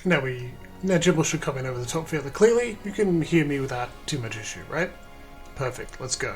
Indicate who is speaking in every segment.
Speaker 1: Now Jibble should come in over the top fairly clearly. You can hear me without too much issue, right? Perfect, let's go.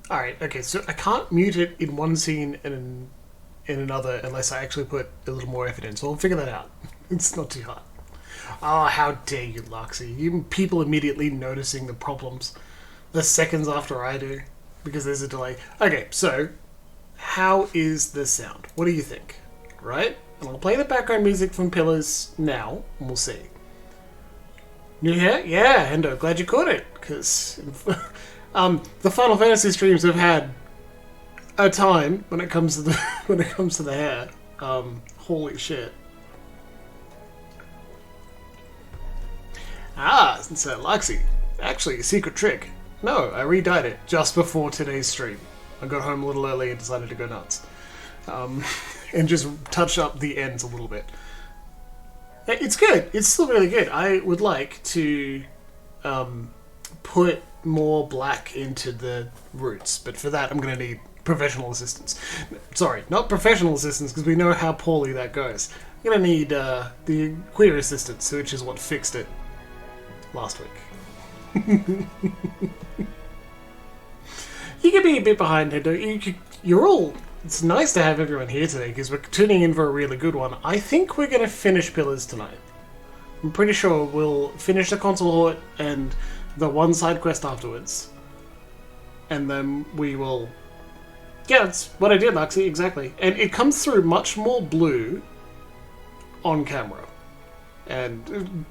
Speaker 1: Alright, okay, so I can't mute it in one scene and in another unless I actually put a little more effort in, so I'll figure that out. It's not too hard. Oh, how dare you, Luxy. You people immediately noticing the problems the seconds after I do, because there's a delay. Okay, so, how is the sound? What do you think? Right? And I'll play the background music from Pillars now, and we'll see. New hair? Yeah, Hendo, glad you caught it, because the Final Fantasy streams have had a time when it comes to the when it comes to the hair. Holy shit. Ah, so Luxie. Actually, a secret trick. No, I re-dyed it just before today's stream. I got home a little early and decided to go nuts. And just touch up the ends a little bit. It's good. It's still really good. I would like to put more black into the roots, but for that I'm going to need professional assistance. Sorry, not professional assistance, because we know how poorly that goes. I'm going to need the queer assistance, which is what fixed it last week. You can be a bit behind, Hendo. You're all... It's nice to have everyone here today, because we're tuning in for a really good one. I think we're going to finish Pillars tonight. I'm pretty sure we'll finish the console hort and the one side quest afterwards. And then we will... Yeah, that's what I did, Luxie, exactly. And it comes through much more blue on camera. And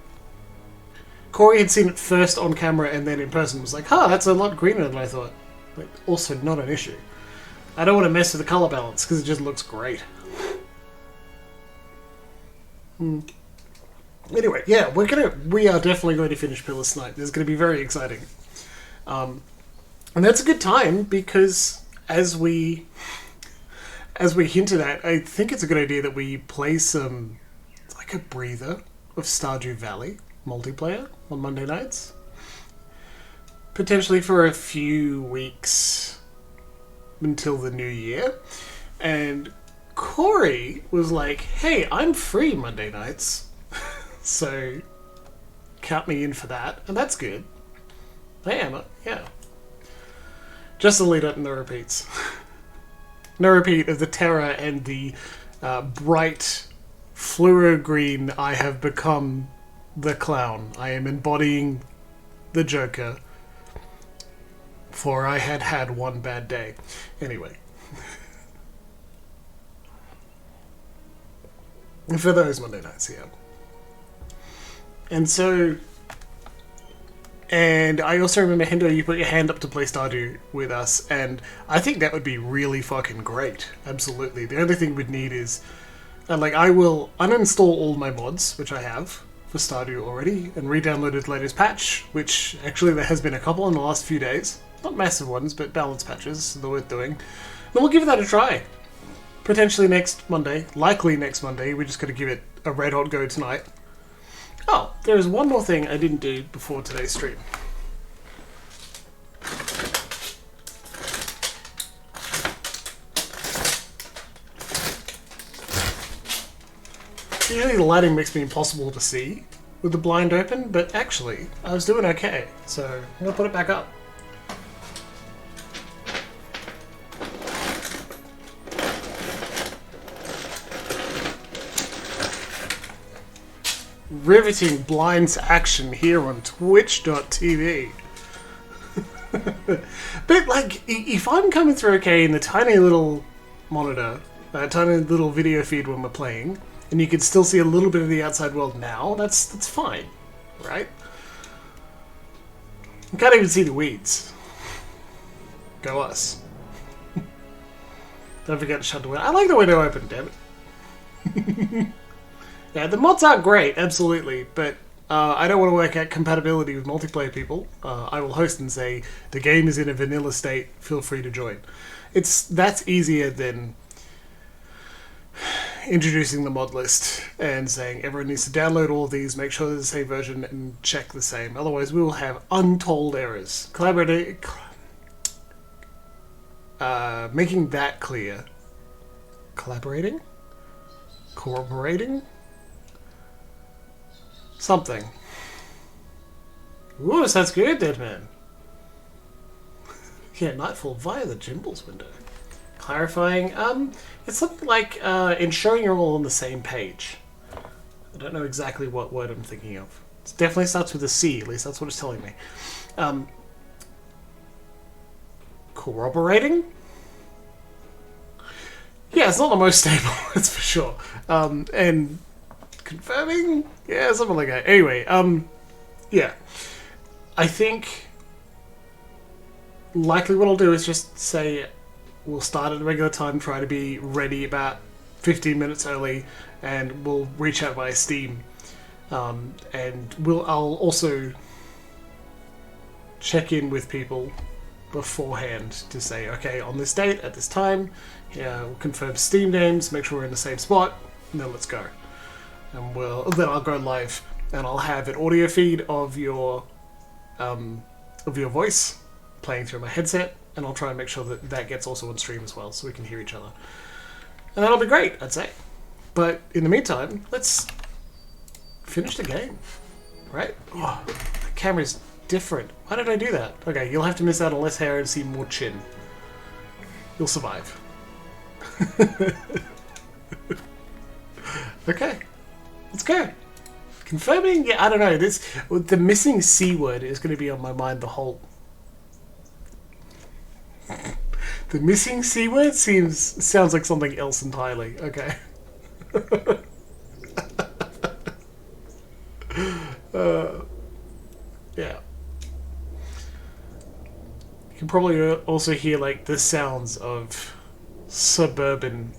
Speaker 1: Corey had seen it first on camera and then in person was like, huh, that's a lot greener than I thought. But also not an issue. I don't want to mess with the color balance because it just looks great. Anyway, yeah, we are definitely going to finish Pillars tonight. This is going to be very exciting. And that's a good time because as we hinted at, I think it's a good idea that we play some, like a breather of Stardew Valley multiplayer on Monday nights. Potentially for a few weeks until the new year. And Corey was like, hey, I'm free Monday nights. So count me in for that. And that's good. I am, yeah. Just the lead up and the repeats. No repeat of the terror and the bright fluoro green. I have become the clown. I am embodying the Joker. For I had had one bad day. Anyway. And for those Monday nights, yeah. And so... And I also remember, Hendo, you put your hand up to play Stardew with us, and I think that would be really fucking great. Absolutely. The only thing we'd need is... I will uninstall all my mods, which I have, for Stardew already, and re-downloaded the latest patch, which actually there has been a couple in the last few days. Not massive ones, but balanced patches, they're worth doing. Then we'll give that a try. Potentially next Monday. Likely next Monday. We just got to give it a red hot go tonight. Oh, there is one more thing I didn't do before today's stream. Usually the lighting makes me impossible to see with the blind open, but actually, I was doing okay. So, I'm going to put it back up. Riveting blinds action here on Twitch.tv. But, if I'm coming through okay in the tiny little monitor, tiny little video feed when we're playing, and you can still see a little bit of the outside world now, that's fine, right? You can't even see the weeds. Go us. Don't forget to shut the window. I like the window open, damn it. Yeah, the mods are great, absolutely, but I don't want to work out compatibility with multiplayer people. I will host and say, the game is in a vanilla state, feel free to join. That's easier than introducing the mod list and saying everyone needs to download all of these, make sure they're the same version, and check the same. Otherwise, we will have untold errors. Making that clear. Collaborating? Cooperating? Something. Ooh, sounds good, dead man. Yeah, nightfall via the Jimbles window. Clarifying, it's something like ensuring you're all on the same page. I don't know exactly what word I'm thinking of. It definitely starts with a C, at least that's what it's telling me. Corroborating? Yeah, it's not the most stable, that's for sure. And confirming? Yeah, something like that. Anyway, yeah. I think likely what I'll do is just say we'll start at a regular time, try to be ready about 15 minutes early, and we'll reach out via Steam And I'll also check in with people beforehand to say, okay, on this date, at this time, we'll confirm Steam names, make sure we're in the same spot, and then let's go. And then I'll go live, and I'll have an audio feed of your voice playing through my headset, and I'll try and make sure that gets also on stream as well, so we can hear each other. And that'll be great, I'd say. But in the meantime, let's finish the game, right? Oh, the camera's different. Why did I do that? Okay, you'll have to miss out on less hair and see more chin. You'll survive. Okay, let's go. Confirming, yeah, I don't know. The missing C word is going to be on my mind the whole. The missing C word sounds like something else entirely. Okay. Yeah. You can probably also hear like the sounds of suburban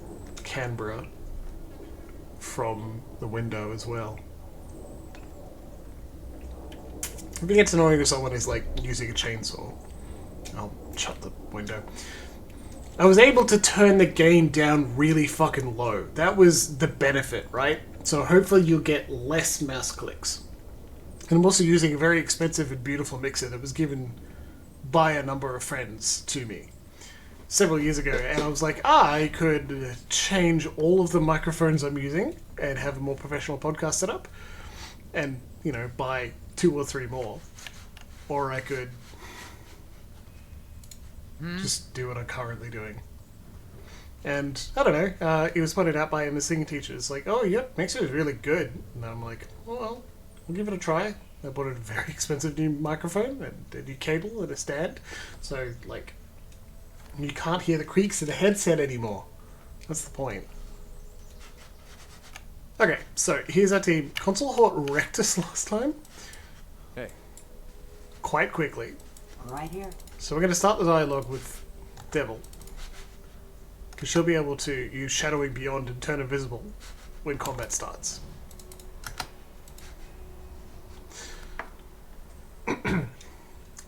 Speaker 1: Canberra from the window as well. I think it's annoying if someone is like using a chainsaw. I'll shut the window. I was able to turn the gain down really fucking low. That was the benefit, right? So hopefully you'll get less mouse clicks. And I'm also using a very expensive and beautiful mixer that was given by a number of friends to me several years ago. And I was like, I could change all of the microphones I'm using and have a more professional podcast setup and, buy 2 or 3 more. Or I could just do what I'm currently doing. And, I don't know, it was pointed out by a singing teacher. It's like, oh, yep, mixer is really good. And I'm like, well, we'll give it a try. I bought a very expensive new microphone and a new cable and a stand. So, like, you can't hear the creaks of the headset anymore. That's the point. Okay, so here's our team. Console Hort wrecked us last time.
Speaker 2: Hey.
Speaker 1: Quite quickly.
Speaker 3: Right here.
Speaker 1: So we're going to start the dialogue with Devil. Because she'll be able to use Shadowing Beyond and turn invisible when combat starts.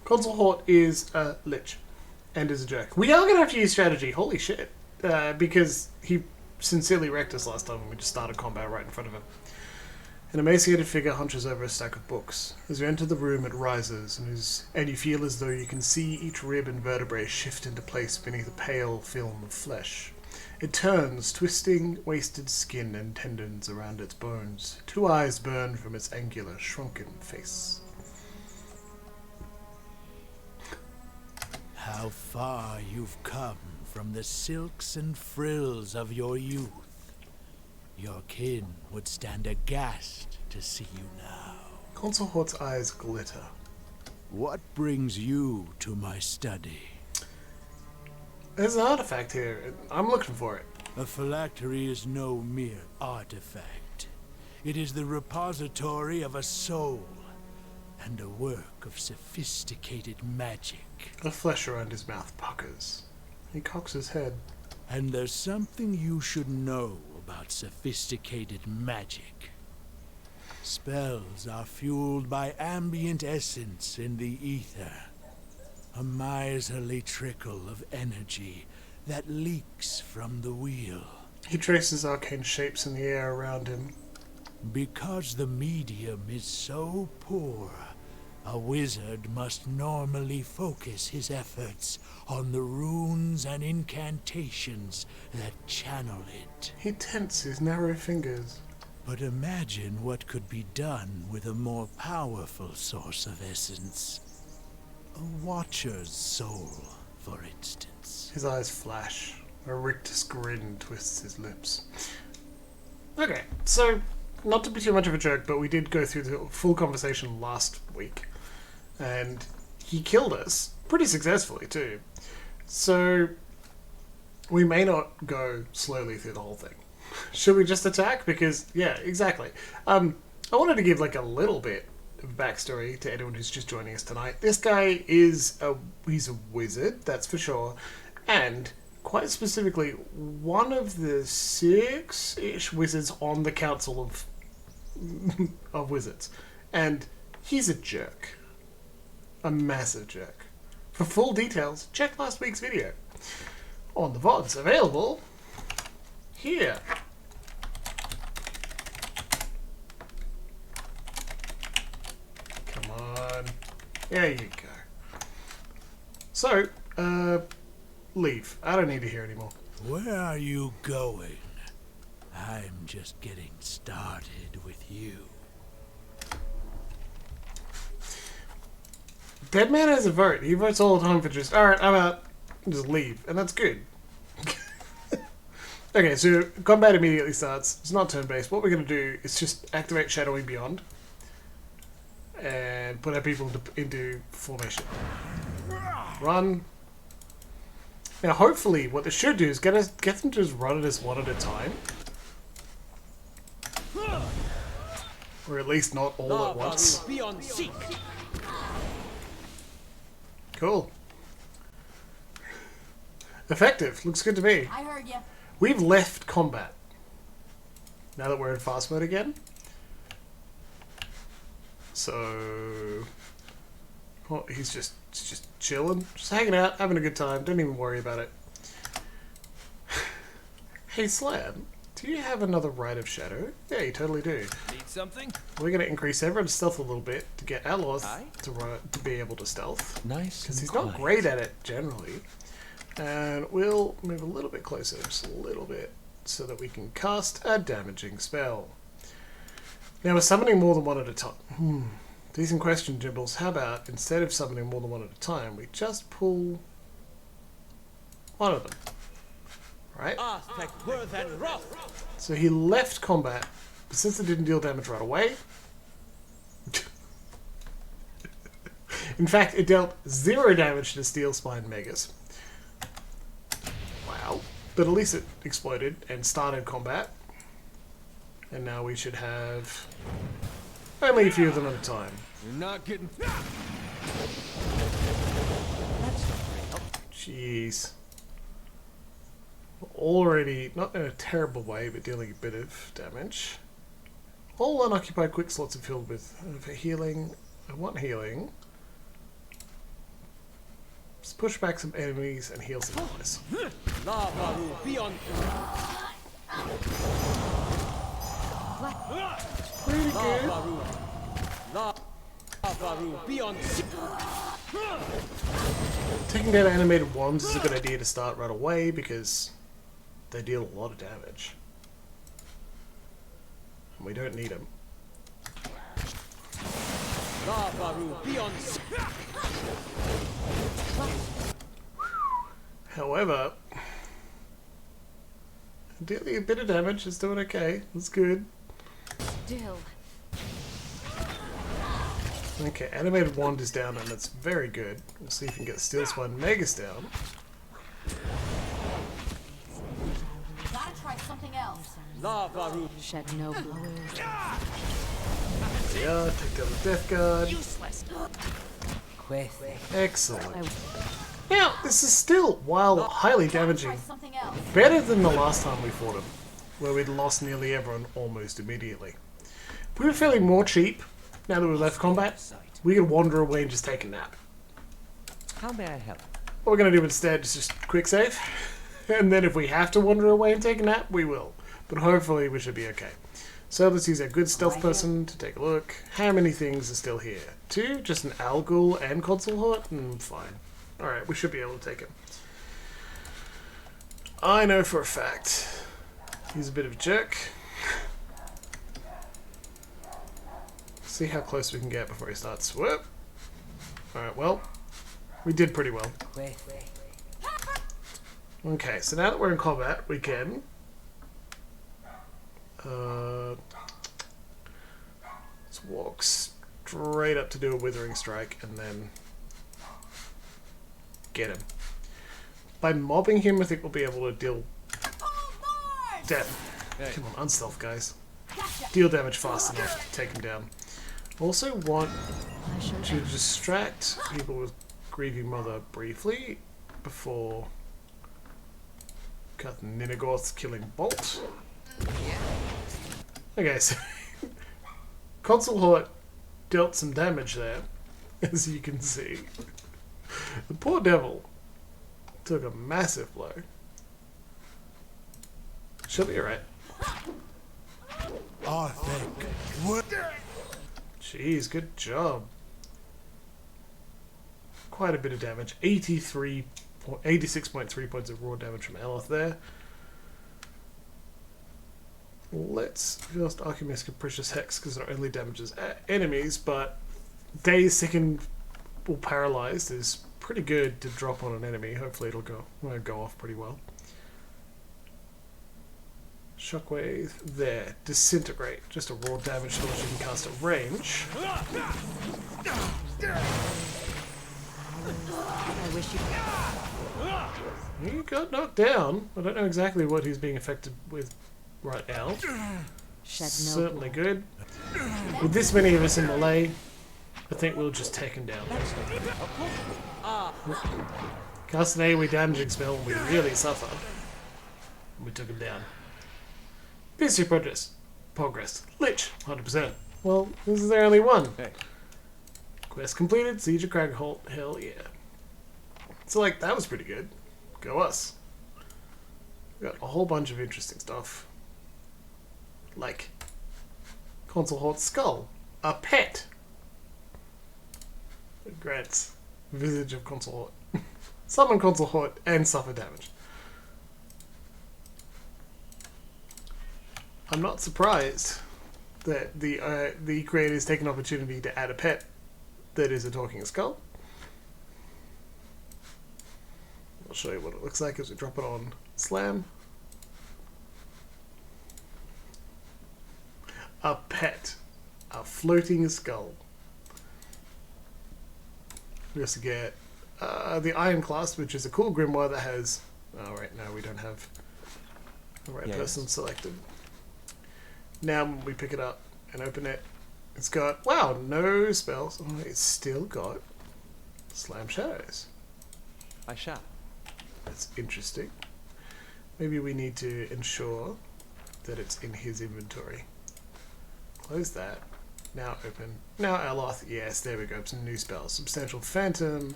Speaker 1: Console Hort is a lich and is a jerk. We are going to have to use strategy, holy shit, because he sincerely wrecked us last time when we just started combat right in front of him. An emaciated figure hunches over a stack of books. As you enter the room, it rises, and you feel as though you can see each rib and vertebrae shift into place beneath a pale film of flesh. It turns, twisting wasted skin and tendons around its bones. 2 eyes burn from its angular, shrunken face.
Speaker 4: How far you've come from the silks and frills of your youth. Your kin would stand aghast to see you now.
Speaker 1: Console Hort's eyes glitter.
Speaker 4: What brings you to my study?
Speaker 1: There's an artifact here. I'm looking for it.
Speaker 4: A phylactery is no mere artifact. It is the repository of a soul and a work of sophisticated magic.
Speaker 1: The flesh around his mouth puckers. He cocks his head.
Speaker 4: And there's something you should know about sophisticated magic. Spells are fueled by ambient essence in the ether. A miserly trickle of energy that leaks from the wheel.
Speaker 1: He traces arcane shapes in the air around him.
Speaker 4: Because the medium is so poor, a wizard must normally focus his efforts on the runes and incantations that channel it.
Speaker 1: He tenses his narrow fingers.
Speaker 4: But imagine what could be done with a more powerful source of essence. A watcher's soul, for instance.
Speaker 1: His eyes flash. A rictus grin twists his lips. Okay, so, not to be too much of a jerk, but we did go through the full conversation last week. And he killed us pretty successfully too. So we may not go slowly through the whole thing. Should we just attack? Because yeah, exactly. I wanted to give like a little bit of backstory to anyone who's just joining us tonight. This guy is he's a wizard, that's for sure, and quite specifically one of the 6-ish wizards on the Council of of wizards. And he's a jerk. A massive jerk. For full details, check last week's video. On the VODs, available here. Come on. There you go. So, leave. I don't need to hear anymore.
Speaker 4: Where are you going? I'm just getting started with you.
Speaker 1: Dead man has a vote. He votes all the time for just, alright, I'm out. Just leave. And that's good. Okay, so combat immediately starts. It's not turn-based. What we're going to do is just activate Shadowing Beyond. And put our people into formation. Run. Now hopefully what this should do is get them to just run at us one at a time. Or at least not all at once. Cool. Effective. Looks good to me.
Speaker 2: I heard you.
Speaker 1: We've left combat. Now that we're in fast mode again. So... oh, he's just chilling. Just hanging out, having a good time. Don't even worry about it. Hey Slam, do you have another Rite of Shadow? Yeah, you totally do.
Speaker 3: Need something?
Speaker 1: We're going to increase everyone's stealth a little bit to get Aloth to be able to stealth.
Speaker 5: Nice.
Speaker 1: Because he's not great at it, generally. And we'll move a little bit closer, just a little bit, so that we can cast a damaging spell. Now we're summoning more than one at a time. Decent question, Jibbles. How about, instead of summoning more than one at a time, we just pull one of them? Right? So he left combat, but since it didn't deal damage right away... in fact, it dealt 0 damage to Steel Spine Megas. Wow. But at least it exploded and started combat. And now we should have only a few of them at a time.
Speaker 3: You're not getting...
Speaker 1: Jeez. Already, not in a terrible way, but dealing a bit of damage. All unoccupied quick slots are filled with for healing. I want healing. Just push back some enemies and heal some guys. Pretty good. Taking down animated wands is a good idea to start right away because they deal a lot of damage. And we don't need them. However, dealing a bit of damage is doing okay. That's good.
Speaker 2: Still.
Speaker 1: Okay, animated wand is down and that's very good. We'll see if we can get Steel Spine Megas down.
Speaker 2: Gotta try something else.
Speaker 6: Shed no blood.
Speaker 1: Yeah, take down the Death Guard.
Speaker 6: Useless.
Speaker 1: Excellent. Now, this is still, while highly damaging,
Speaker 2: Try something else.
Speaker 1: better than the last time we fought him, where we'd lost nearly everyone almost immediately. If we were feeling more cheap, now that we left combat, we could wander away and just take a nap.
Speaker 5: How may I help?
Speaker 1: What we're going to do instead is just quick save, and then if we have to wander away and take a nap, we will. But hopefully we should be okay. So let's use our good stealth person to take a look. How many things are still here? 2? Just an Algul and Console Hort? Fine. Alright, we should be able to take him. I know for a fact he's a bit of a jerk. See how close we can get before he starts. Whoop! Alright, well, we did pretty well. Okay, so now that we're in combat, we can... let's walk straight up to do a Withering Strike and then get him. By mobbing him, I think we'll be able to deal death.
Speaker 3: Hey.
Speaker 1: Come on, unstealth, guys. Deal damage fast enough to take him down. Also want to distract people with Grieving Mother briefly before cut Ninagorth's killing bolt. Okay, so Console Hort dealt some damage there, as you can see. The poor devil took a massive blow. She'll be alright.
Speaker 4: I think. What?
Speaker 1: Jeez, good job. Quite a bit of damage. 86.3 points of raw damage from Eloth there. Let's first Alchemist Capricious Hex because it only damages enemies, but Dazed, Sickened, or Paralyzed is pretty good to drop on an enemy. Hopefully it'll go off pretty well. Shockwave there. Disintegrate. Just a raw damage so that you can cast at range.
Speaker 6: I wish you
Speaker 1: He got knocked down. I don't know exactly what he's being affected with right now.
Speaker 6: shed no
Speaker 1: Certainly
Speaker 6: blood.
Speaker 1: good. With this many of us in melee, I think we'll just take him down. Cast an AoE damaging spell and we really suffer. We took him down. Peaceful progress. Lich, 100%. Well, this is their only one.
Speaker 5: Hey.
Speaker 1: Quest completed, Siege of Cragholt, hell yeah. So like, that was pretty good. Go us. We got a whole bunch of interesting stuff. Like, Console Hort's Skull. A pet. It grants Visage of Console Hort. Summon Console Hort and suffer damage. I'm not surprised that the creators take an opportunity to add a pet that is a talking skull. I'll show you what it looks like as we drop it on Slam. A pet. A floating skull. We also get the Iron Clasp, which is a cool grimoire that has... Oh, right now we don't have the right person selected. Now when we pick it up and open it, it's got, wow, no spells. Oh, it's still got Slam Shadows.
Speaker 5: I shall.
Speaker 1: That's interesting. Maybe we need to ensure that it's in his inventory. Close that. Now open. Now Eloth. Yes, there we go. Some new spells. Substantial Phantom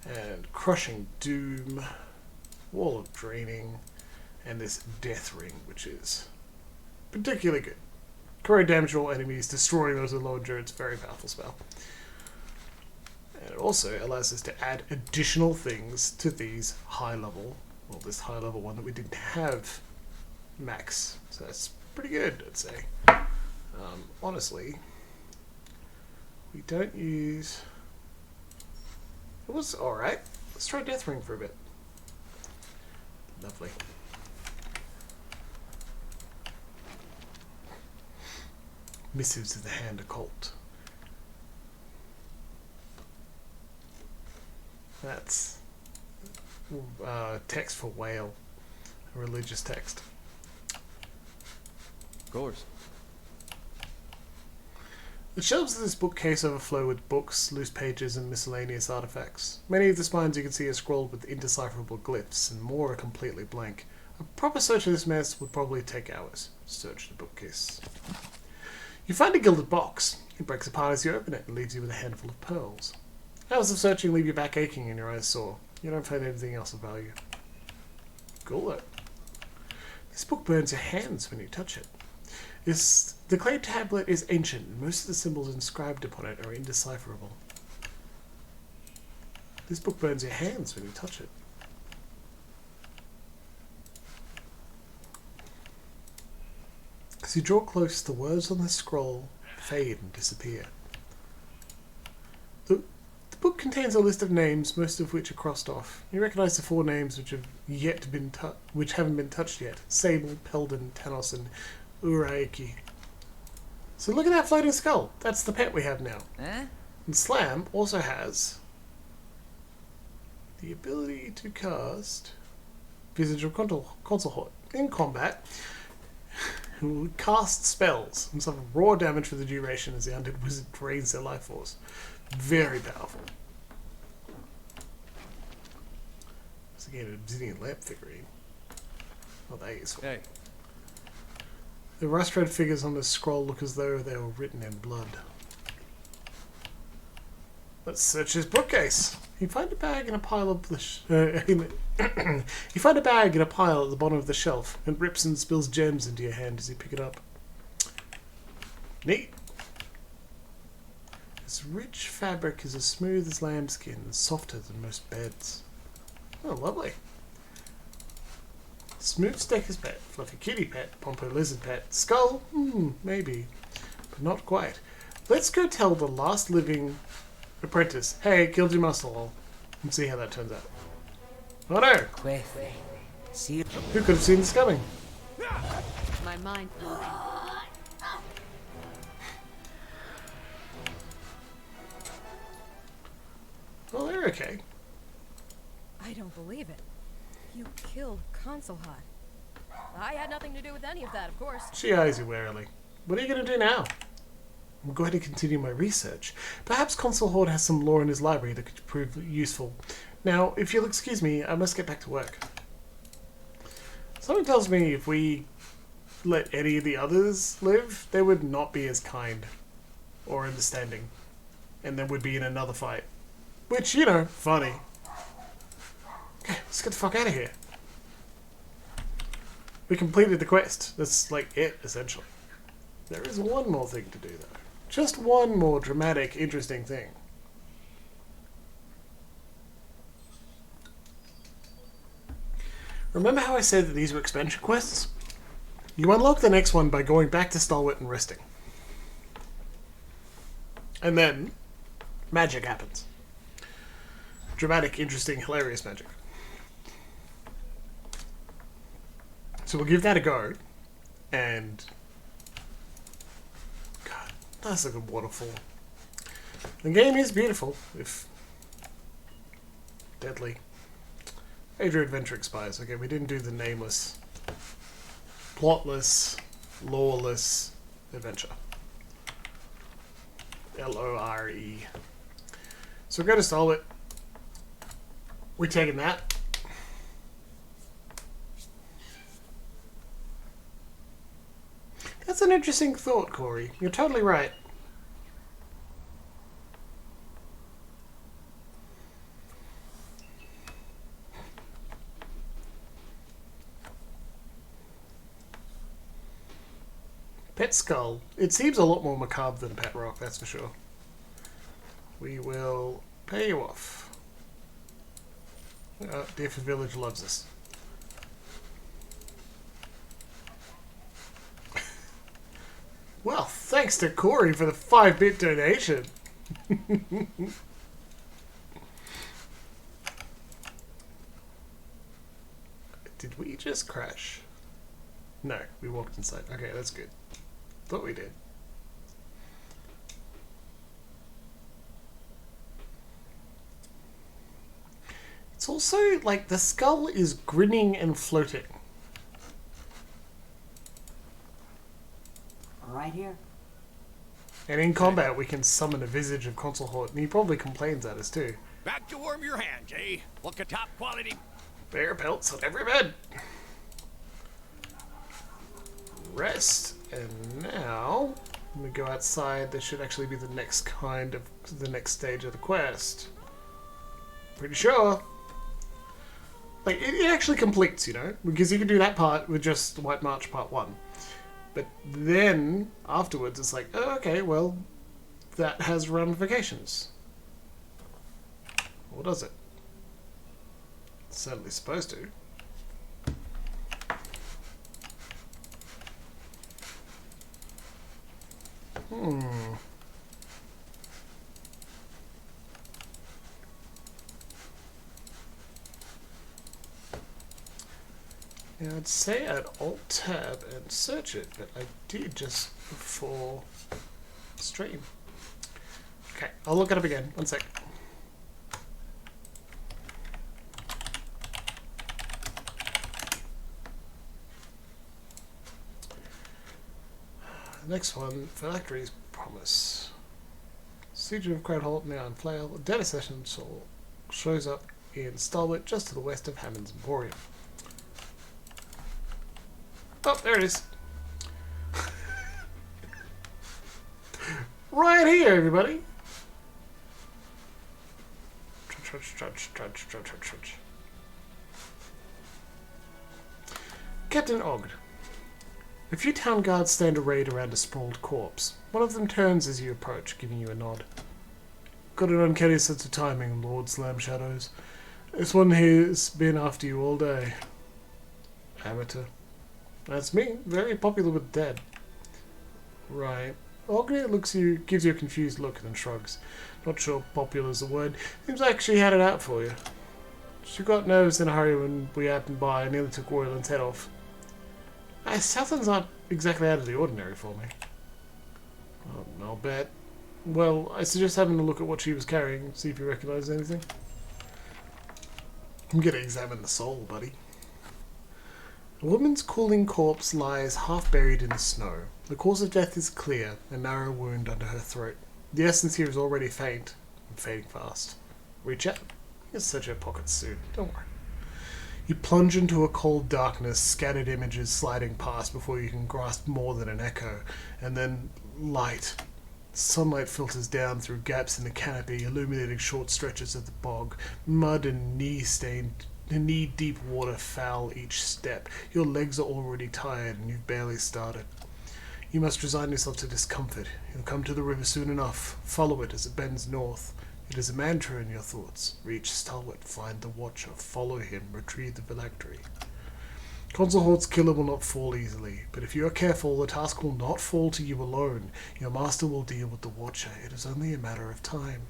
Speaker 1: and Crushing Doom. Wall of Draining. And this Death Ring, which is particularly good. Corrode damage to all enemies, destroying those with low endurance. Very powerful spell. And it also allows us to add additional things to these high level, well, this high level one that we didn't have max. So that's pretty good, I'd say. Honestly, we don't use... It was alright. Let's try Death Ring for a bit. Lovely. Missives of the Hand Occult. That's text for whale. A religious text.
Speaker 5: Of course.
Speaker 1: The shelves of this bookcase overflow with books, loose pages, and miscellaneous artifacts. Many of the spines you can see are scrawled with indecipherable glyphs, and more are completely blank. A proper search of this mess would probably take hours. Search the bookcase. You find a gilded box. It breaks apart as you open it and leaves you with a handful of pearls. Hours of searching leave your back aching and your eyes sore. You don't find anything else of value. Cool though. This book burns your hands when you touch it. The clay tablet is ancient, and most of the symbols inscribed upon it are indecipherable. This book burns your hands when you touch it. As you draw close, the words on the scroll fade and disappear. The book contains a list of names, most of which are crossed off. You recognise the 4 names which haven't been touched yet: Sable, Peldon, Tanos, and Uraiki. So look at that floating skull. That's the pet we have now. And Slam also has the ability to cast Visage of Console Hort in combat. Who cast spells and suffer raw damage for the duration as the undead wizard drains their life force. Very powerful. It's again an obsidian lamp figurine. Oh, that is useful.
Speaker 5: Hey.
Speaker 1: The rust red figures on the scroll look as though they were written in blood. Let's search his bookcase. You find a bag in a pile of the you find a bag in a pile at the bottom of the shelf, and rips and spills gems into your hand as you pick it up. Neat. Its rich fabric is as smooth as lambskin and softer than most beds. Oh, lovely. Smooth Stecker's pet, fluffy kitty pet, Pompo lizard pet, skull? Maybe. But not quite. Let's go tell the last living apprentice, hey, killed your muscle, and see how that turns out. Oh no! Who could have seen this coming?
Speaker 6: My mind blowing.
Speaker 1: Well, they're okay.
Speaker 3: I don't believe it. You killed Consul Hot. I had nothing to do with any of that, of course.
Speaker 1: She eyes you warily. What are you going to do now? I'm going to continue my research. Perhaps Consul Horde has some lore in his library that could prove useful. Now, if you'll excuse me, I must get back to work. Something tells me if we let any of the others live, they would not be as kind or understanding. And then would be in another fight. Which, you know, funny. Okay, let's get the fuck out of here. We completed the quest. That's like it, essentially. There is one more thing to do, though. Just one more dramatic, interesting thing. Remember how I said that these were expansion quests? You unlock the next one by going back to Stalwart and resting. And then, magic happens. Dramatic, interesting, hilarious magic. So we'll give that a go. And... God, that's a good waterfall. The game is beautiful, if... deadly. Age of Adventure expires. Okay, we didn't do the nameless, plotless, lawless adventure. L-O-R-E. So we'll go to Stalwart. We're taking that. That's an interesting thought, Corey. You're totally right. Pet Skull. It seems a lot more macabre than Pet Rock, that's for sure. We will pay you off. Deerford Village loves us. Well, thanks to Corey for the 5-bit donation. Did we just crash? No, we walked inside. Okay, that's good. Thought we did. It's also like the skull is grinning and floating.
Speaker 7: Right here.
Speaker 1: And in combat, we can summon a visage of Consul Horde, and he probably complains at us too.
Speaker 8: Back to warm your hands, eh? Look at top quality.
Speaker 1: Bear pelts on every bed. Rest, and now when we go outside, there should actually be the next stage of the quest. Pretty sure. Like it actually completes, you know, because you can do that part with just White March Part 1. But then afterwards, it's like, oh, okay, well, that has ramifications. Or does it? It's certainly supposed to. Now I'd say I'd Alt-Tab and search it, but I did just before stream. Okay, I'll look it up again. One sec. The next one, Phylactery's Promise. Siege of Crowd Halt, now on Flail. Data Session shows up in Stalwart, just to the west of Hammond's Emporium. Oh, there it is. Right here, everybody. Trudge. Captain Ogd. A few town guards stand arrayed around a sprawled corpse. One of them turns as you approach, giving you a nod. Got an uncanny sense of timing, Lord Slam Shadows. This one here's been after you all day. Amateur. That's me, very popular with dead. Right. Ogd gives you a confused look and then shrugs. Not sure popular's the word. Seems like she had it out for you. She got nervous in a hurry when we happened by and nearly took Royland's head off. Southland's not exactly out of the ordinary for me. I'll bet. Well, I suggest having a look at what she was carrying, see if you recognise anything. I'm gonna examine the soul, buddy. A woman's cooling corpse lies half buried in the snow. The cause of death is clear, a narrow wound under her throat. The essence here is already faint, and fading fast. Reach out. Just search her pockets soon, don't worry. You plunge into a cold darkness, scattered images sliding past before you can grasp more than an echo, and then light. Sunlight filters down through gaps in the canopy, illuminating short stretches of the bog. Mud and knee-deep water foul each step. Your legs are already tired, and you've barely started. You must resign yourself to discomfort. You'll come to the river soon enough. Follow it as it bends north. It is a mantra in your thoughts. Reach Stalwart, find the Watcher, follow him, retrieve the phylactery. Consulhort's killer will not fall easily, but if you are careful, the task will not fall to you alone. Your master will deal with the Watcher. It is only a matter of time.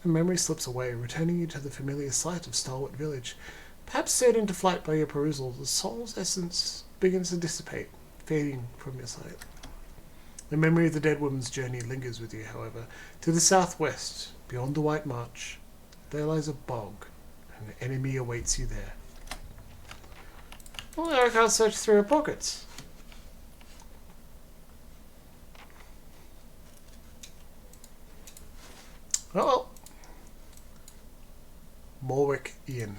Speaker 1: A memory slips away, returning you to the familiar sight of Stalwart Village. Perhaps stirred into flight by your perusal, the soul's essence begins to dissipate, fading from your sight. The memory of the dead woman's journey lingers with you, however. To the southwest, beyond the White March, there lies a bog, and an enemy awaits you there. Well, I can't search through her pockets. Oh well. Morwick Inn.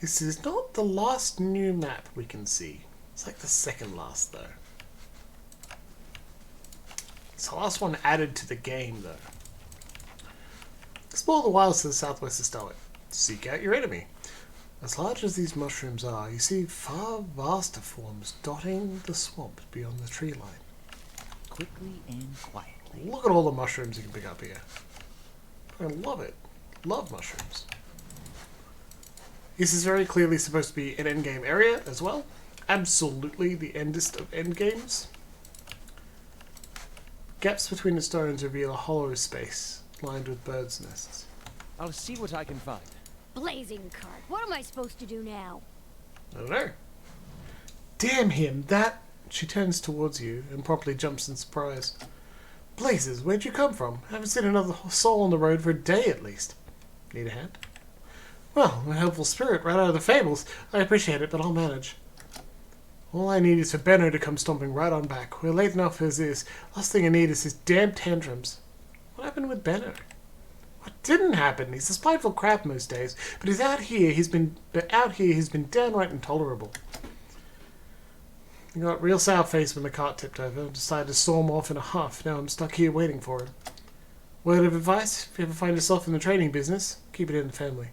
Speaker 1: This is not the last new map we can see. It's like the second last, though. It's the last one added to the game, though. Explore the wilds to the southwest of Stalwart. Seek out your enemy. As large as these mushrooms are, you see far vaster forms dotting the swamp beyond the tree line.
Speaker 5: Quickly and quietly.
Speaker 1: Look at all the mushrooms you can pick up here. I love it. Love mushrooms. This is very clearly supposed to be an endgame area as well. Absolutely the endest of endgames. Gaps between the stones reveal a hollow space lined with birds' nests.
Speaker 5: I'll see what I can find.
Speaker 2: Blazing cart. What am I supposed to do now?
Speaker 1: I don't know. Damn him, that... She turns towards you and promptly jumps in surprise. Blazes, where'd you come from? Haven't seen another soul on the road for a day at least. Need a hand? Well, I'm a helpful spirit right out of the fables. I appreciate it, but I'll manage. All I need is for Benno to come stomping right on back. We're late enough as is. Last thing I need is his damn tantrums. What happened with Benno? What didn't happen? He's a spiteful crap most days, but he's out here. He's been downright intolerable. He got real sour-faced when the cart tipped over. Decided to storm off in a huff. Now I'm stuck here waiting for him. Word of advice: if you ever find yourself in the trading business, keep it in the family.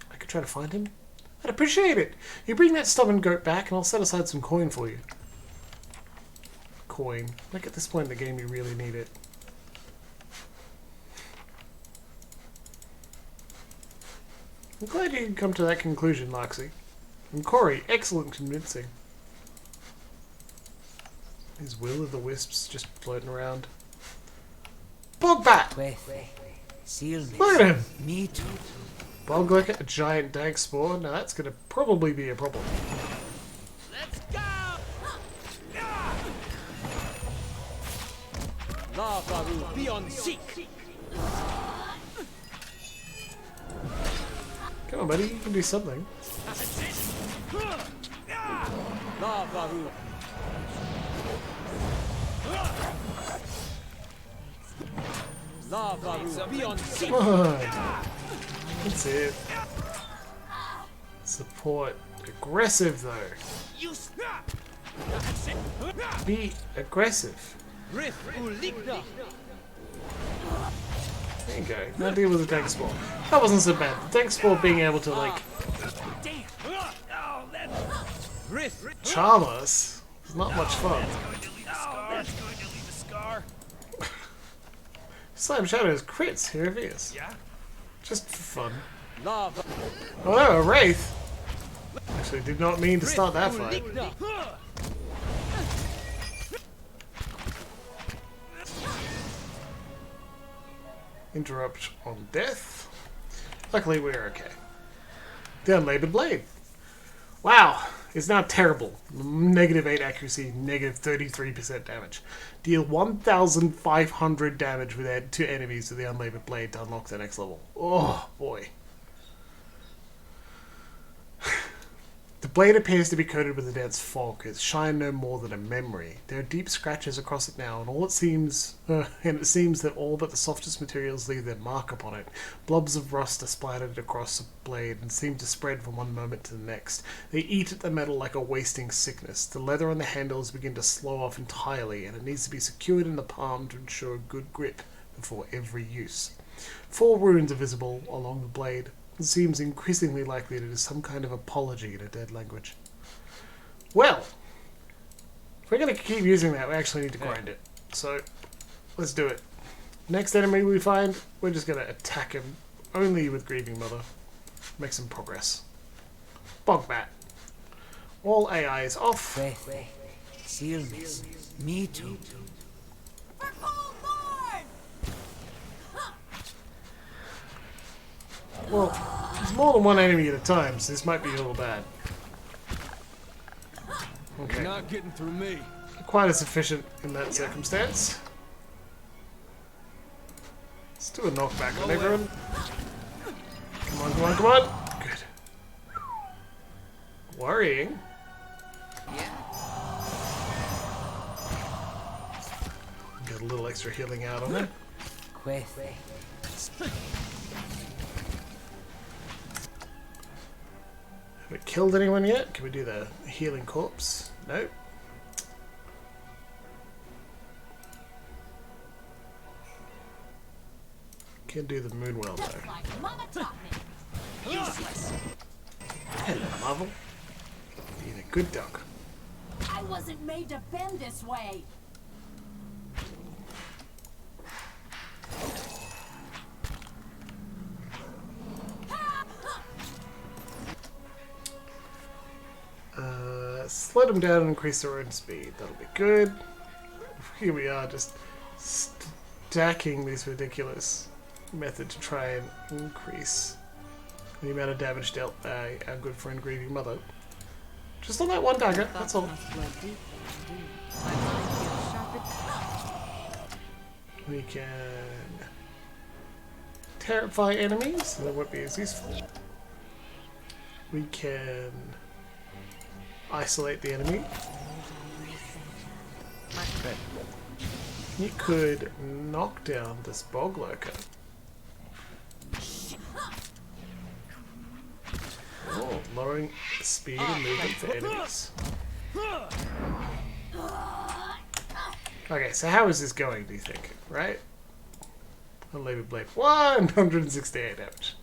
Speaker 1: I could try to find him. I'd appreciate it. You bring that stubborn goat back, and I'll set aside some coin for you. Coin. Like at this point in the game, you really need it. I'm glad you can come to that conclusion, Larksy. And Corey, excellent convincing. Is Will of the Wisps just floating around? Bogbat! Look at him!
Speaker 5: Me too.
Speaker 1: Bog like a giant dank spore? Now that's gonna probably be a problem.
Speaker 8: Let's go!
Speaker 5: Lavaru, be on seek.
Speaker 1: Come on, buddy, you can do something.
Speaker 5: Lavaru. Lava will be on seek.
Speaker 1: Come on. That's it. Support. Aggressive though.
Speaker 8: You snap.
Speaker 1: Be aggressive.
Speaker 5: Riff Uligna.
Speaker 1: There you go. Now deal with the tank spore. That wasn't so bad. The tank spore being able to like
Speaker 8: Damn. Oh, that's
Speaker 5: Riff.
Speaker 1: charm us is not much fun.
Speaker 8: going to leave a scar. That's going to leave a scar.
Speaker 1: Slam Shadows crits, here it is.
Speaker 8: Yeah.
Speaker 1: Just for fun.
Speaker 5: Lava.
Speaker 1: Oh no, a Wraith! Actually did not mean to start that fight.
Speaker 5: Uligna.
Speaker 1: Interrupt on death. Luckily we're okay. The Unlaboured Blade. Wow, it's now terrible. -8 accuracy, -33% damage. Deal 1,500 damage to enemies with the Unlaboured Blade to unlock the next level. Oh boy. The blade appears to be coated with a dense fog, its shine no more than a memory. There are deep scratches across it now, and it seems that all but the softest materials leave their mark upon it. Blobs of rust are splattered across the blade and seem to spread from one moment to the next. They eat at the metal like a wasting sickness. The leather on the handles begin to slow off entirely, and it needs to be secured in the palm to ensure good grip before every use. 4 runes are visible along the blade. It seems increasingly likely that it is some kind of apology in a dead language. Well, if we're going to keep using that, we actually need to grind it. So, let's do it. Next enemy we find, we're just going to attack him only with Grieving Mother. Make some progress. Bogbat. All AIs off.
Speaker 7: Stillness. Me too.
Speaker 1: Well, there's more than one enemy at a time, so this might be a little bad. Okay.
Speaker 5: Not getting through me.
Speaker 1: Quite as efficient in that circumstance. Let's do a knockback on everyone. Come on, come on, come on! Good. Worrying. Get a little extra healing out on it. Have we killed anyone yet? Can we do the healing corpse? Nope. Can do the moonwell though. Hello, Marvel. Being a good dog.
Speaker 2: I wasn't made to bend this way.
Speaker 1: Slow them down and increase their own speed. That'll be good. Here we are, just stacking this ridiculous method to try and increase the amount of damage dealt by our good friend Grieving Mother. Just on that one dagger, that's all. We can terrify enemies, so that won't be as useful. We can isolate the enemy. You could knock down this bog lurker. Oh, lowering speed and movement for enemies. Okay, so how is this going, do you think? Right? Unlaboured Blade. 168 damage.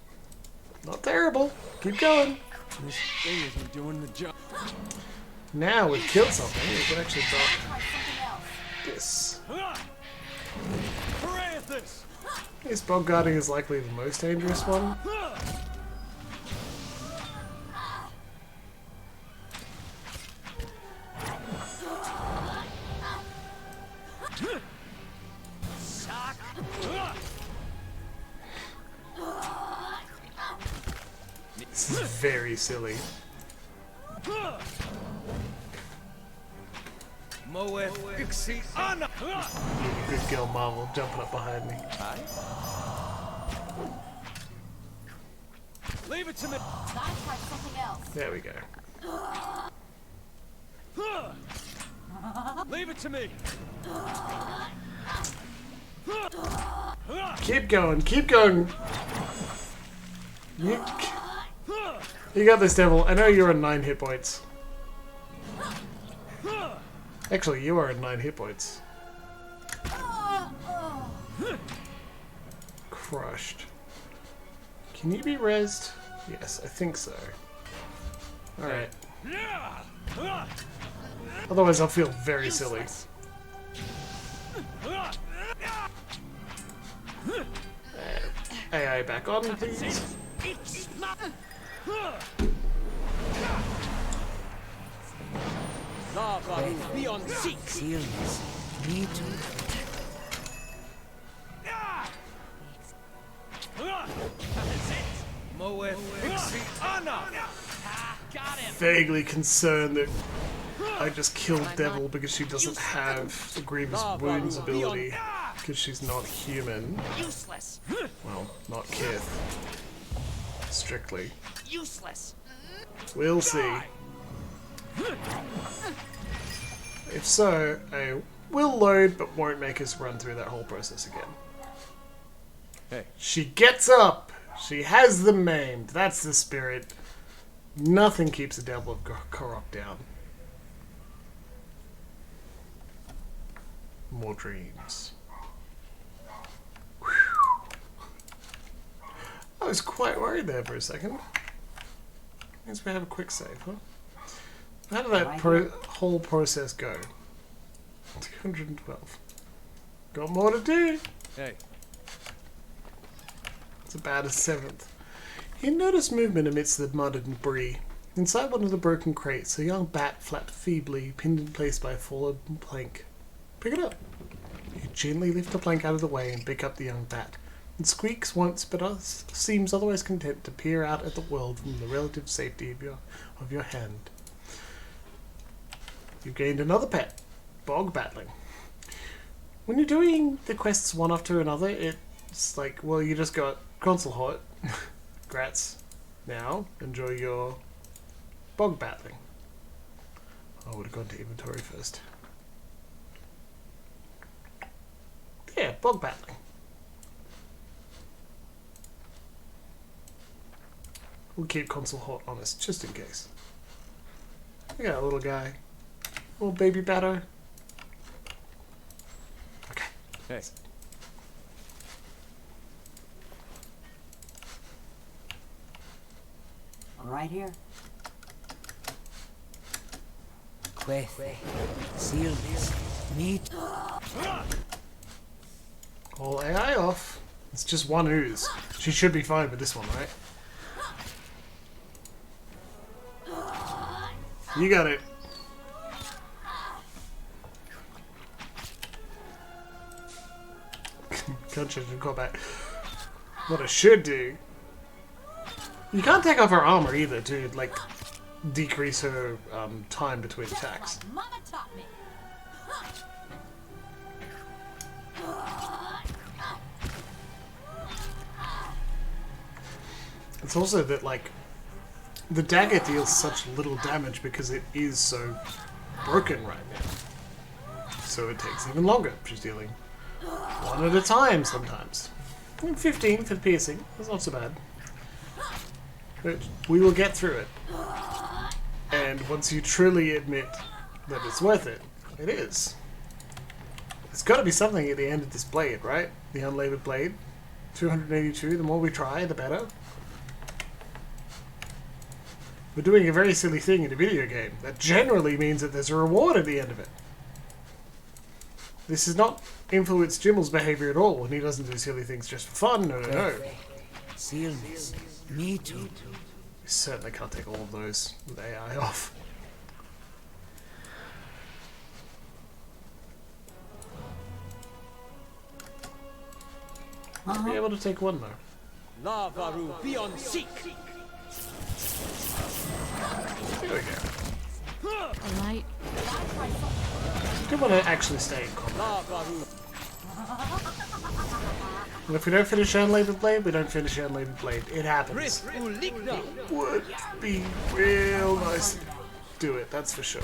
Speaker 1: Not terrible. Keep going.
Speaker 5: This thing isn't doing the job.
Speaker 1: Now we've killed something, we can actually drop this. This bog guarding is likely the most dangerous one. This is very silly. Good girl, Marvel, jumping up behind me.
Speaker 5: Leave it to me.
Speaker 1: There we go.
Speaker 5: Leave it to me.
Speaker 1: Keep going, keep going. You got this, devil. I know you're on 9 hit points. Actually, you are at 9 hit points. Crushed. Can you be rezzed? Yes, I think so. Alright. Otherwise, I'll feel very silly. AI back on, please.
Speaker 5: Lava beyond seek.
Speaker 7: Sealness. Me too.
Speaker 1: Vaguely concerned that I just killed Devil because she doesn't have the Grievous Wounds ability because she's not human.
Speaker 8: Useless.
Speaker 1: Well, not Kith. Strictly.
Speaker 8: Useless.
Speaker 1: We'll see. If so, I will load but won't make us run through that whole process again.
Speaker 5: Hey.
Speaker 1: She gets up! She has them maimed. That's the spirit. Nothing keeps the devil of Korok down. More dreams. Whew. I was quite worried there for a second. Means we have a quick save, huh? How did that whole process go? 212. Got more to do.
Speaker 5: Hey.
Speaker 1: It's about a 7th. He noticed movement amidst the mud and debris. Inside one of the broken crates, a young bat flapped feebly, pinned in place by a fallen plank. Pick it up. You gently lift the plank out of the way and pick up the young bat. It squeaks once, but seems otherwise content to peer out at the world from the relative safety of your hand. You've gained another pet, Bog Battling. When you're doing the quests one after another, it's like, well, you just got console hot. Grats. Now, enjoy your Bog Battling. I would have gone to inventory first. Yeah, Bog Battling. We'll keep console hot honest, just in case. We got a little guy. Little baby batter. Okay.
Speaker 5: Hey.
Speaker 7: Right here. Quethe. Sealness. Me too.
Speaker 1: All AI off. It's just one ooze. She should be fine with this one, right? You got it. Conscious in combat. What I should do. You can't take off her armor either to like decrease her time between attacks.
Speaker 2: Mama taught me.
Speaker 1: It's also that like the dagger deals such little damage because it is so broken right now. So it takes even longer. She's dealing one at a time sometimes. 15 for the piercing. That's not so bad. But we will get through it. And once you truly admit that it's worth it, it is. There's got to be something at the end of this blade, right? The unlaboured blade. 282. The more we try, the better. We're doing a very silly thing in a video game. That generally means that there's a reward at the end of it. This is not influence Jimmel's behavior at all, and he doesn't do silly things just for fun. No, no, no.
Speaker 7: Sealness. Me too.
Speaker 1: We certainly can't take all of those with AI off. Might be able to take one though.
Speaker 5: Lava beyond seek.
Speaker 1: Here we go.
Speaker 6: A light.
Speaker 1: I do want to actually stay in combat.
Speaker 5: Lava.
Speaker 1: And if we don't finish Unlaboured Blade, we don't finish Unlaboured Blade. It happens.
Speaker 5: Risk uligna.
Speaker 1: Would be real nice to do it, that's for sure.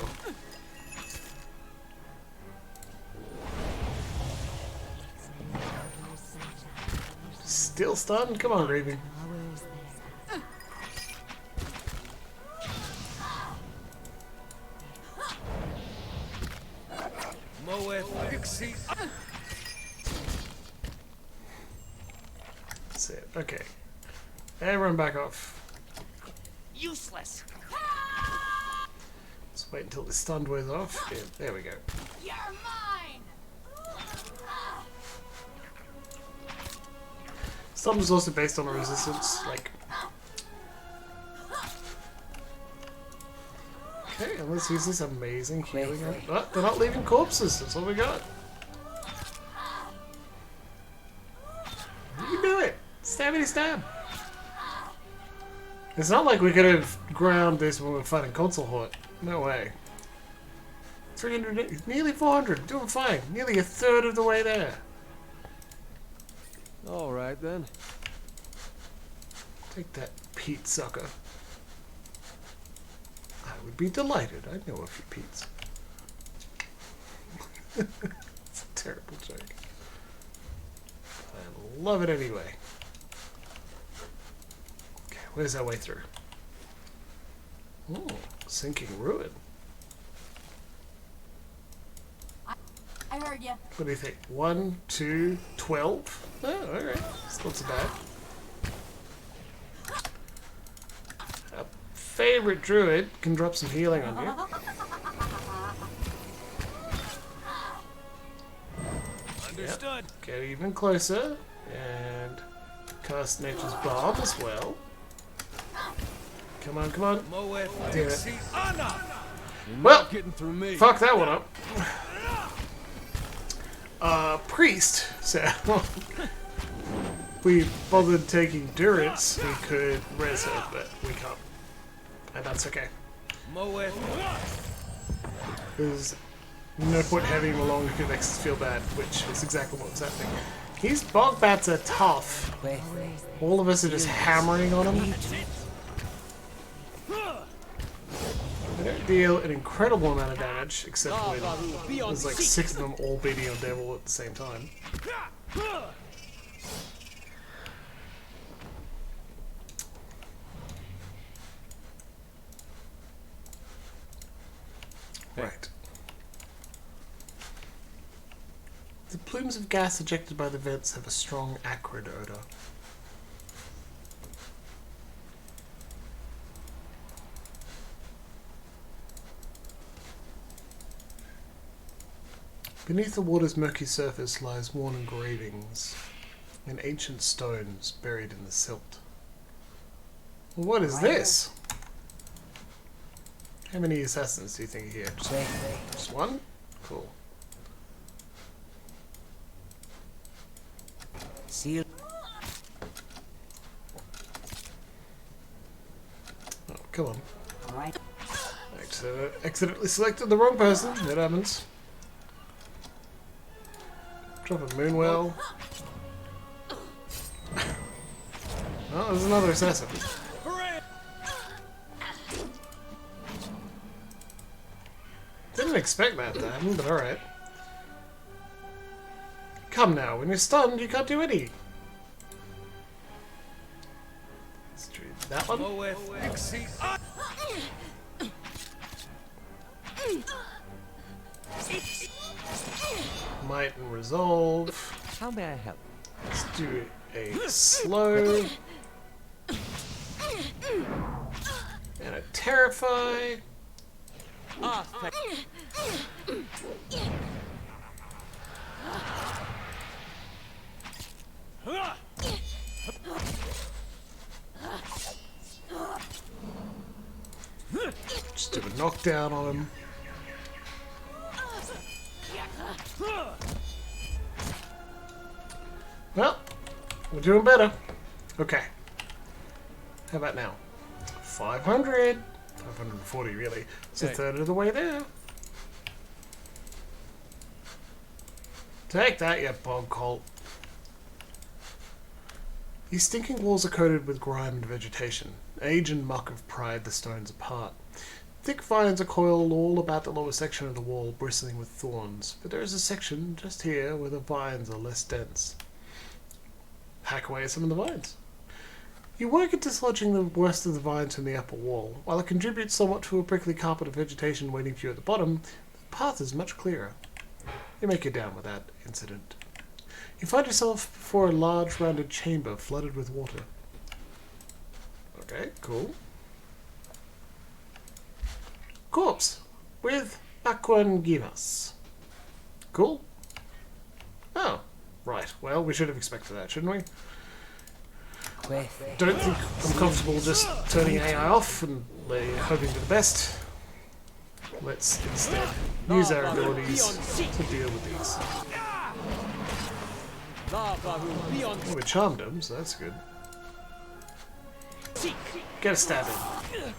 Speaker 1: Still stunned? Come on, Grieving. That's it. Okay. Everyone back off.
Speaker 8: Useless.
Speaker 1: Let's wait until the stunned wears off. Yeah, there we go.
Speaker 2: You're mine!
Speaker 1: Stun is also based on a resistance, like... Okay, and let's use this amazing healing. Oh, they're not leaving corpses, that's all we got. You can do it! Stabby stab! It's not like we could have ground this when we were fighting Console Hort. No way. 300, nearly 400, doing fine. Nearly a third of the way there.
Speaker 5: All right then.
Speaker 1: Take that, Pete sucker. I would be delighted. I know a few Pete's. It's a terrible joke. I love it anyway. Okay, where's our way through? Oh, sinking ruin.
Speaker 2: I heard you.
Speaker 1: What do you think? 1, 2, 12? Oh, alright. It's not so bad. Our favorite druid can drop some healing on you.
Speaker 8: Understood.
Speaker 1: Yep. Get even closer and cast Nature's Bomb as well. Come on, come on. Do it. Well,
Speaker 5: Getting through me.
Speaker 1: fuck that one up. Priest said we bothered taking Durance, we could res her, but we can't. And that's okay. There's no point having him along if it makes us feel bad, which is exactly what's happening. These bog bats are tough. All of us are just hammering on them. They don't deal an incredible amount of damage, except when there's like 6 of them all beating on Devil at the same time. Right. The plumes of gas ejected by the vents have a strong acrid odor. Beneath the water's murky surface lies worn engravings and ancient stones buried in the silt. Well, what is this? How many assassins do you think are here? Just one? Cool.
Speaker 7: Seal.
Speaker 1: Oh, come on.
Speaker 7: Alright.
Speaker 1: Accidentally selected the wrong person. That happens. Drop a Moonwell. Oh, there's another assassin. Didn't expect that to happen, but alright. Come now, when you're stunned, you can't do any. Let's do that one. Might and resolve.
Speaker 5: How may I help?
Speaker 1: Let's do a slow. And a terrify. Just do a knockdown on him. Well, we're doing better. Okay. How about now? 500. 540 really. It's a third of the way there. Take that, you bog colt. These stinking walls are coated with grime and vegetation. Age and muck have pried the stones apart. Thick vines are coiled all about the lower section of the wall, bristling with thorns, but there is a section just here where the vines are less dense. hack away at some of the vines. You work at dislodging the worst of the vines from the upper wall. While it contributes somewhat to a prickly carpet of vegetation waiting for you at the bottom, the path is much clearer. You make it down without incident. You find yourself before a large rounded chamber flooded with water. Okay, cool. Corpse with Aquangimas. Cool. Oh, right. Well, we should have expected that, shouldn't we? Don't think I'm comfortable just turning AI off and hoping for the best. Let's instead use our abilities to deal with these. Oh, we charmed him, so that's good. Get a stab in.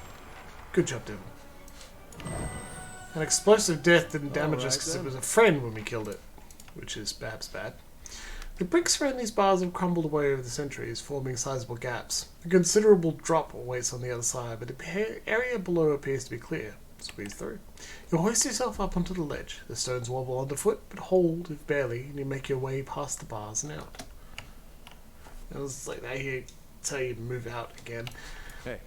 Speaker 1: Good job, Devin. An explosive death didn't damage us because it was a friend when we killed it, which is perhaps bad. The bricks around these bars have crumbled away over the centuries, forming sizable gaps. A considerable drop awaits on the other side, but the area below appears to be clear. Squeeze through. You hoist yourself up onto the ledge. The stones wobble underfoot, but hold, if barely, and you make your way past the bars and out. It was like they tell you to move out again.
Speaker 5: Hey.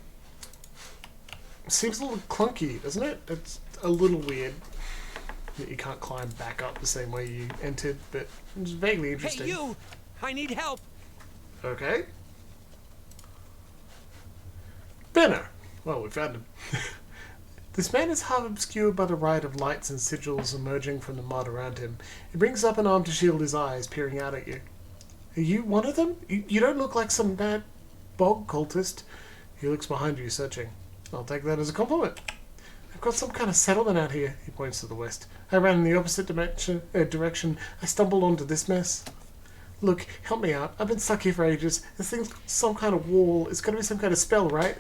Speaker 1: Seems a little clunky, doesn't it? It's a little weird that you can't climb back up the same way you entered, but it's vaguely interesting.
Speaker 5: Hey, you! I need help!
Speaker 1: Okay. Benner! Well, we found him. This man is half obscured by the riot of lights and sigils emerging from the mud around him. He brings up an arm to shield his eyes, peering out at you. Are you one of them? You don't look like some bad bog cultist. He looks behind you, searching. I'll take that as a compliment. I've got some kind of settlement out here, he points to the west. I ran in the opposite direction. I stumbled onto this mess. Look, help me out. I've been stuck here for ages. This thing's some kind of wall. It's got to be some kind of spell, right?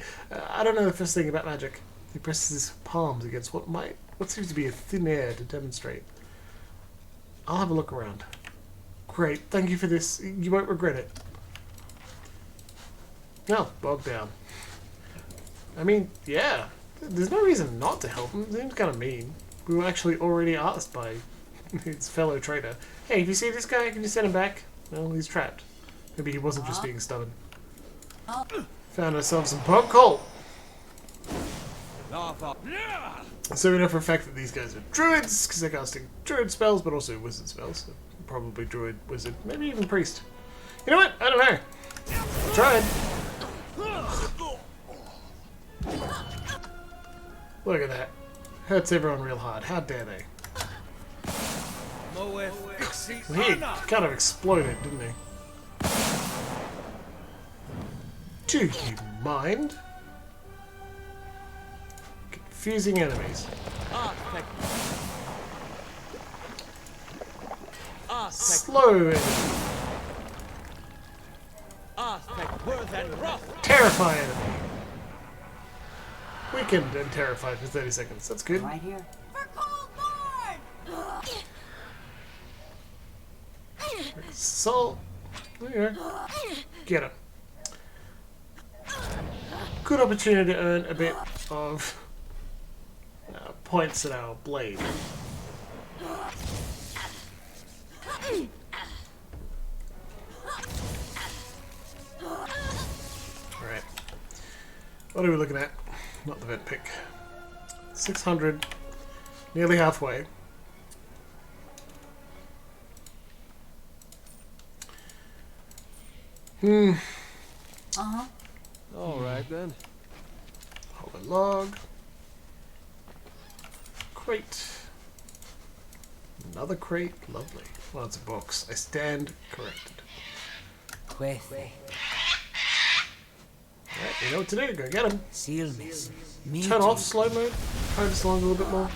Speaker 1: I don't know the first thing about magic. He presses his palms against what seems to be a thin air to demonstrate. I'll have a look around. Great, thank you for this. You won't regret it. No, bogged down. I mean, yeah. There's no reason not to help him. It seems kind of mean. We were actually already asked by his fellow trader. Hey, if you see this guy, can you send him back? Well, he's trapped. Maybe he wasn't just being stubborn. Found ourselves some pop coal. So we know for a fact that these guys are druids, because they're casting druid spells, but also wizard spells. So probably druid, wizard, maybe even priest. You know what? I don't know. I tried. Look at that. Hurts everyone real hard. How dare they? He kind of exploded, didn't he? Do you mind? Confusing enemies. Slow enemy. Terrify enemy. Weakened and terrified for 30 seconds. That's good.
Speaker 7: Right here.
Speaker 2: For Cold Lord!
Speaker 1: Salt. There you go. Get him. Good opportunity to earn a bit of points at our blade. Alright. What are we looking at? Not the vent pick. 600. Nearly halfway.
Speaker 2: Uh-huh.
Speaker 5: Alright then.
Speaker 1: Hold a log. Crate. Another crate. Lovely. Well, it's a box. I stand corrected.
Speaker 7: Quethe.
Speaker 1: Alright, you know what to do. Go get him.
Speaker 7: Sealness. Me
Speaker 1: Turn
Speaker 7: too.
Speaker 1: off slow mode. Try this along a little bit more.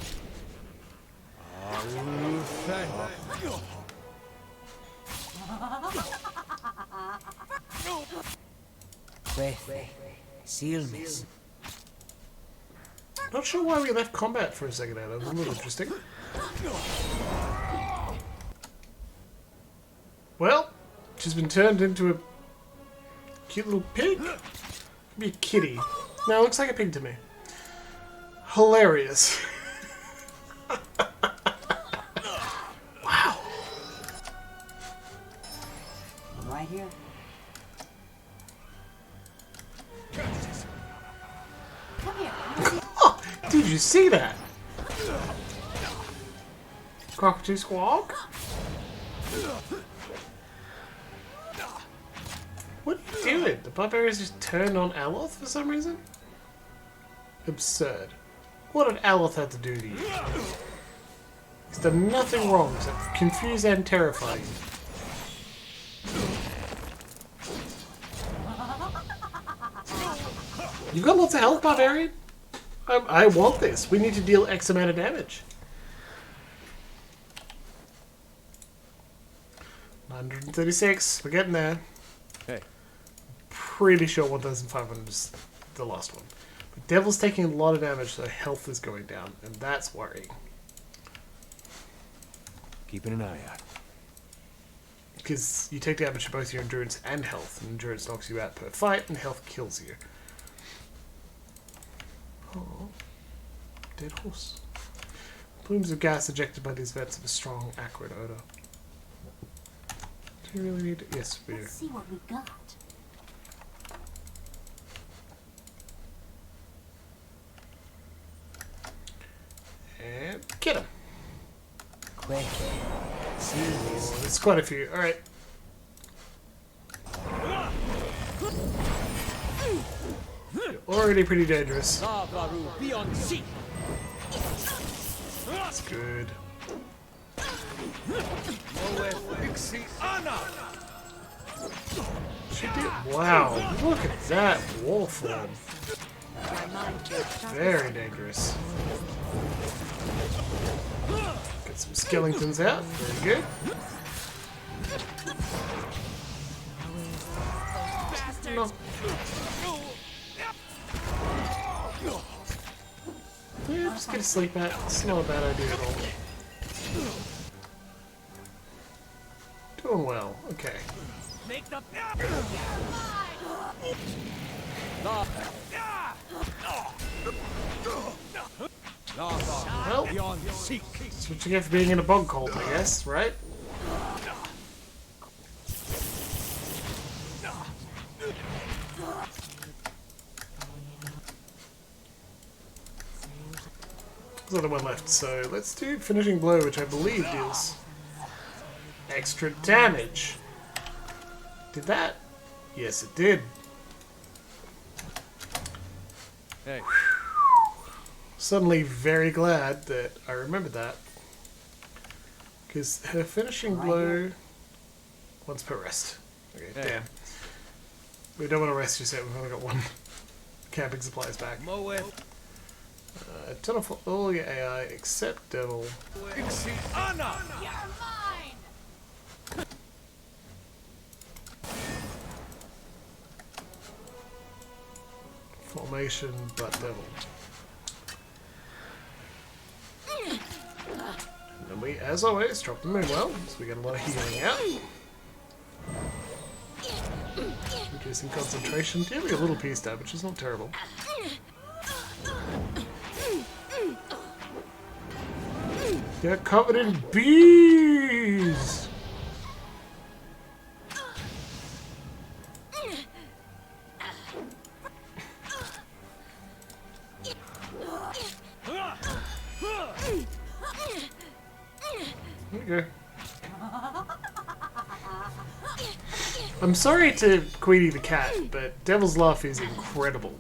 Speaker 7: Quethe. Sealness.
Speaker 1: Not sure why we left combat for a second there. That was a little interesting. Well, she's been turned into a cute little pig. Could be a kitty. No, it looks like a pig to me. Hilarious. Wow.
Speaker 7: Right here.
Speaker 1: Did you see that? Cockatoo squawk? What are you doing? The barbarians just turned on Aloth for some reason? Absurd. What did Aloth have to do to you? He's done nothing wrong except confuse and terrify you. You've got lots of health, barbarian. I want this. We need to deal X amount of damage. 936. We're getting there.
Speaker 5: Hey.
Speaker 1: Pretty sure 1,500 is the last one. But Devil's taking a lot of damage, so health is going down, and that's worrying.
Speaker 5: Keeping an eye out.
Speaker 1: Because you take damage to both your endurance and health, and endurance knocks you out per fight, and health kills you. Oh, dead horse. Plumes of gas ejected by these vents have a strong, acrid odor. Do you really need to? Yes, we do.
Speaker 2: Let's see what we got.
Speaker 1: And get him.
Speaker 7: Quick.
Speaker 1: Oh, there's quite a few. All right. You're already pretty dangerous.
Speaker 8: Be on seat.
Speaker 1: That's good. She did. Wow, look at that wall form.
Speaker 6: My mind goes sharp.
Speaker 1: Very dangerous. Get some skeletons out. Very good. No. Yeah, just get a sleep at. It's not a bad idea at all. Doing well. Okay.
Speaker 8: Make the
Speaker 1: Well,
Speaker 8: beyond seek.
Speaker 1: that's what you get for being in a bug cult, I guess, right? There's only one left, so let's do Finishing Blow, which I believe deals extra damage. Did that? Yes, it did.
Speaker 5: Hey.
Speaker 1: Suddenly very glad that I remembered that. Because her Finishing Blow... Once per rest. Okay,
Speaker 5: Hey.
Speaker 1: damn. We don't want to rest just yet, we've only got one camping supplies back.
Speaker 8: Mow it.
Speaker 1: Turn off all your AI except Devil.
Speaker 2: You're mine!
Speaker 1: Formation, but Devil. And then we, as always, drop the moon well, so we get a lot of healing out. Reducing concentration, dealing a little piece damage, which is not terrible. They're covered in bees! There you go. I'm sorry to Queenie the cat, but Devil's Laugh is incredible.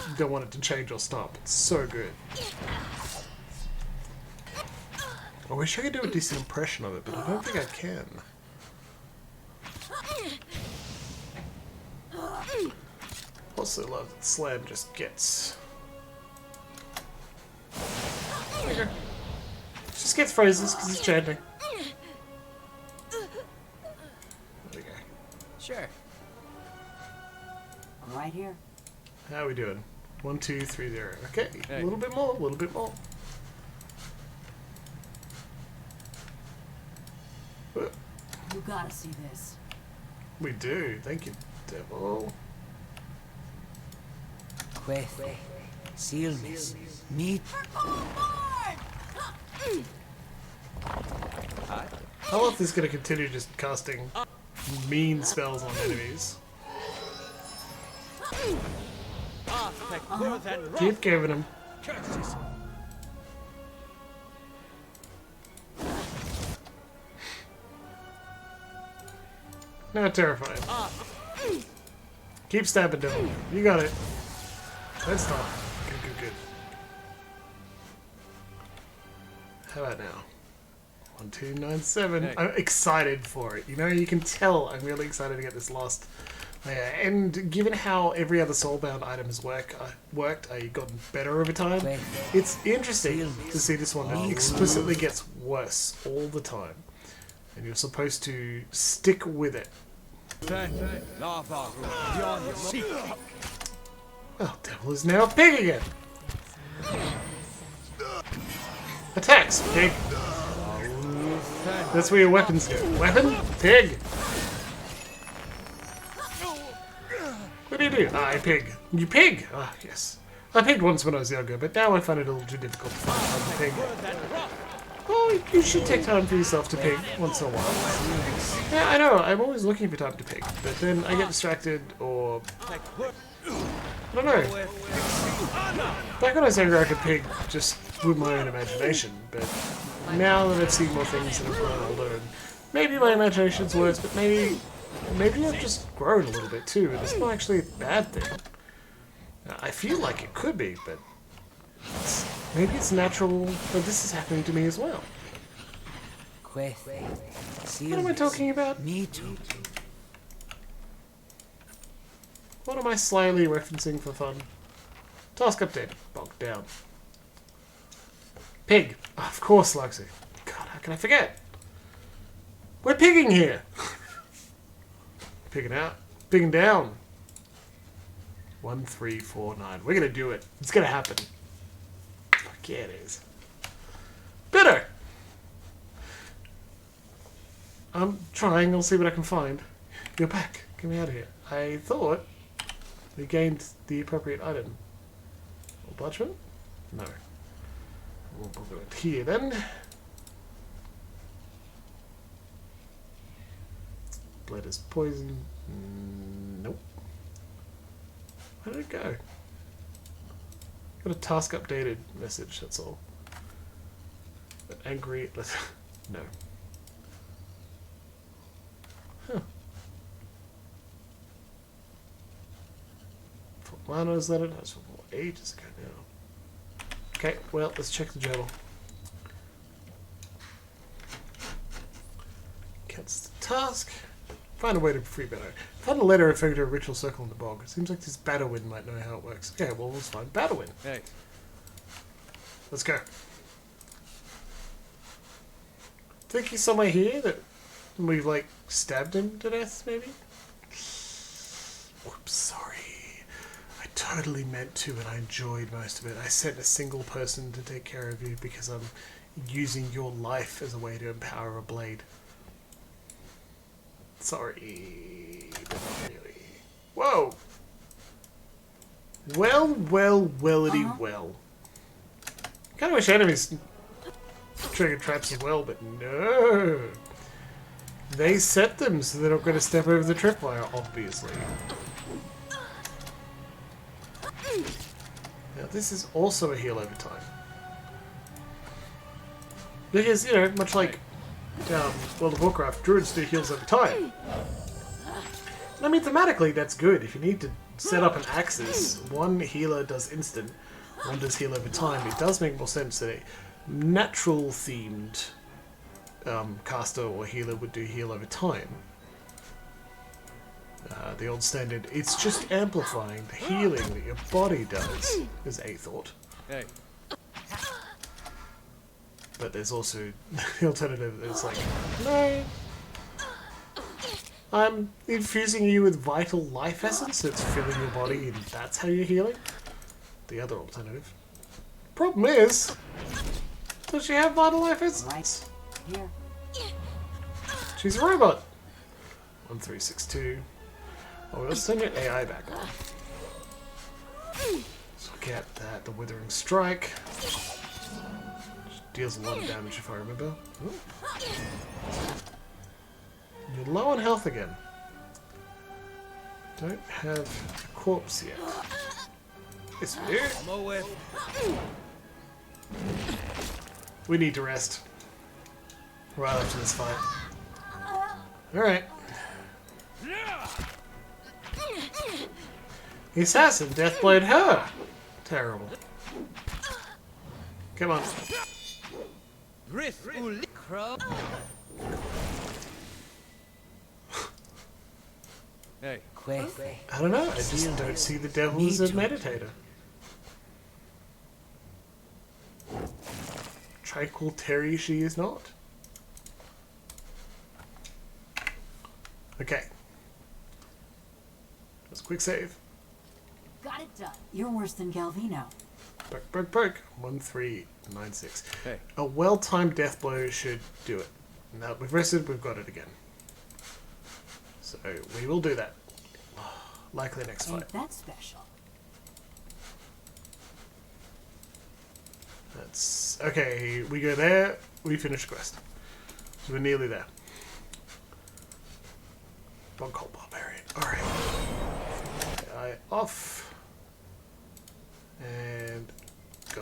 Speaker 1: You don't want it to change or stop. It's so good. I wish I could do a decent impression of it, but I don't think I can. Also love that Slam just gets... There you go. Just gets phrases because he's chanting. There we go.
Speaker 7: Sure. I'm right here.
Speaker 1: How are we doing? 1, 2, 3, 0. Okay,
Speaker 5: Hey.
Speaker 1: a little bit more, a little bit more.
Speaker 2: You gotta see this.
Speaker 1: We do. Thank you, Devil.
Speaker 7: Queth. Sealness. Meet.
Speaker 1: Hollowing is going to continue just casting mean spells on enemies. Keep giving him.
Speaker 8: Curses.
Speaker 1: Now terrifying. Keep stabbing, devil. You got it. Let's stop. Good, good, good. How about now? 1297.
Speaker 5: Hey.
Speaker 1: I'm excited for it. You know, you can tell I'm really excited to get this last layer. And given how every other soulbound item has worked, gotten better over time. It's interesting to see this one that explicitly gets worse all the time. And you're supposed to stick with it. Well, devil is now a pig again. Attacks, pig. That's where your weapons go. Weapon, pig. What do you do? Ah, I pig. You pig? Ah, yes. I pigged once when I was younger, but now I find it a little too difficult to find a pig. Oh, you should take time for yourself to pig once in a while. Yeah, I know. I'm always looking for time to pig, but then I get distracted or... I don't know. Back when I was younger, I could pig just with my own imagination, but now that I've seen more things and I've grown older, and maybe my imagination's worse, but maybe I've just grown a little bit too, and it's not actually a bad thing. I feel like it could be, but maybe it's natural that this is happening to me as well. What am I talking about? What am I slyly referencing for fun? Task update. Bogged down. Pig. Oh, of course, Luxie. God, how can I forget? We're pigging here. Pigging out. Pigging down. 1349. We're gonna do it. It's gonna happen. Fuck yeah, it is. Bitter! I'm trying. I'll see what I can find. You're back. Get me out of here. I thought we gained the appropriate item. Parchment? No. We'll put it here then. Blood is poison. Nope. Where did it go? Got a task updated message, that's all. But angry. No. Huh. Lano's letter. That's from ages ago now. Okay, well, let's check the journal. Cancel the task. Find a way to free Batto. Find a letter referring to a ritual circle in the bog. It seems like this Batowin might know how it works. Okay, well, let's find Batowin.
Speaker 5: Hey.
Speaker 1: Let's go. Think he's somewhere here that we've, like, stabbed him to death, maybe? Oops, sorry. I totally meant to, and I enjoyed most of it. I sent a single person to take care of you because I'm using your life as a way to empower a blade. Sorry, but not really. Whoa! Wellity well. Kind of wish enemies trigger traps as well, but no. They set them so they're not going to step over the tripwire, obviously. Now this is also a heal over time. Because, you know, much like World of Warcraft, druids do heals over time. I mean, thematically that's good. If you need to set up an axis, one healer does instant, one does heal over time. It does make more sense that a natural-themed caster or healer would do heal over time. The old standard, it's just amplifying the healing that your body does, is a thought.
Speaker 5: Hey.
Speaker 1: But there's also the alternative that's like, no, I'm infusing you with vital life essence that's filling your body and that's how you're healing. The other alternative. Problem is, does she have vital life essence?
Speaker 2: Here.
Speaker 1: She's a robot. 1362. Oh, we'll send your AI back on. So get that, the Withering Strike. Deals a lot of damage if I remember. Ooh. You're low on health again. Don't have a corpse yet. Yes, we do. We need to rest. Right after this fight. Alright. The assassin deathblade her! Terrible. Come on.
Speaker 7: Crow.
Speaker 5: Hey,
Speaker 7: Quick.
Speaker 1: I don't know, I just don't see the devil as a meditator. Tranquil Terry she is not. Okay. Let's quick save.
Speaker 2: Got it done. You're worse than Galvino.
Speaker 1: Perk. 1396.
Speaker 5: hey.
Speaker 1: A well-timed death blow should do it. Now that we've rested, we've got it again. So we will do that. Likely next fight.
Speaker 2: Ain't that special?
Speaker 1: That's okay. We go there. We finish the quest. So we're nearly there. Dog Cold Barbarian. All right. Eye off. And go.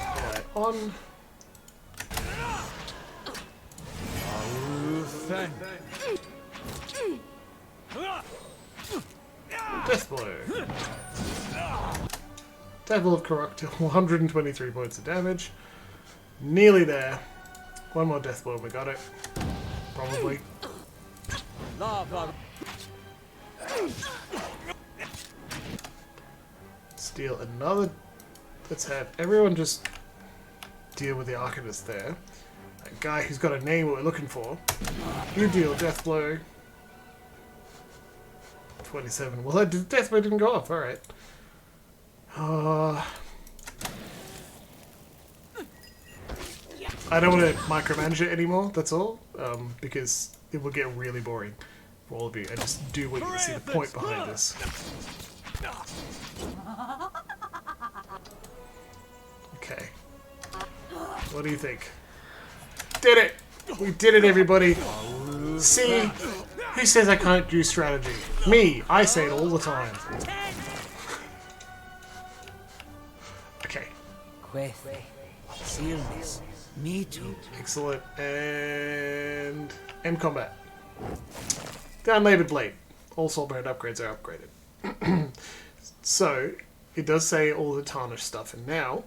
Speaker 1: Eye on. Death blow. Devil of Corrupt, 123 points of damage. Nearly there. One more death blow and we got it. Probably.
Speaker 8: Lava.
Speaker 1: Steal another. Let's have everyone just deal with the Arcanist there. That guy who's got a name what we're looking for. You deal death blow. 27. Well, that death blow didn't go off. Alright. I don't want to micromanage it anymore, that's all. Because it will get really boring for all of you. I just do want you to see the point behind this. Okay. What do you think? Did it! We did it, everybody! See? Who says I can't do strategy? Me! I say it all the time. Okay.
Speaker 7: Quick. Sealness. Me too.
Speaker 1: Excellent. And end combat. The Unlaboured Blade. All Soulbound upgrades are upgraded. So, it does say all the tarnished stuff, and now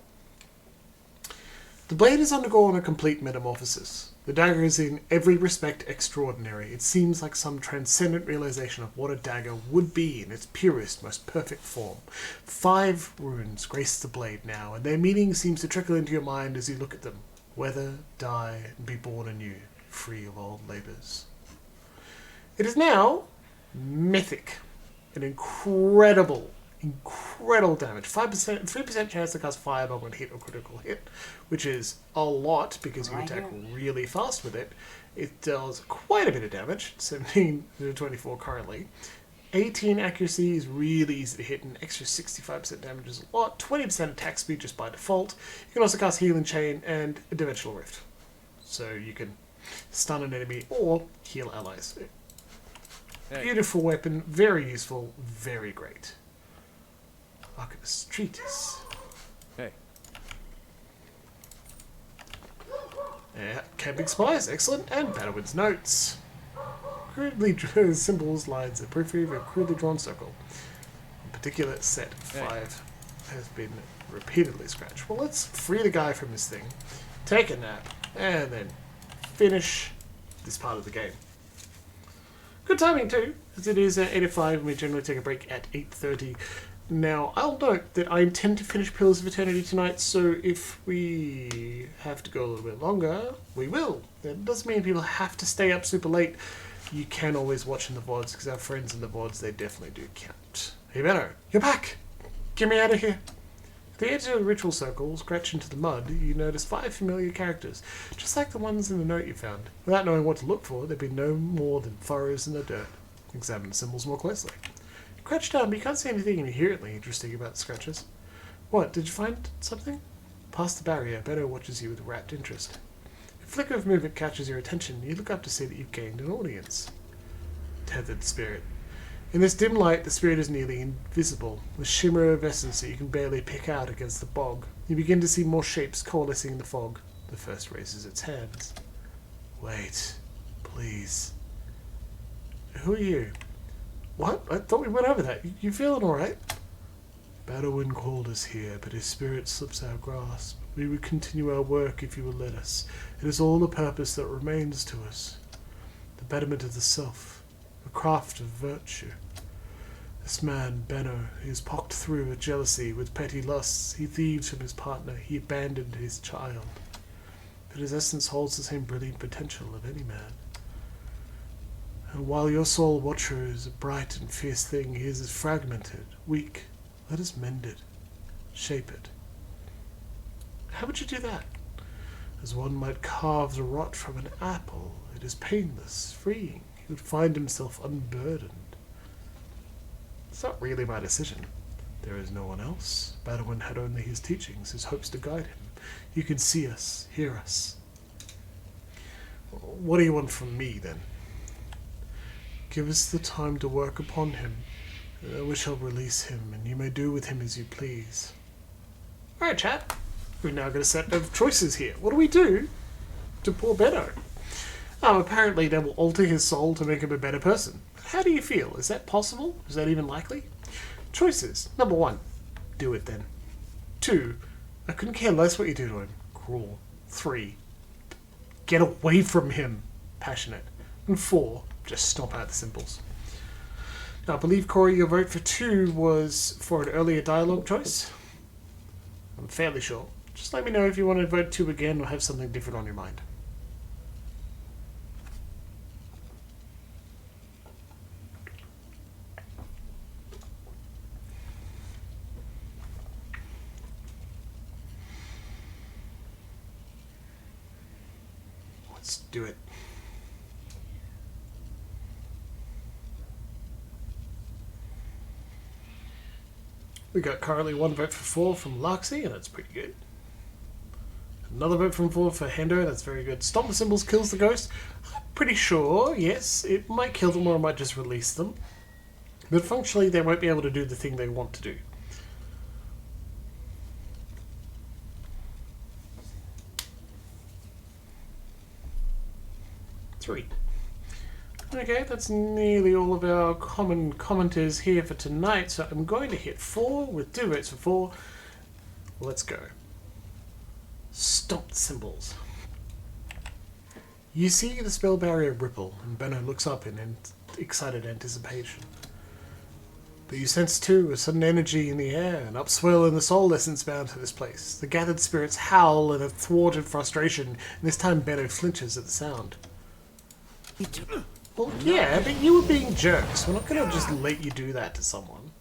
Speaker 1: the blade has undergone a complete metamorphosis. The dagger is in every respect extraordinary. It seems like some transcendent realization of what a dagger would be in its purest, most perfect form. 5 runes grace the blade now, and their meaning seems to trickle into your mind as you look at them. Weather, die, and be born anew, free of old labours. It is now mythic. An incredible damage. 3% chance to cast Firebomb when hit or critical hit, which is a lot because you attack really fast with it. It does quite a bit of damage, 17 to 24 currently. 18 accuracy is really easy to hit, and extra 65% damage is a lot. 20% attack speed just by default. You can also cast Healing Chain and a Dimensional Rift. So you can stun an enemy or heal allies.
Speaker 5: Hey.
Speaker 1: Beautiful weapon, very useful, very great. Arcanist Treatise.
Speaker 5: Hey.
Speaker 1: Yeah, Camping Spies, excellent. And Battlewind's Notes. Crudely drawn symbols, lines, and periphery of a crudely drawn circle. In particular, set 5 has been repeatedly scratched. Well, let's free the guy from this thing, take a nap, and then finish this part of the game. Good timing too, as it is 8:05 and we generally take a break at 8:30. Now, I'll note that I intend to finish Pillars of Eternity tonight, so if we have to go a little bit longer, we will. That doesn't mean people have to stay up super late. You can always watch in the VODs, because our friends in the VODs, they definitely do count. Hey Benno, you're back! Get me out of here! At the edge of the ritual circle, scratch into the mud, you notice 5 familiar characters, just like the ones in the note you found. Without knowing what to look for, there'd be no more than furrows in the dirt. Examine the symbols more closely. You crouch down, but you can't see anything inherently interesting about the scratches. What, did you find something? Past the barrier, Benno watches you with rapt interest. A flicker of movement catches your attention, and you look up to see that you've gained an audience. Tethered spirit. In this dim light, the spirit is nearly invisible, a shimmer of essence that you can barely pick out against the bog. You begin to see more shapes coalescing in the fog. The first raises its hands. Wait, please. Who are you? What? I thought we went over that. You feeling alright? Dyrwood called us here, but his spirit slips our grasp. We would continue our work if you would let us. It is all the purpose that remains to us. The betterment of the self, a craft of virtue. This man, Benno, he is pocked through with jealousy, with petty lusts. He thieves from his partner. He abandoned his child. But his essence holds the same brilliant potential of any man. And while your soul watcher is a bright and fierce thing, he is as fragmented, weak. Let us mend it, shape it. How would you do that? As one might carve the rot from an apple. It is painless, freeing. He would find himself unburdened. It's not really my decision. There is no one else. Dyrwood had only his teachings, his hopes to guide him. You can see us, hear us. What do you want from me, then? Give us the time to work upon him. We shall release him, and you may do with him as you please. Alright, chat. We've now got a set of choices here. What do we do to poor Benno? Apparently they will alter his soul to make him a better person. How do you feel? Is that possible? Is that even likely? Choices. Number 1. Do it then. 2. I couldn't care less what you do to him. Cruel. 3. Get away from him. Passionate. And 4. Just stomp out the symbols. Now, I believe, Corey, your vote for 2 was for an earlier dialogue choice. I'm fairly sure. Just let me know if you want to vote 2 again or have something different on your mind. Let's do it. We got currently 1 vote for 4 from Larksy, and that's pretty good. Another vote from 4 for Hendo, that's very good. Stomp the symbols kills the ghost. I'm pretty sure, yes, it might kill them or it might just release them. But functionally, they won't be able to do the thing they want to do. Three. Okay, that's nearly all of our common commenters here for tonight, so I'm going to hit 4 with 2 votes for 4. Let's go. Stomp the symbols. You see the spell barrier ripple, and Benno looks up in excited anticipation. But you sense too a sudden energy in the air, an upswell in the soul essence bound to this place. The gathered spirits howl in a thwarted frustration, and this time Benno flinches at the sound. Well, yeah, but you were being jerks. We're not going to just let you do that to someone.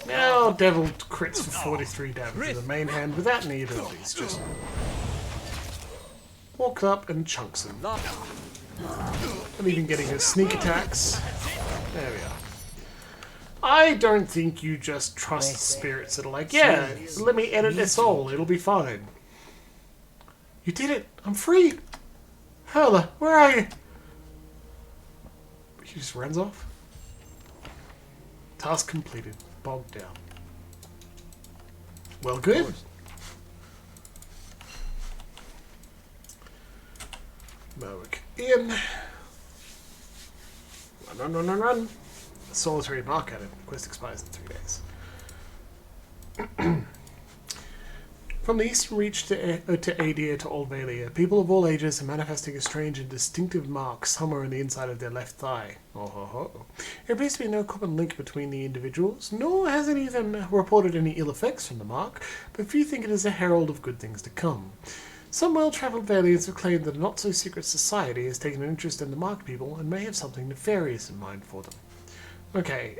Speaker 1: Now, Devil crits for 43 damage to the main hand without any abilities. Just walks up and chunks him. And even getting his sneak attacks. There we are. I don't think you just trust spirits that are like, yeah, let me edit their soul, it'll be fine. You did it! I'm free! Hurler, where are you? He just runs off. Task completed. Bogged down. Well, good. Mowick in. Run, run, run, run, run. Solitary mark at it. Quest expires in 3 days. From the eastern reach to Adir to Old Valia, people of all ages are manifesting a strange and distinctive mark somewhere in the inside of their left thigh. Oh ho ho. There appears to be no common link between the individuals, nor has it even reported any ill effects from the mark, but few think it is a herald of good things to come. Some well-travelled Valians have claimed that a not-so-secret society has taken an interest in the marked people and may have something nefarious in mind for them. Okay,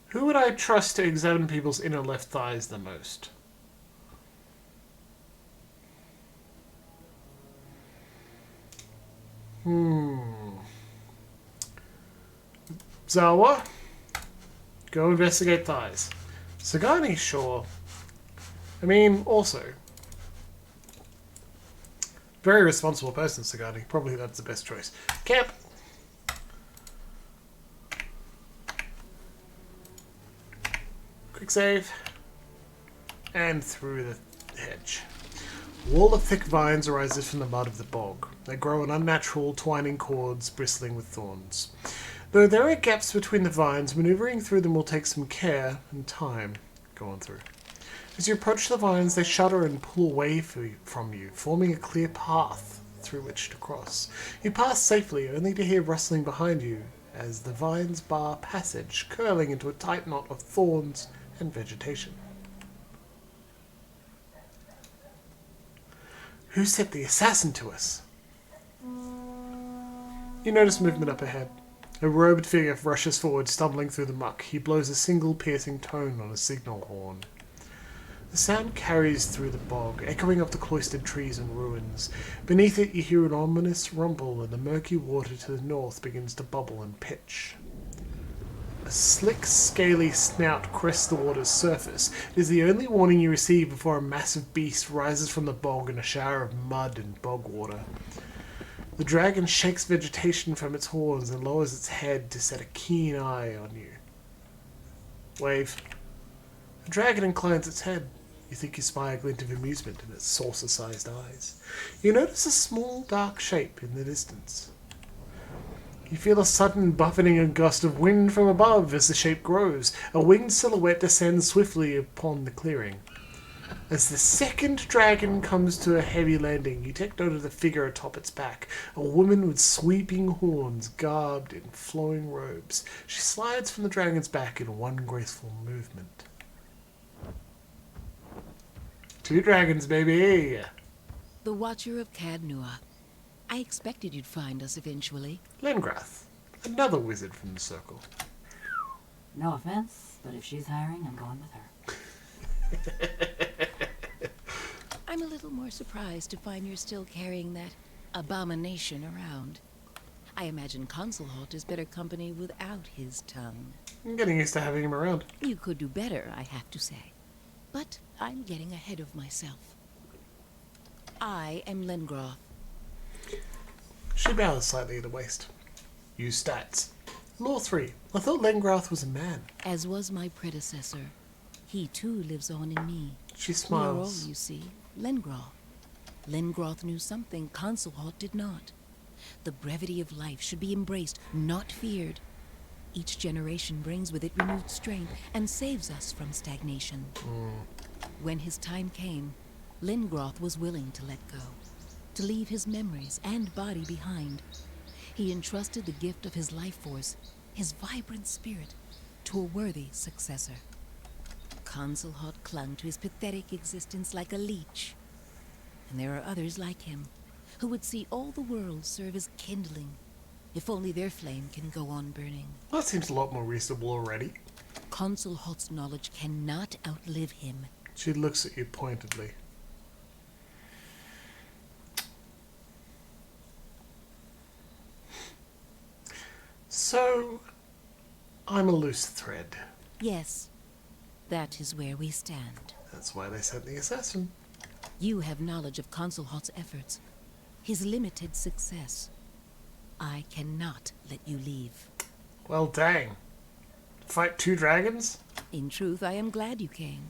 Speaker 1: who would I trust to examine people's inner left thighs the most? Zawa? Go investigate thighs. Sagani, sure. I mean, also, Very responsible person, Sigourney. Probably that's the best choice. Camp! Quick save. And through the hedge. Wall of thick vines arises from the mud of the bog. They grow in unnatural, twining cords bristling with thorns. Though there are gaps between the vines, maneuvering through them will take some care and time. Go on through. As you approach the vines, they shudder and pull away from you, forming a clear path through which to cross. You pass safely, only to hear rustling behind you as the vines bar passage, curling into a tight knot of thorns and vegetation. Who sent the assassin to us? You notice movement up ahead. A robed figure rushes forward, stumbling through the muck. He blows a single piercing tone on a signal horn. The sound carries through the bog, echoing up the cloistered trees and ruins. Beneath it you hear an ominous rumble, and the murky water to the north begins to bubble and pitch. A slick, scaly snout crests the water's surface. It is the only warning you receive before a massive beast rises from the bog in a shower of mud and bog water. The dragon shakes vegetation from its horns and lowers its head to set a keen eye on you. Wave. The dragon inclines its head. You think you spy a glint of amusement in its saucer-sized eyes. You notice a small, dark shape in the distance. You feel a sudden buffeting gust of wind from above as the shape grows. A winged silhouette descends swiftly upon the clearing. As the second dragon comes to a heavy landing, you take note of the figure atop its back, a woman with sweeping horns, garbed in flowing robes. She slides from the dragon's back in one graceful movement. 2 dragons, baby!
Speaker 7: The Watcher of Cadnua. I expected you'd find us eventually.
Speaker 1: Lengrath, another wizard from the circle.
Speaker 2: No offense, but if she's hiring, I'm going with her.
Speaker 7: I'm a little more surprised to find you're still carrying that abomination around. I imagine Consulhalt is better company without his tongue.
Speaker 1: I'm getting used to having him around.
Speaker 7: You could do better, I have to say. But I'm getting ahead of myself. I am Lengroth.
Speaker 1: She bows slightly at the waist. Use stats. Law 3. I thought Lengrath was a man.
Speaker 7: As was my predecessor. He too lives on in me.
Speaker 1: She
Speaker 7: We are all,
Speaker 1: smiles.
Speaker 7: you see, Lengroth. Lengroth knew something Consulhalt did not. The brevity of life should be embraced, not feared. Each generation brings with it renewed strength and saves us from stagnation. When his time came, Lengroth was willing to let go, to leave his memories and body behind. He entrusted the gift of his life force, his vibrant spirit, to a worthy successor. Consulhalt clung to his pathetic existence like a leech. And there are others like him, who would see all the world serve as kindling, if only their flame can go on burning.
Speaker 1: That seems a lot more reasonable already.
Speaker 7: Consulhalt's knowledge cannot outlive him.
Speaker 1: She looks at you pointedly. So, I'm a loose thread.
Speaker 7: Yes, that is where we stand.
Speaker 1: That's why they sent the assassin.
Speaker 7: You have knowledge of Consulhalt's efforts, his limited success. I cannot let you leave.
Speaker 1: Well, dang. Fight 2 dragons?
Speaker 7: In truth, I am glad you came.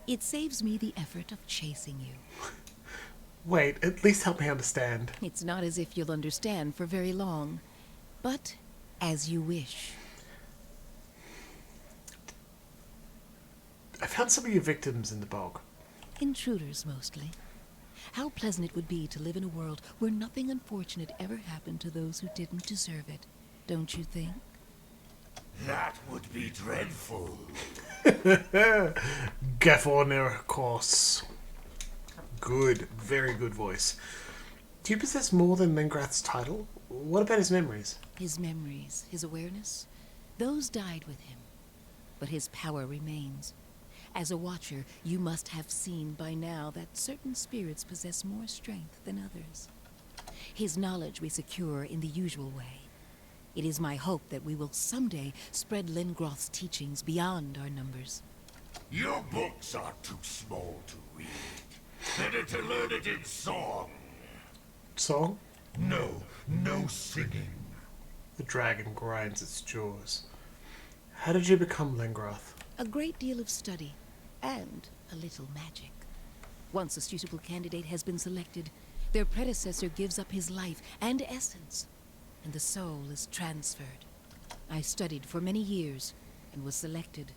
Speaker 7: It saves me the effort of chasing you.
Speaker 1: Wait, at least help me understand.
Speaker 7: It's not as if you'll understand for very long, but as you wish.
Speaker 1: I found some of your victims in the bog.
Speaker 7: Intruders, mostly. How pleasant it would be to live in a world where nothing unfortunate ever happened to those who didn't deserve it, don't you think?
Speaker 4: That would be dreadful.
Speaker 1: Gaforner, of course. Good, very good voice. Do you possess more than Lengrath's title? What about his memories?
Speaker 7: His memories, his awareness, those died with him. But his power remains. As a watcher, you must have seen by now that certain spirits possess more strength than others. His knowledge we secure in the usual way. It is my hope that we will someday spread Lengroth's teachings beyond our numbers.
Speaker 4: Your books are too small to read. Better to learn it in song.
Speaker 1: Song?
Speaker 9: No, no singing.
Speaker 1: The dragon grinds its jaws. How did you become Lengroth?
Speaker 7: A great deal of study, and a little magic. Once a suitable candidate has been selected, their predecessor gives up his life and essence, and the soul is transferred. I studied for many years, and was selected.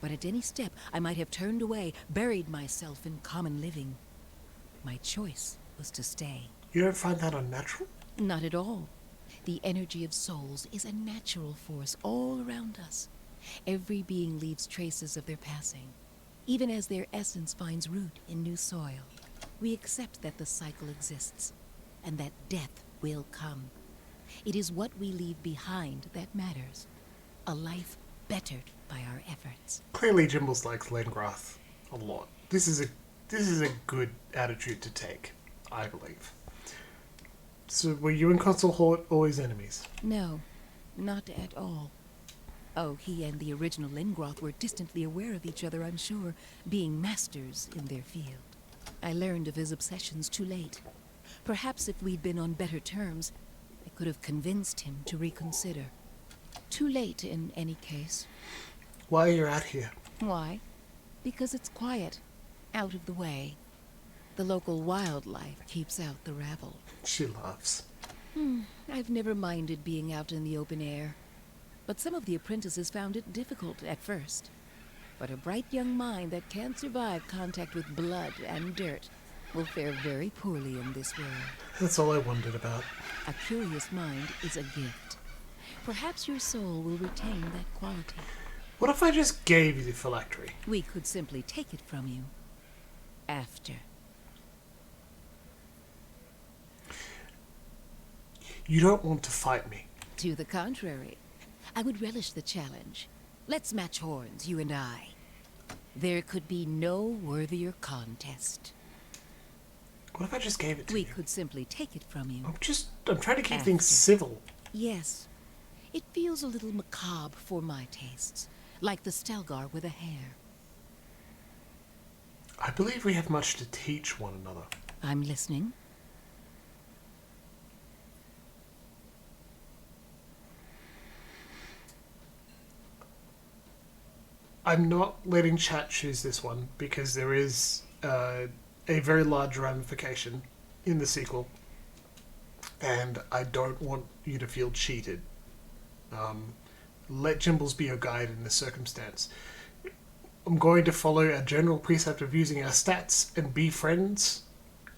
Speaker 7: But at any step, I might have turned away, buried myself in common living. My choice was to stay.
Speaker 1: You don't find that unnatural?
Speaker 7: Not at all. The energy of souls is a natural force all around us. Every being leaves traces of their passing, even as their essence finds root in new soil. We accept that the cycle exists, and that death will come. It is what we leave behind that matters. A life bettered by our efforts.
Speaker 1: Clearly Jimbles likes Lengroth a lot. This is a good attitude to take, I believe. So were you and Consul Hort always enemies?
Speaker 7: No, not at all. Oh, he and the original Lengroth were distantly aware of each other, I'm sure, being masters in their field. I learned of his obsessions too late. Perhaps if we'd been on better terms, I could have convinced him to reconsider. Too late in any case.
Speaker 1: Why are you out here?
Speaker 7: Why? Because it's quiet, out of the way. The local wildlife keeps out the rabble.
Speaker 1: She laughs.
Speaker 7: I've never minded being out in the open air. But some of the apprentices found it difficult at first. But a bright young mind that can't survive contact with blood and dirt will fare very poorly in this world.
Speaker 1: That's all I wondered about.
Speaker 7: A curious mind is a gift. Perhaps your soul will retain that quality.
Speaker 1: What if I just gave you the phylactery?
Speaker 7: We could simply take it from you. After.
Speaker 1: You don't want to fight me.
Speaker 7: To the contrary. I would relish the challenge. Let's match horns, you and I. There could be no worthier contest.
Speaker 1: What if I just gave it to
Speaker 7: We
Speaker 1: you?
Speaker 7: could simply take it from you.
Speaker 1: I'm trying to keep things
Speaker 7: After.
Speaker 1: civil.
Speaker 7: Yes. It feels a little macabre for my tastes. Like the Stelgar with a hair.
Speaker 1: I believe we have much to teach one another.
Speaker 7: I'm listening.
Speaker 1: I'm not letting chat choose this one because there is a very large ramification in the sequel, and I don't want you to feel cheated. Let Jimbles be your guide in this circumstance. I'm going to follow a general precept of using our stats and be friends,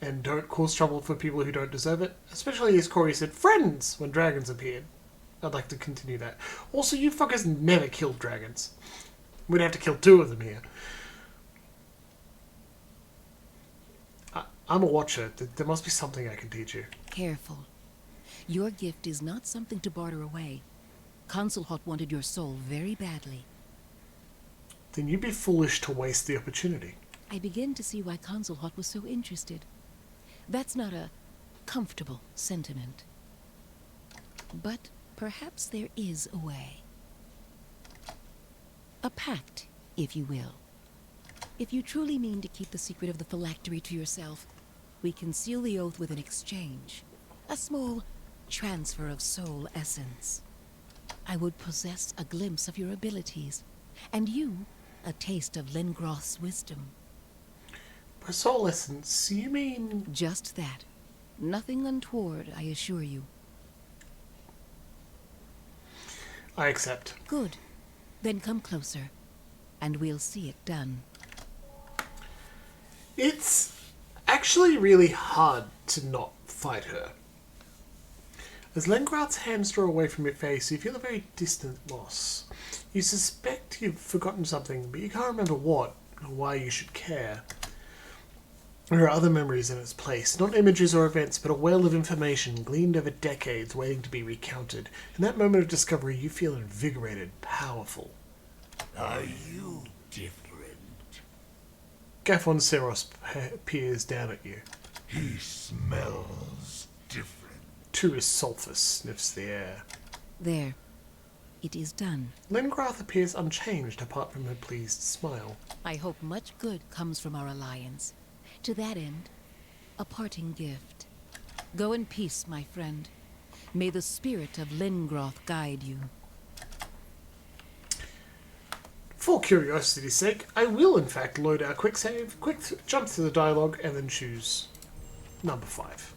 Speaker 1: and don't cause trouble for people who don't deserve it, especially as Corey said, friends, when dragons appeared. I'd like to continue that. Also, you fuckers never killed dragons. We'd have to kill 2 of them here. I'm a watcher. There must be something I can teach you.
Speaker 7: Careful. Your gift is not something to barter away. Consul Hot wanted your soul very badly.
Speaker 1: Then you'd be foolish to waste the opportunity.
Speaker 7: I begin to see why Consul Hot was so interested. That's not a comfortable sentiment. But perhaps there is a way. A pact, if you will. If you truly mean to keep the secret of the phylactery to yourself, we can seal the oath with an exchange. A small transfer of soul essence. I would possess a glimpse of your abilities, and you a taste of Lengroth's wisdom.
Speaker 1: By soul essence, you mean...
Speaker 7: Just that. Nothing untoward, I assure you.
Speaker 1: I accept.
Speaker 7: Good. Then come closer, and we'll see it done.
Speaker 1: It's actually really hard to not fight her. As Lengroth's hands draw away from your face, you feel a very distant loss. You suspect you've forgotten something, but you can't remember what or why you should care. There are other memories in its place, not images or events, but a well of information gleaned over decades waiting to be recounted. In that moment of discovery, you feel invigorated, powerful.
Speaker 9: Are you different?
Speaker 1: Gaffon Seros peers down at you.
Speaker 9: He smells different.
Speaker 1: Turris Sulphus sniffs the air.
Speaker 7: There. It is done.
Speaker 1: Lengroth appears unchanged apart from her pleased smile.
Speaker 7: I hope much good comes from our alliance. To that end, a parting gift. Go in peace, my friend. May the spirit of Lingroth guide you.
Speaker 1: For curiosity's sake, I will in fact load our quick save, jump through the dialogue, and then choose number 5.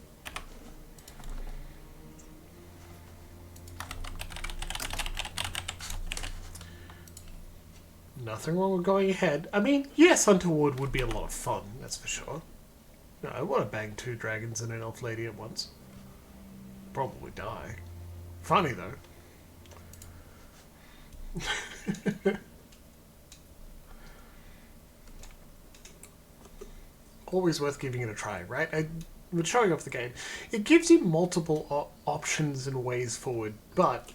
Speaker 1: Nothing wrong with going ahead. I mean, yes, Hunterwood would be a lot of fun, that's for sure. No, I want to bang 2 dragons and an elf lady at once. Probably die. Funny, though. Always worth giving it a try, right? With showing off the game, it gives you multiple options and ways forward, but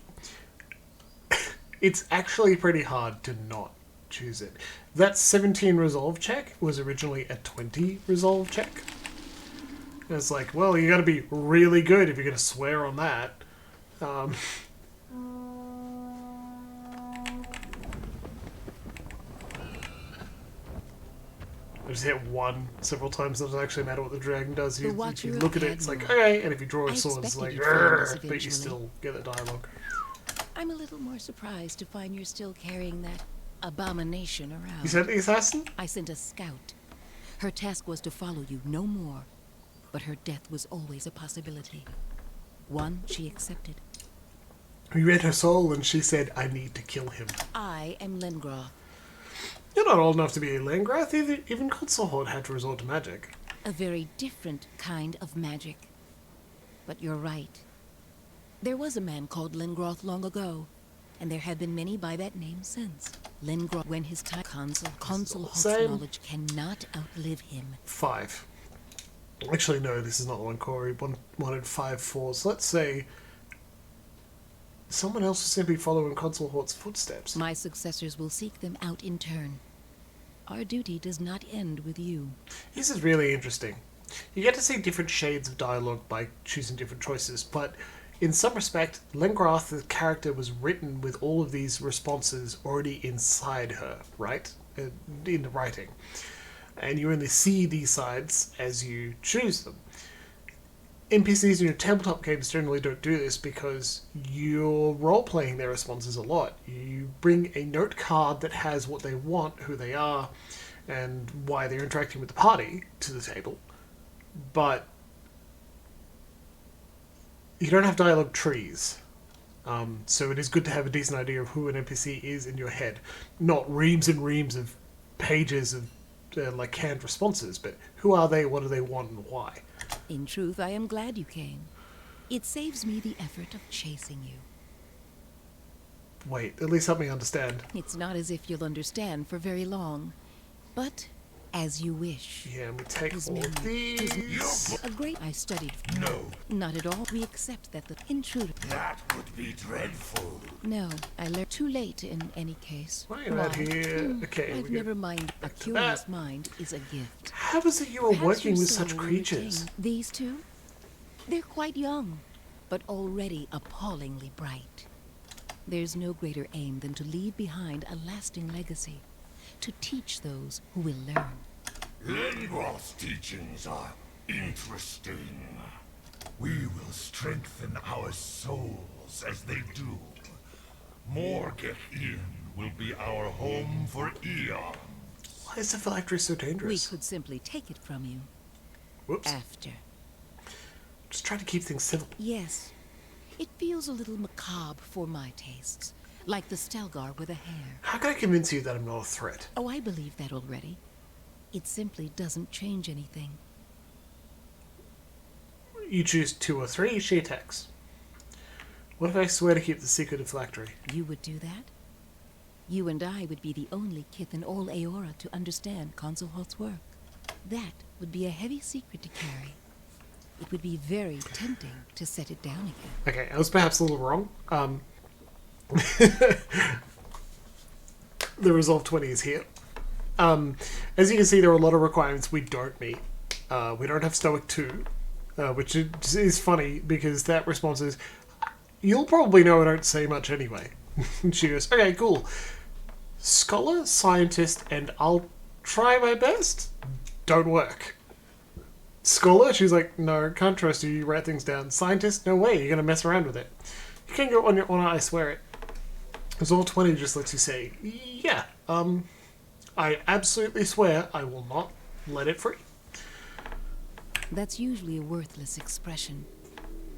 Speaker 1: it's actually pretty hard to not choose it. That 17 resolve check was originally a 20 resolve check. And it's like, well, you got to be really good if you're going to swear on that. I just hit 1 several times. Doesn't actually matter what the dragon does. You look at it, it's like, okay, and if you draw a sword, it's like, but you still get the dialogue.
Speaker 7: I'm a little more surprised to find you're still carrying that abomination around.
Speaker 1: You sent the assassin?
Speaker 7: I sent a scout. Her task was to follow you, no more. But her death was always a possibility. One she accepted.
Speaker 1: We read her soul and she said, I need to kill him.
Speaker 7: I am Lingroth.
Speaker 1: You're not old enough to be a Langrath. Even Consulhord had to resort to magic.
Speaker 7: A very different kind of magic. But you're right. There was a man called Lingroth long ago, and there have been many by that name since. Lingroth, when his time Consulhord's knowledge cannot outlive him.
Speaker 1: 5. Actually, no, this is not the one Corey wanted 5 4s. Let's say someone else is simply following Consulhord's footsteps.
Speaker 7: My successors will seek them out in turn. Our duty does not end with you.
Speaker 1: This is really interesting. You get to see different shades of dialogue by choosing different choices, but in some respect, Lingroth, the character, was written with all of these responses already inside her, right? In the writing. And you only see these sides as you choose them. NPCs in your tabletop games generally don't do this because you're role-playing their responses a lot. You bring a note card that has what they want, who they are, and why they're interacting with the party to the table. But you don't have dialogue trees. So it is good to have a decent idea of who an NPC is in your head. Not reams and reams of pages of like canned responses, but who are they, what do they want, and why?
Speaker 7: In truth, I am glad you came. It saves me the effort of chasing you.
Speaker 1: Wait, at least help me understand.
Speaker 7: It's not as if you'll understand for very long, but as you wish.
Speaker 1: Yeah, and we take
Speaker 7: His
Speaker 1: all
Speaker 7: memory
Speaker 1: these.
Speaker 7: A great I studied.
Speaker 9: No,
Speaker 7: Not at all. We accept that the intruder.
Speaker 9: that would be dreadful.
Speaker 7: No, I learned too late in any case.
Speaker 1: Why are you here? Okay,
Speaker 7: I've
Speaker 1: we get
Speaker 7: never mind. A
Speaker 1: back to
Speaker 7: curious
Speaker 1: that.
Speaker 7: mind is a gift.
Speaker 1: How is it you are
Speaker 7: Perhaps
Speaker 1: working
Speaker 7: your
Speaker 1: with
Speaker 7: soul
Speaker 1: such
Speaker 7: will
Speaker 1: creatures?
Speaker 7: retain these two? They're quite young, but already appallingly bright. There's no greater aim than to leave behind a lasting legacy, to teach those who will learn.
Speaker 9: Lingroth's teachings are interesting. We will strengthen our souls as they do. Morgeth-in will be our home for eons.
Speaker 1: Why is the phylactery so
Speaker 7: We
Speaker 1: dangerous?
Speaker 7: could simply take it from you.
Speaker 1: Whoops.
Speaker 7: After.
Speaker 1: Just trying to keep things civil.
Speaker 7: Yes. It feels a little macabre for my tastes. Like the Stelgar with a hair.
Speaker 1: How can I convince you that I'm not a threat?
Speaker 7: Oh, I believe that already. It simply doesn't change anything.
Speaker 1: You choose 2 or 3, she attacks. What if I swear to keep the secret of phylactery?
Speaker 7: You would do that? You and I would be the only kith in all Aora to understand Consulhord's work. That would be a heavy secret to carry. It would be very tempting to set it down again.
Speaker 1: Okay, I was perhaps a little wrong. The resolve 20 is here. As you can see, there are a lot of requirements we don't meet. We don't have Stoic 2, which is funny because that response is, you'll probably know I don't say much anyway. She goes, okay, cool. Scholar, scientist, and I'll try my best don't work. Scholar, she's like, no, can't trust you. You write things down. Scientist, no way. You're gonna mess around with it. You can go on your honor. I swear it. Because all 20 just lets you say, yeah. I absolutely swear I will not let it free.
Speaker 7: That's usually a worthless expression,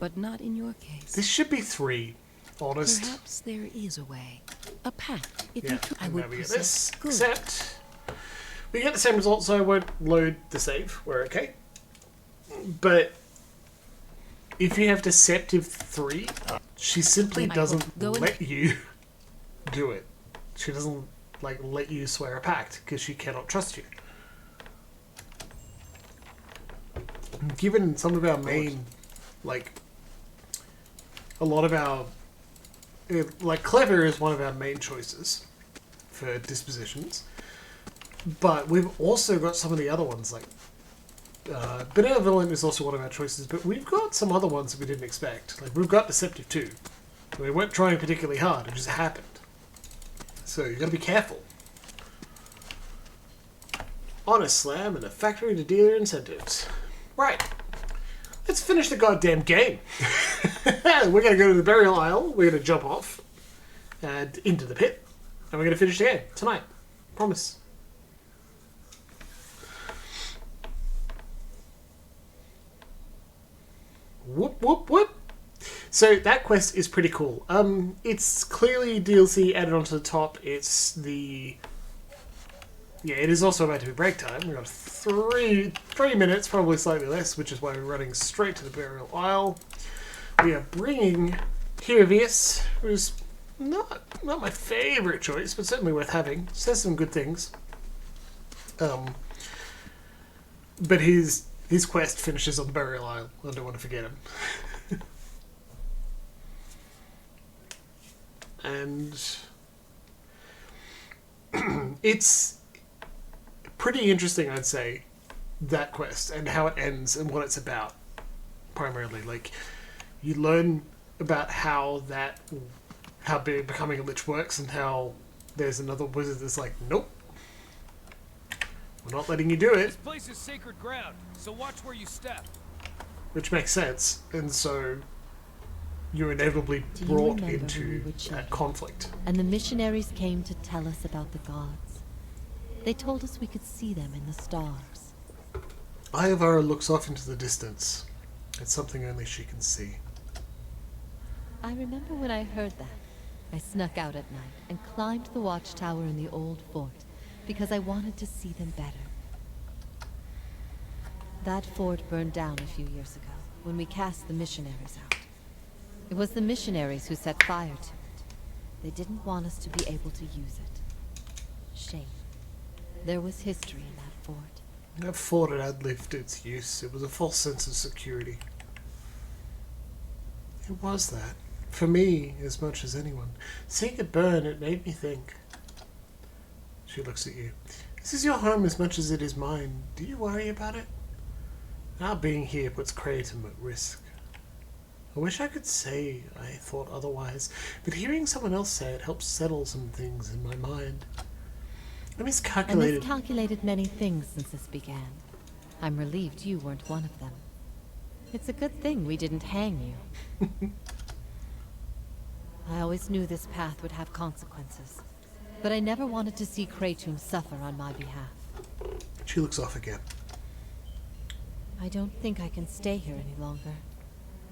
Speaker 7: but not in your case.
Speaker 1: This should be 3. Honest.
Speaker 7: Perhaps there is a way. A path. If
Speaker 1: Yeah,
Speaker 7: you I
Speaker 1: and
Speaker 7: would
Speaker 1: now we get
Speaker 7: possess
Speaker 1: this.
Speaker 7: good.
Speaker 1: Except we get the same result, so I won't load the save. We're okay. But if you have Deceptive 3, she simply
Speaker 7: Then I
Speaker 1: doesn't
Speaker 7: will go in-
Speaker 1: let you do it. She doesn't like let you swear a pact because she cannot trust you. Given some of our main, like, a lot of our, like, clever is one of our main choices for dispositions, but we've also got some of the other ones, like, benevolent is also one of our choices, but we've got some other ones that we didn't expect. Like, we've got Deceptive too. We weren't trying particularly hard, it just happened. So you gotta be careful. Honest slam and a factory to dealer incentives. Right. Let's finish the goddamn game. We're gonna go to the burial isle, we're gonna jump off and into the pit, and we're gonna finish the game tonight. Promise. Whoop whoop whoop. So that quest is pretty cool. It's clearly DLC added onto the top. It's the... Yeah, it is also about to be break time. We've got 3 minutes, probably slightly less, which is why we're running straight to the burial isle. We are bringing Hiravius, who's not my favourite choice, but certainly worth having. Says some good things. But his quest finishes on the burial isle. I don't want to forget him. And it's pretty interesting, I'd say, that quest and how it ends and what it's about, primarily. Like, you learn about how becoming a lich works and how there's another wizard that's like, nope, we're not letting you do it.
Speaker 5: This place is sacred ground, so watch where you step.
Speaker 1: Which makes sense, and so you're inevitably
Speaker 10: Do you
Speaker 1: brought
Speaker 10: remember when we
Speaker 1: into
Speaker 10: were children?
Speaker 1: that conflict.
Speaker 10: And the missionaries came to tell us about the gods. They told us we could see them in the stars.
Speaker 1: Iovara looks off into the distance. It's something only she can see.
Speaker 10: I remember when I heard that. I snuck out at night and climbed the watchtower in the old fort because I wanted to see them better. That fort burned down a few years ago when we cast the missionaries out. It was the missionaries who set fire to it. They didn't want us to be able to use it. Shame. There was history in that fort.
Speaker 1: That fort had outlived its use. It was a false sense of security. It was that. For me, as much as anyone. Seeing it burn, it made me think. She looks at you. This is your home as much as it is mine. Do you worry about it? Our being here puts Kratom at risk. I wish I could say I thought otherwise, but hearing someone else say it helps settle some things in my mind. I
Speaker 10: I
Speaker 1: miscalculated.
Speaker 10: miscalculated many things since this began. I'm relieved you weren't one of them. It's a good thing we didn't hang you. I always knew this path would have consequences, but I never wanted to see Kratom suffer on my behalf.
Speaker 1: She looks off again.
Speaker 10: I don't think I can stay here any longer.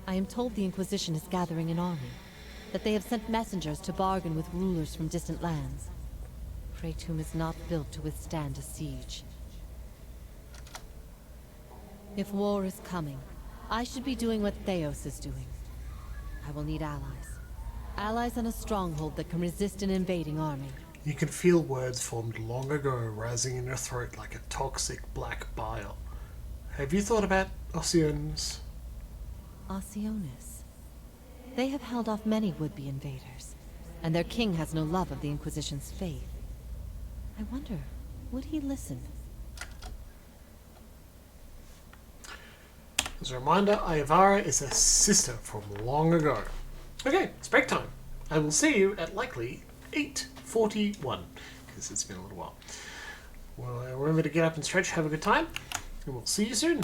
Speaker 10: I am told the Inquisition is gathering an army, that they have sent messengers to bargain with rulers from distant lands. Kratom is not built to withstand a siege. If war is coming, I should be doing what Theos is doing. I will need allies. Allies on a stronghold that can resist an invading army.
Speaker 1: You can feel words formed long ago rising in your throat like a toxic black bile. Have you thought about Oceans?
Speaker 10: Oceanus. They have held off many would-be invaders, and their king has no love of the Inquisition's faith. I wonder, would he listen?
Speaker 1: As a reminder, Iovara is a sister from long ago. Okay, it's break time. I will see you at likely 8:41, because it's been a little while. Well, remember to get up and stretch, have a good time, and we'll see you soon.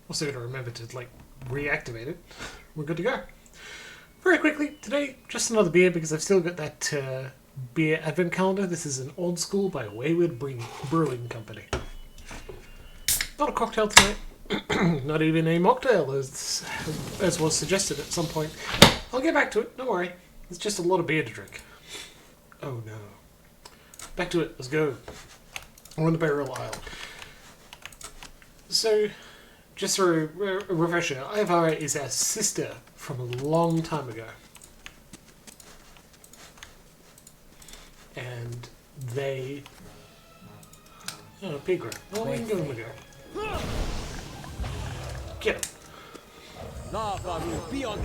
Speaker 1: Also got to remember to, like, reactivate it. We're good to go. Very quickly, today, just another beer because I've still got that beer advent calendar. This is an Old School by Wayward Brewing Company. Not a cocktail tonight. Not even a mocktail, as was suggested at some point. I'll get back to it, don't worry. It's just a lot of beer to drink. Oh no. Back to it, let's go. We're on the barrel aisle. So, just a refresher, Ivara is our sister from a long time ago. And they... Oh, Pigra. Oh, we can give him a go. Get him.
Speaker 8: Lava will be on.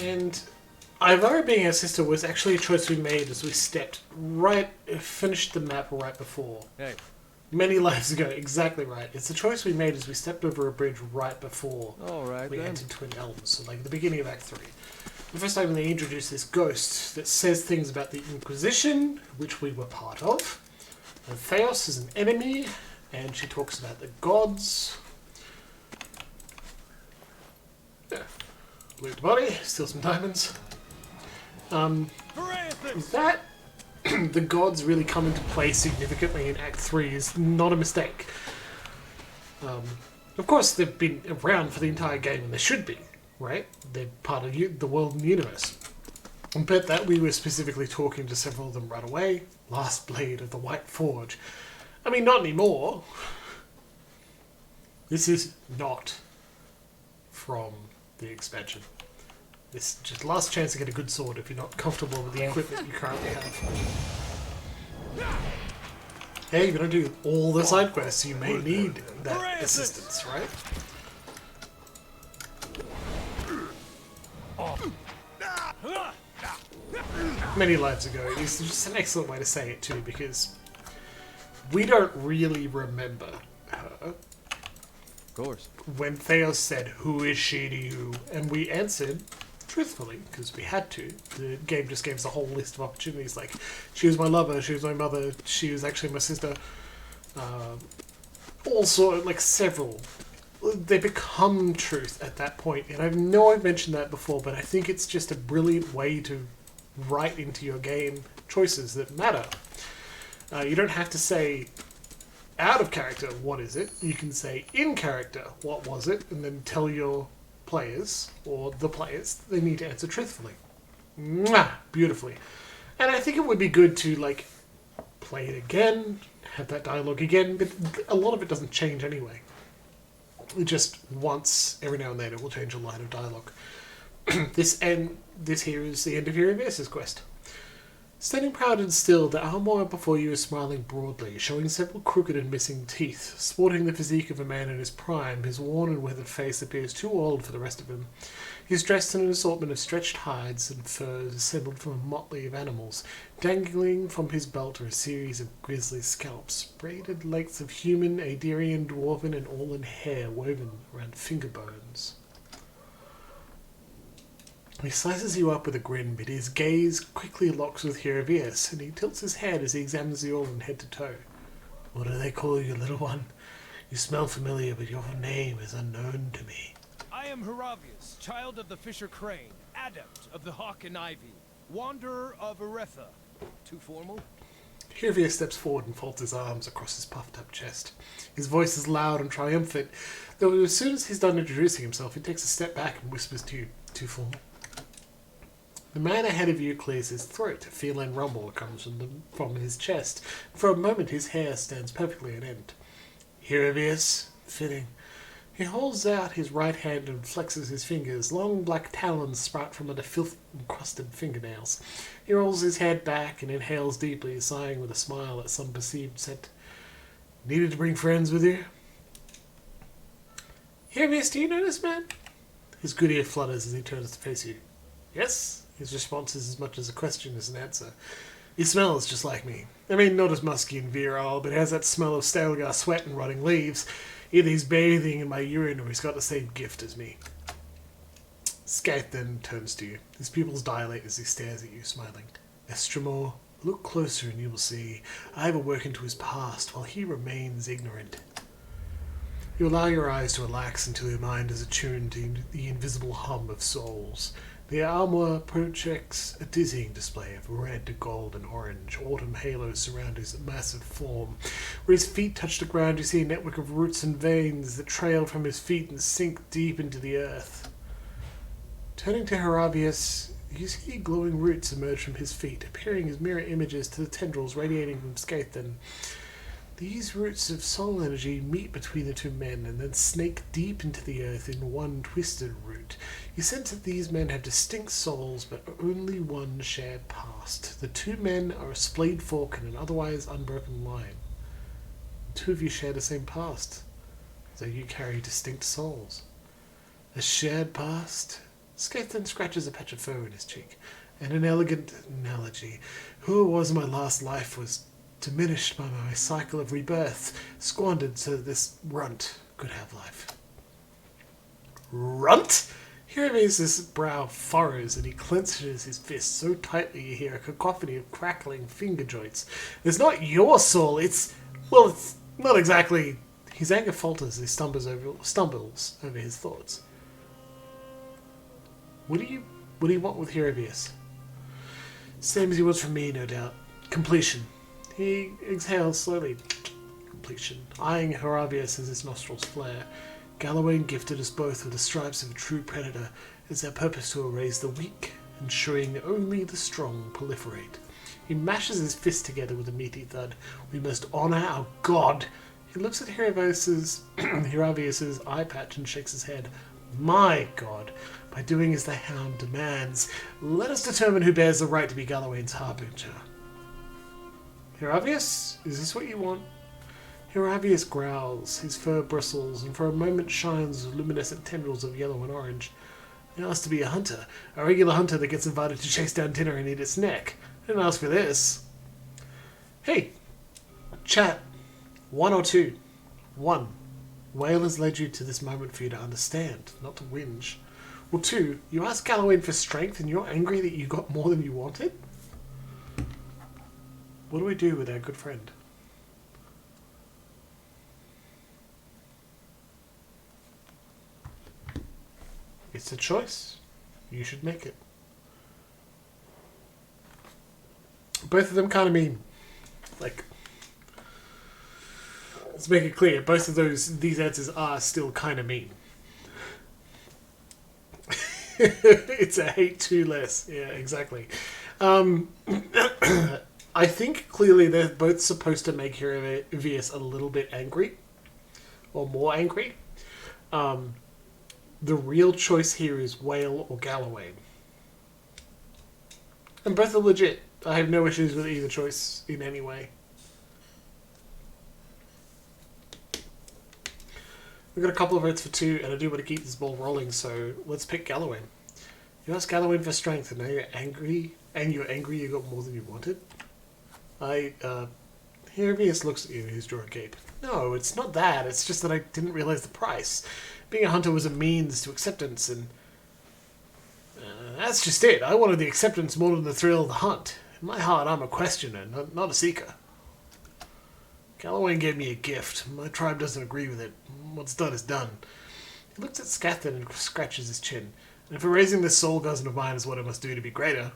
Speaker 1: And Ivara being our sister was actually a choice we made as we finished the map right before.
Speaker 8: Hey.
Speaker 1: Many lives ago, exactly right. It's a choice we made as we stepped over a bridge right before we entered Twin Elms, so like the beginning of Act 3. The first time they introduced this ghost that says things about the Inquisition, which we were part of. And Theos is an enemy, and she talks about the gods. Yeah. Loot the body, steal some diamonds. That the gods really come into play significantly in Act 3 is not a mistake. Of course, they've been around for the entire game, and they should be, right? They're part of the world and universe. But that we were specifically talking to several of them right away. Last Blade of the White Forge. I mean, not anymore. This is not from the expansion. This is just last chance to get a good sword if you're not comfortable with the equipment you currently have. Hey, you're going to do all the side quests, you may need that assistance, right? Many lives ago, it's just an excellent way to say it too, because we don't really remember her.
Speaker 8: Of course.
Speaker 1: When Theos said, "Who is she to you?" and we answered truthfully, because we had to. The game just gave us a whole list of opportunities, like, she was my lover, she was my mother, she was actually my sister. Also, like, several. They become truth at that point, and I know I've mentioned that before, but I think it's just a brilliant way to write into your game choices that matter. You don't have to say out of character, what is it? You can say in character, what was it? And then tell your players, or the players, they need to answer truthfully. Mwah! Beautifully. And I think it would be good to, like, play it again, have that dialogue again, but a lot of it doesn't change anyway. Just once, every now and then, it will change a line of dialogue. This here is the end of your Versus quest. Standing proud and still, the armour before you is smiling broadly, showing several crooked and missing teeth. Sporting the physique of a man in his prime, his worn and weathered face appears too old for the rest of him. He is dressed in an assortment of stretched hides and furs assembled from a motley of animals. Dangling from his belt are a series of grisly scalps, braided lengths of human, Aderian, dwarven, and Orlan hair woven around finger bones. He slices you up with a grin, but his gaze quickly locks with Hiravius, and he tilts his head as he examines the Orlan head to toe. What do they call you, little one? You smell familiar, but your name is unknown to me.
Speaker 5: I am Hiravius, child of the Fisher Crane, adept of the Hawk and Ivy, wanderer of Eretha. Too formal?
Speaker 1: Hiravius steps forward and folds his arms across his puffed-up chest. His voice is loud and triumphant, though as soon as he's done introducing himself, he takes a step back and whispers to you, too formal. The man ahead of you clears his throat. A feline rumble comes from his chest. For a moment his hair stands perfectly at end. Hiravius, fitting. He holds out his right hand and flexes his fingers. Long black talons sprout from under filth-encrusted fingernails. He rolls his head back and inhales deeply, sighing with a smile at some perceived scent. Needed to bring friends with you? Hiravius, do you know this man? His good ear flutters as he turns to face you. Yes? His response is as much as a question as an answer. He smells just like me. I mean, not as musky and virile, but has that smell of Stalgar sweat and rotting leaves. Either he's bathing in my urine or he's got the same gift as me. Skaith then turns to you. His pupils dilate as he stares at you, smiling. Estremor, Look closer and you will see I have a work into his past while he remains ignorant. You allow your eyes to relax until your mind is attuned to the invisible hum of souls. The armor projects a dizzying display of red, gold, and orange. Autumn halos surround his massive form. Where his feet touch the ground, you see a network of roots and veins that trail from his feet and sink deep into the earth. Turning to Heravius, you see glowing roots emerge from his feet, appearing as mirror images to the tendrils radiating from Skathan. These roots of soul energy meet between the two men and then snake deep into the earth in one twisted root. You sense that these men have distinct souls, but only one shared past. The two men are a splayed fork in an otherwise unbroken line. The two of you share the same past, though you carry distinct souls. A shared past? Skathan scratches a patch of fur in his cheek. And an elegant analogy. Who it was in my last life was diminished by my cycle of rebirth, squandered so that this runt could have life. Runt? Heravius' brow furrows and he clenches his fist so tightly you hear a cacophony of crackling finger joints. It's not your soul, it's not exactly. His anger falters as he stumbles over his thoughts. What do you want with Heravius? Same as he was from me, no doubt. Completion. He exhales slowly. Completion. Eyeing Heravius as his nostrils flare. Galloway gifted us both with the stripes of a true predator. It's our purpose to erase the weak, ensuring only the strong proliferate. He mashes his fist together with a meaty thud. We must honor our god. He looks at Heravius' eye patch and shakes his head. My god. By doing as the hound demands, let us determine who bears the right to be Galloway's harbinger. Heravius, is this what you want? Heravius growls, his fur bristles, and for a moment shines with luminescent tendrils of yellow and orange. I asked to be a hunter, a regular hunter that gets invited to chase down dinner and eat its neck. I didn't ask for this. Hey, chat. 1 or 2. 1. Whale has led you to this moment for you to understand, not to whinge. Or 2, you asked Galloway for strength and you're angry that you got more than you wanted? What do we do with our good friend? It's a choice. You should make it. Both of them kind of mean, like, let's make it clear, both of these answers are still kind of mean. It's a hate to less. Yeah, exactly. I think clearly they're both supposed to make Heravius a little bit angry. Or more angry. The real choice here is Whale or Galloway. And both are legit. I have no issues with either choice in any way. We've got a couple of votes for 2, and I do want to keep this ball rolling, so let's pick Galloway. You asked Galloway for strength, and now you're angry, you got more than you wanted? Heravius looks at you, his jaw agape. No, it's not that, it's just that I didn't realize the price. Being a hunter was a means to acceptance, and that's just it. I wanted the acceptance more than the thrill of the hunt. In my heart, I'm a questioner, not a seeker. Galloway gave me a gift. My tribe doesn't agree with it. What's done is done. He looks at Skathan and scratches his chin. And if erasing this soul cousin of mine is what I must do to be greater,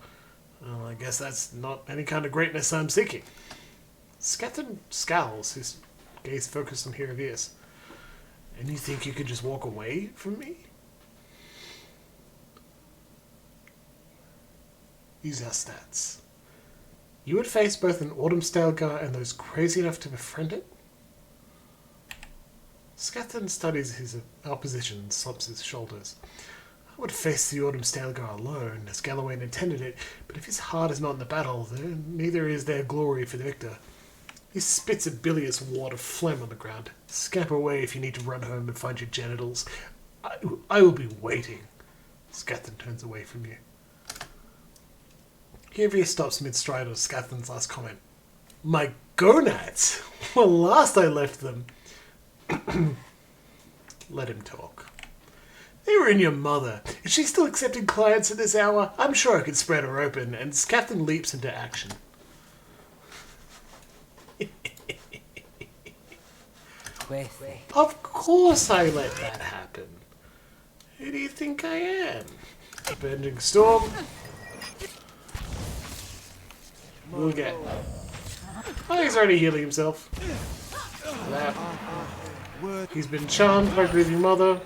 Speaker 1: well, I guess that's not any kind of greatness I'm seeking. Skathan scowls, his gaze focused on Heravius. And you think you could just walk away from me? Use our stats. You would face both an Autumn Stalgar and those crazy enough to befriend it? Skathan studies his opposition and slumps his shoulders. I would face the Autumn Stalgar alone, as Galloway intended it, but if his heart is not in the battle, then neither is there glory for the victor. He spits a bilious wad of phlegm on the ground. Scamper away if you need to run home and find your genitals. I will be waiting. Skathan turns away from you. Heravius stops mid-stride on Skathan's last comment. My gonads! Well, last I left them... Let him talk. They were in your mother. Is she still accepting clients at this hour? I'm sure I could spread her open, and Skathan leaps into action. Of course I let that happen. Who do you think I am? Bending Storm. We'll get. Oh, he's already healing himself. That. He's been charmed by Grieving Mother.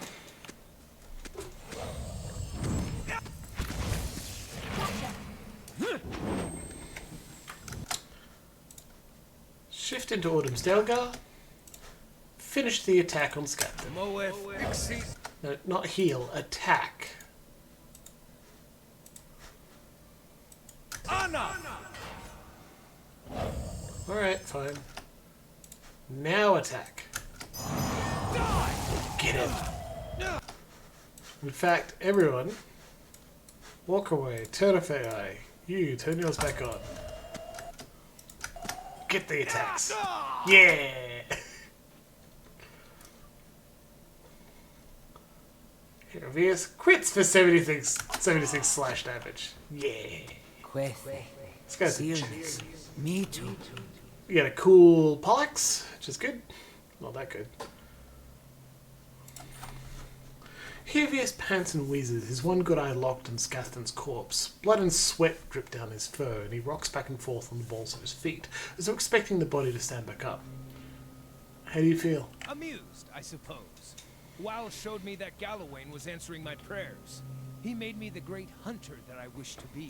Speaker 1: Shift into Autumn's Delgar. Finish the attack on Scapton. No, not heal, attack. Alright, fine. Now attack. Get him. In fact, everyone, walk away, turn off AI. You, turn yours back on. Get the attacks. Yeah! Hervius crits for 76 slash damage. Yeah. This guy's a genius.
Speaker 11: Me too.
Speaker 1: We got a cool Pollux, which is good. Not that good. Hervius pants and wheezes, his one good eye locked on Scathan's corpse. Blood and sweat drip down his fur, and he rocks back and forth on the balls of his feet, as though expecting the body to stand back up. How do you feel?
Speaker 5: Amused, I suppose. Weil showed me that Galawain was answering my prayers. He made me the great hunter that I wished to be.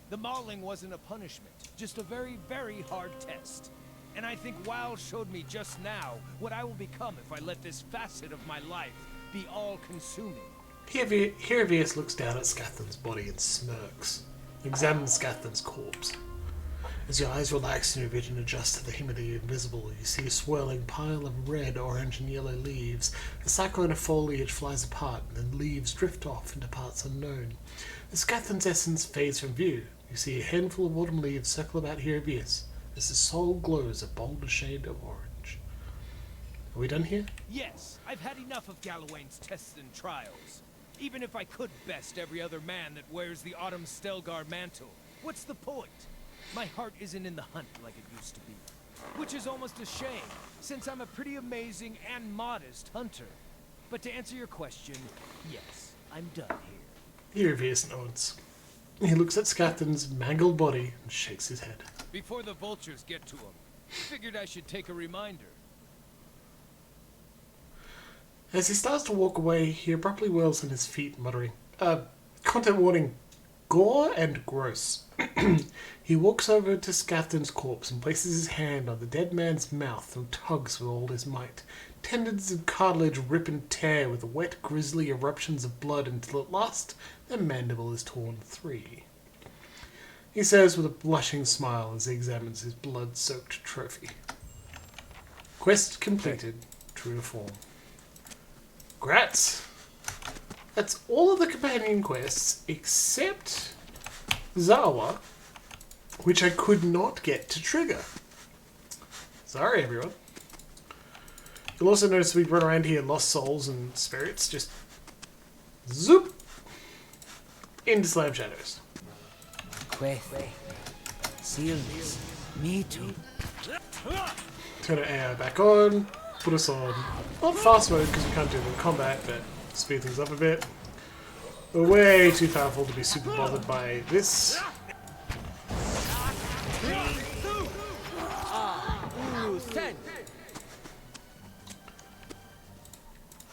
Speaker 5: The mauling wasn't a punishment, just a very, very hard test. And I think Weil showed me just now what I will become if I let this facet of my life be all-consuming.
Speaker 1: Hervius looks down at Scathan's body and smirks. He examines Scathan's corpse. As your eyes relax and your vision adjusts to the him of the invisible, you see a swirling pile of red, orange, and yellow leaves. A cyclone of foliage flies apart, and then leaves drift off into parts unknown. As Scathan's essence fades from view, you see a handful of autumn leaves circle about Hervius, as his soul glows a bolder shade of orange. Are we done here?
Speaker 5: Yes, I've had enough of Galawain's tests and trials. Even if I could best every other man that wears the Autumn Stelgar mantle, what's the point? My heart isn't in the hunt like it used to be. Which is almost a shame, since I'm a pretty amazing and modest hunter. But to answer your question, yes, I'm done here.
Speaker 1: Hervius nods. He looks at Scathan's mangled body and shakes his head.
Speaker 5: Before the vultures get to him, figured I should take a reminder.
Speaker 1: As he starts to walk away, he abruptly whirls on his feet, muttering, content warning, gore and gross. He walks over to Scathan's corpse and places his hand on the dead man's mouth and tugs with all his might. Tendons and cartilage rip and tear with wet, grisly eruptions of blood until at last the mandible is torn free. He says with a blushing smile as he examines his blood-soaked trophy. Quest completed. True to form. Grats! That's all of the companion quests except Zawa, which I could not get to trigger. Sorry, everyone. You'll also notice we run around here lost souls and spirits, just zoop into Slam Shadows.
Speaker 11: Me too.
Speaker 1: Turn our AI back on, put us on, not fast mode because we can't do it in combat, but speed things up a bit. We're way too powerful to be super bothered by this.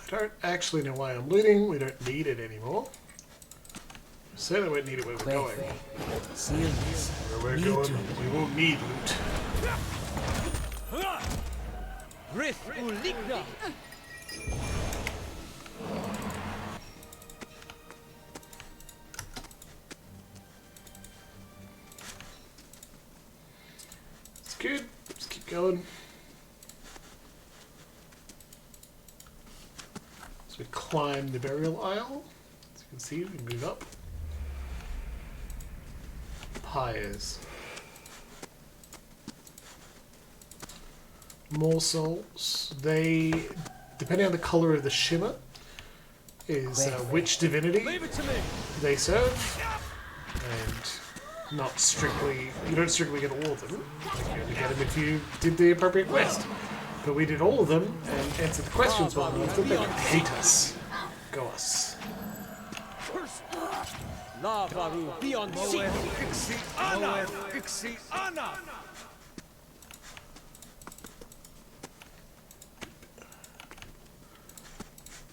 Speaker 1: I don't actually know why I'm looting. We don't need it anymore. We certainly won't need it where we're going. Where we're going, we won't need loot. It's good. Just keep going. So we climb the burial aisle. As you can see, we move up. Pyres. More souls. They, depending on the color of the shimmer, is which divinity they serve. And not strictly, you don't strictly get all of them. You only get them if you did the appropriate quest. But we did all of them and answered the questions well enough that they don't hate us. Go us.
Speaker 8: Lavaru beyond sea.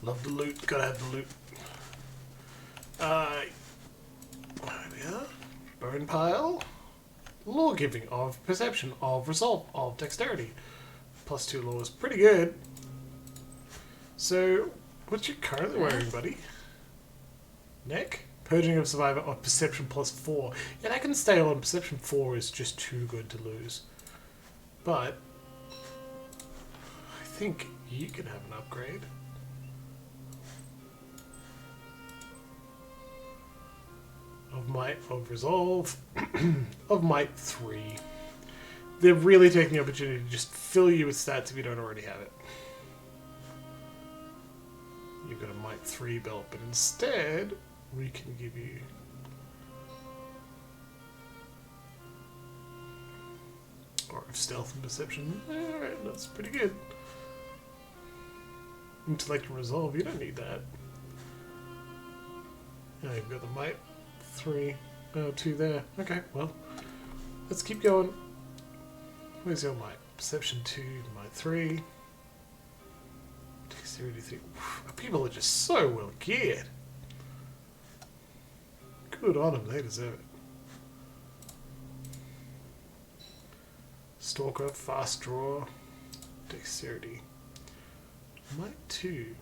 Speaker 1: Love the loot, gotta have the loot. There we are. Bone pile. Law giving of perception, of resolve, of dexterity. +2 law is pretty good. So, what you currently wearing, buddy? Neck? Purging of survivor of perception +4. Yeah, that can stay on. Perception 4 is just too good to lose. But I think you can have an upgrade. Of might, of resolve, of might 3. They're really taking the opportunity to just fill you with stats if you don't already have it. You've got a might 3 belt, but instead we can give you or of stealth and perception. Alright, that's pretty good. Intellect and resolve, you don't need that. Now you've got the might 3, 2 there. Okay, well, let's keep going. Where's your might? Perception 2, might 3. Dexterity 3. People are just so well geared. Good on them, they deserve it. Stalker, fast draw, dexterity. Might 2.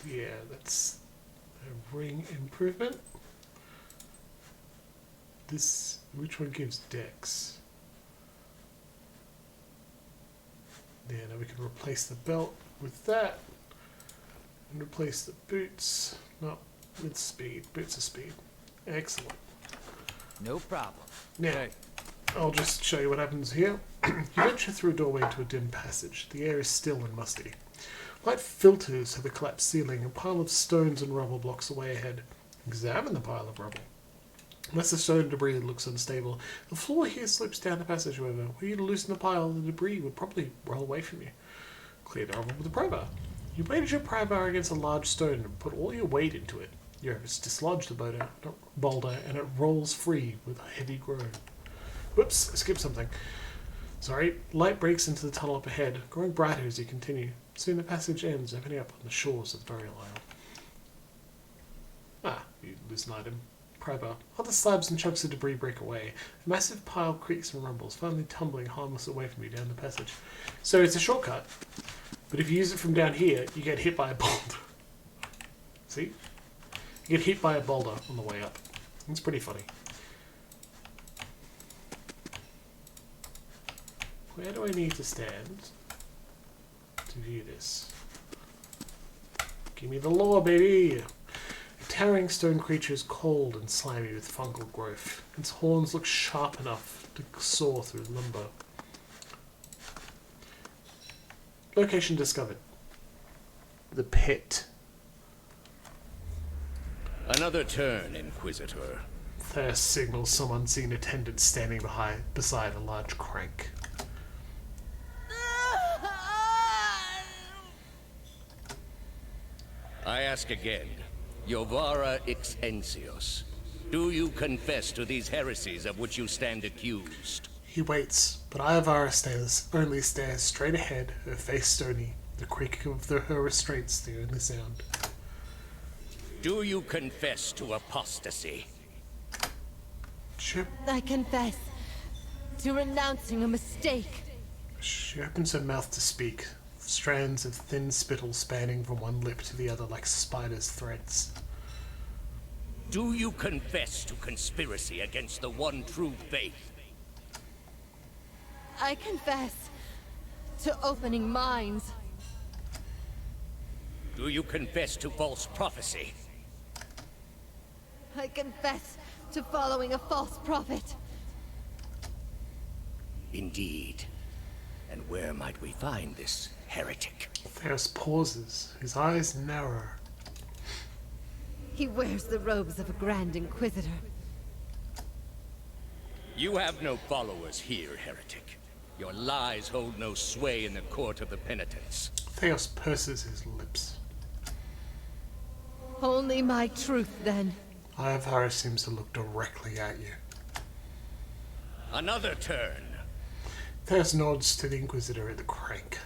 Speaker 1: Yeah, that's a ring improvement. This, which one gives dex? Yeah, now we can replace the belt with that. And replace the boots, not with speed. Boots are speed. Excellent.
Speaker 11: No problem.
Speaker 1: Now, I'll just show you what happens here. You venture through a doorway into a dim passage. The air is still and musty. Light filters through the collapsed ceiling. A pile of stones and rubble blocks the way ahead. Examine the pile of rubble. Unless the stone debris looks unstable, the floor here slopes down the passage, however. Were you to loosen the pile, the debris would probably roll away from you. Clear the rubble with a pry bar. You weighted your pry bar against a large stone and put all your weight into it. You have dislodged the boulder, and it rolls free with a heavy groan. Whoops, I skipped something. Sorry. Light breaks into the tunnel up ahead, growing brighter as you continue. Soon the passage ends, opening up on the shores of the burial isle. Ah, you lose an item. Pry bar. Other slabs and chunks of debris break away. A massive pile creaks and rumbles, finally tumbling harmless away from you down the passage. So it's a shortcut, but if you use it from down here, you get hit by a boulder. See? You get hit by a boulder on the way up. It's pretty funny. Where do I need to stand to view this? Give me the lore, baby! A towering stone creature is cold and slimy with fungal growth. Its horns look sharp enough to saw through lumber. Location discovered. The pit.
Speaker 12: Another turn, Inquisitor.
Speaker 1: There signals some unseen attendant standing beside a large crank.
Speaker 12: I ask again, Jovara Ixensios, do you confess to these heresies of which you stand accused?
Speaker 1: He waits, but Iovara only stares straight ahead, her face stony, the creaking of her restraints the only sound.
Speaker 12: Do you confess to apostasy?
Speaker 10: I confess to renouncing a mistake.
Speaker 1: She opens her mouth to speak, strands of thin spittle spanning from one lip to the other like spiders' threads.
Speaker 12: Do you confess to conspiracy against the one true faith?
Speaker 10: I confess to opening minds.
Speaker 12: Do you confess to false prophecy?
Speaker 10: I confess to following a false prophet.
Speaker 12: Indeed. And where might we find this heretic?
Speaker 1: Theros pauses, his eyes narrow.
Speaker 10: He wears the robes of a Grand Inquisitor.
Speaker 12: You have no followers here, heretic. Your lies hold no sway in the court of the penitents.
Speaker 1: Theos purses his lips.
Speaker 10: Only my truth, then.
Speaker 1: Iovara seems to look directly at you.
Speaker 12: Another turn.
Speaker 1: Theos nods to the Inquisitor at the crank.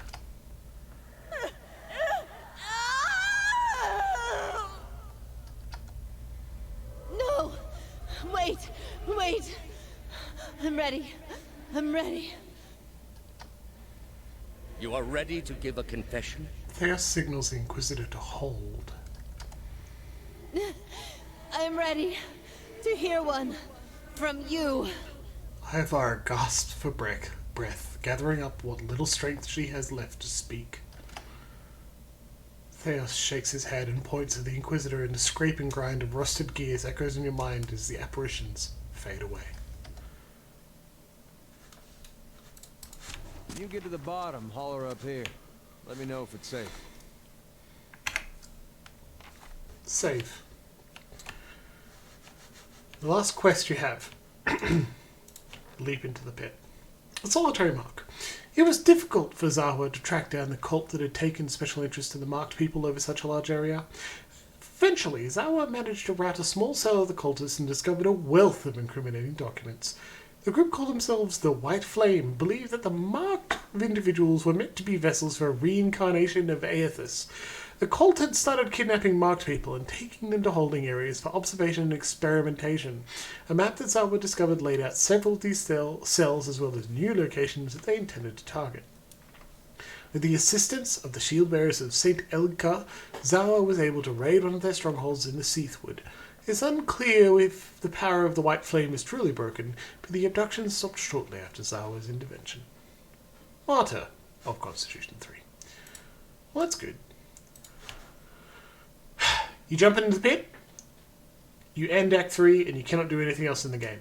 Speaker 10: No! Wait! Wait! I'm ready. I'm ready.
Speaker 12: You are ready to give a confession?
Speaker 1: Theos signals the Inquisitor to hold.
Speaker 10: I am ready to hear one from you.
Speaker 1: Iovara gasps for breath, gathering up what little strength she has left to speak. Theos shakes his head and points at the Inquisitor, and the scrape and grind of rusted gears echoes in your mind as the apparitions fade away.
Speaker 8: You get to the bottom, holler up here. Let me know if it's safe.
Speaker 1: Save. The last quest you have. Leap into the pit. A solitary mark. It was difficult for Zawa to track down the cult that had taken special interest in the marked people over such a large area. Eventually, Zawa managed to rout a small cell of the cultists and discovered a wealth of incriminating documents. The group called themselves the White Flame, believed that the marked individuals were meant to be vessels for a reincarnation of Aethys. The cult had started kidnapping marked people and taking them to holding areas for observation and experimentation. A map that Zawa discovered laid out several of these cells as well as new locations that they intended to target. With the assistance of the shield bearers of St. Elga, Zawa was able to raid one of their strongholds in the Seathwood. It's unclear if the power of the White Flame is truly broken, but the abduction stopped shortly after Zawa's intervention. Martyr of Constitution 3. Well, that's good. You jump into the pit, you end Act 3, and you cannot do anything else in the game.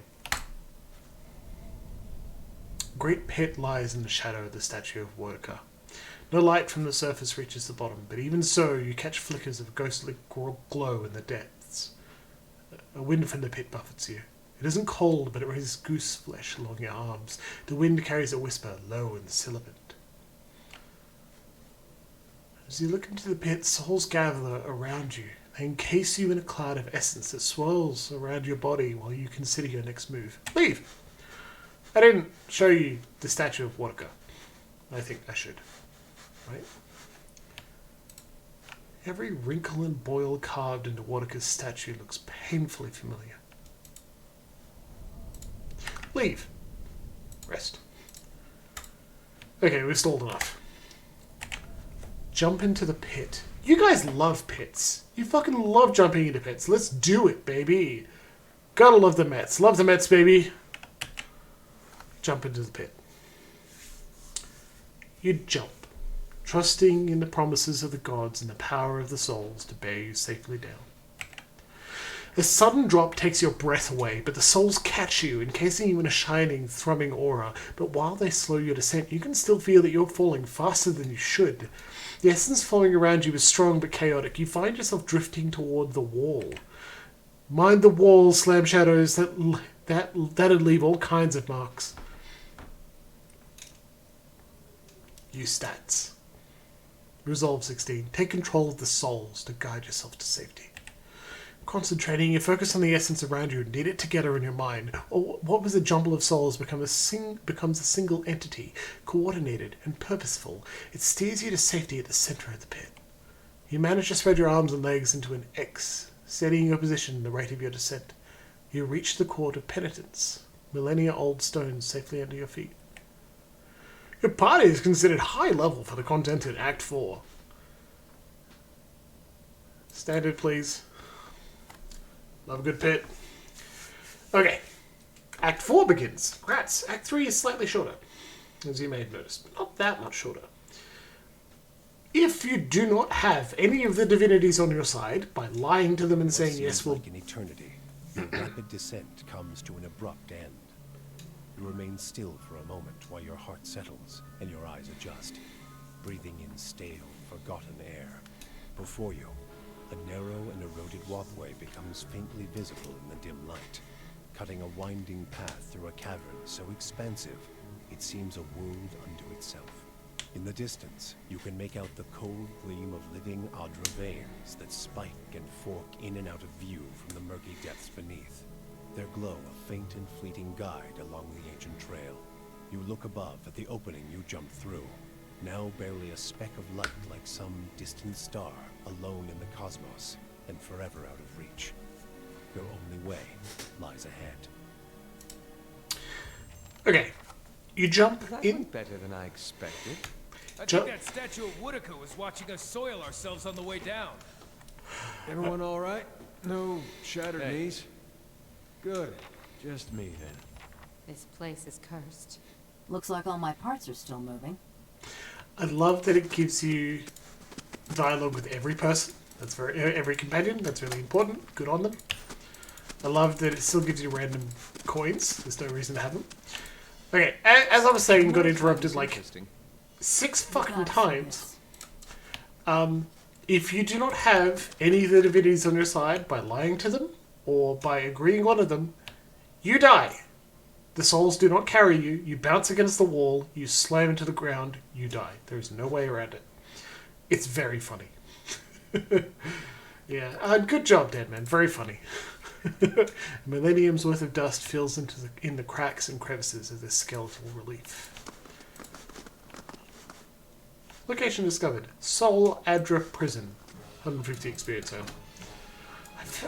Speaker 1: Great pit lies in the shadow of the statue of Worka. No light from the surface reaches the bottom, but even so, you catch flickers of ghostly glow in the depths. A wind from the pit buffets you. It isn't cold, but it raises goose flesh along your arms. The wind carries a whisper, low and sibilant. As you look into the pit, souls gather around you. They encase you in a cloud of essence that swirls around your body while you consider your next move. Leave! I didn't show you the statue of Worka. I think I should. Right? Every wrinkle and boil carved into Worka's statue looks painfully familiar. Leave. Rest. Okay, we've stalled enough. Jump into the pit. You guys love pits. You fucking love jumping into pits. Let's do it, baby. Gotta love the Mets. Love the Mets, baby. Jump into the pit. You jump, trusting in the promises of the gods and the power of the souls to bear you safely down. A sudden drop takes your breath away, but the souls catch you, encasing you in a shining, thrumming aura. But while they slow your descent, you can still feel that you're falling faster than you should. The essence flowing around you is strong but chaotic. You find yourself drifting toward the wall. Mind the wall, slam shadows, that'd leave all kinds of marks. Use stats. Resolve 16. Take control of the souls to guide yourself to safety. Concentrating, you focus on the essence around you and knit it together in your mind. Or what was a jumble of souls becomes a single entity, coordinated and purposeful. It steers you to safety at the center of the pit. You manage to spread your arms and legs into an X, steadying your position and the rate of your descent. You reach the court of penitence, millennia-old stones safely under your feet. Your party is considered high level for the content in Act 4. Standard, please. Love a good pit. Okay. Act 4 begins. Congrats. Act 3 is slightly shorter, as you may have noticed, but not that much shorter. If you do not have any of the divinities on your side, by lying to them and saying yes, we'll...
Speaker 13: like an eternity, your rapid descent comes to an abrupt end. You remain still for a moment while your heart settles and your eyes adjust, breathing in stale, forgotten air. Before you, a narrow and eroded walkway becomes faintly visible in the dim light. cutting a winding path through a cavern so expansive it seems a world unto itself. In the distance, you can make out the cold gleam of living Adra veins that spike and fork in and out of view from the murky depths beneath. Their glow a faint and fleeting guide along the ancient trail. You look above at the opening you jumped through, now barely a speck of light like some distant star alone in the cosmos and forever out of reach. Your only way lies ahead.
Speaker 1: Okay, you jump
Speaker 8: That
Speaker 1: in.
Speaker 8: went better than I expected.
Speaker 5: I think that statue of Woodaka was watching us soil ourselves on the way down.
Speaker 8: Everyone all right? No shattered knees? Good. Just me then.
Speaker 6: This place is cursed.
Speaker 2: Looks like all my parts are still moving.
Speaker 1: I love that it gives you dialogue with every person. That's every companion. That's really important. Good on them. I love that it still gives you random coins. There's no reason to have them. Okay, as I was saying, got interrupted like 6 fucking times. If you do not have any of the divinities on your side by lying to them or by agreeing on them, you die. The souls do not carry you. You bounce against the wall. You slam into the ground. You die. There's no way around it. It's very funny. Yeah, good job, Deadman. Very funny. Millennium's worth of dust fills in the cracks and crevices of this skeletal relief. Location discovered. Soul Adra Prison. 150 experience earned.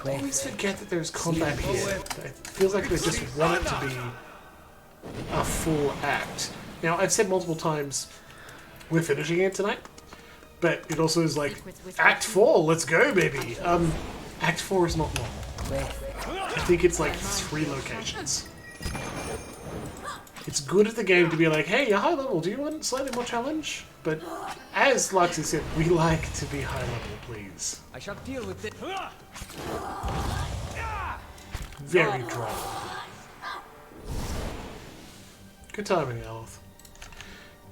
Speaker 1: I always forget that there's combat here. It feels like they just want it to be a full act. Now, I've said multiple times we're finishing it tonight, but it also is like, Act 4, let's go, baby! Act 4 is not long. I think it's like 3 locations. It's good at the game to be like, hey, you're high level, do you want slightly more challenge? But as Luxy said, we like to be high level, please.
Speaker 11: I shall deal with it.
Speaker 1: Very droll. Good timing, Aloth.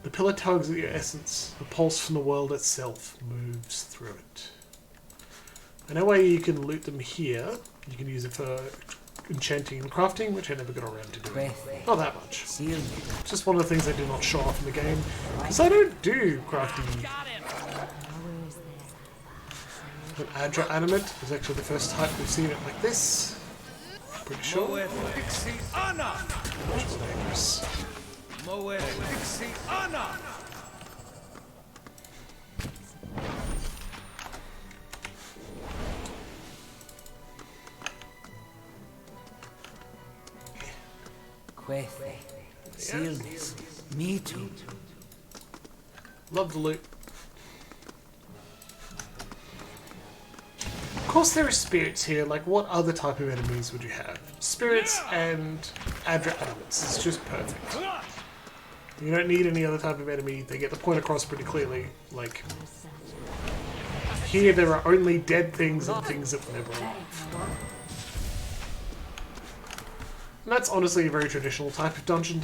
Speaker 1: The pillar tugs at your essence. The pulse from the world itself moves through it. I know why you can loot them here. You can use it for enchanting and crafting, which I never got around to doing. Not that much. It's just one of the things I do not show off in the game, because I don't do crafting. An Adra animate is actually the first time we've seen it like this. Pretty sure. Which is dangerous.
Speaker 11: Sealness. Me too.
Speaker 1: Love the loot. Of course there are spirits here, like what other type of enemies would you have? Spirits and Adra elements. It's just perfect. You don't need any other type of enemy. They get the point across pretty clearly. Like, here there are only dead things and things that were never alive. And that's honestly a very traditional type of dungeon,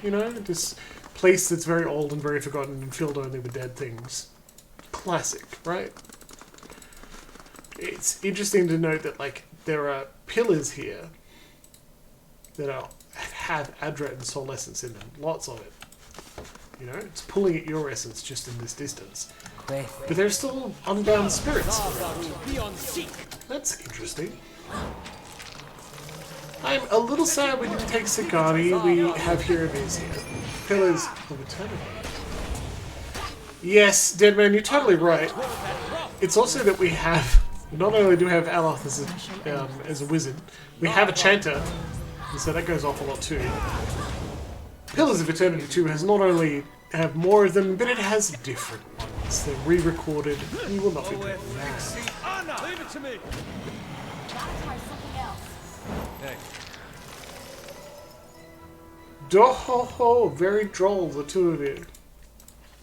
Speaker 1: you know? This place that's very old and very forgotten and filled only with dead things. Classic, right? It's interesting to note that, like, there are pillars here that have Adra and Soul Essence in them. Lots of it. You know, it's pulling at your essence just in this distance. But there's still unbound spirits around. That's interesting. I'm a little sad we didn't take Sagani. We have Hiraviz here. Pillars of Eternity. Yes, Deadman, you're totally right. It's also that we have... Not only do we have Aloth as a wizard, we have a chanter, and so that goes off a lot too. Pillars of Eternity 2 has not only have more of them, but it has different ones. They're re-recorded. You will not be doing that.
Speaker 5: Leave it to me.
Speaker 8: Hey.
Speaker 1: Doho-ho, very droll, the two of you.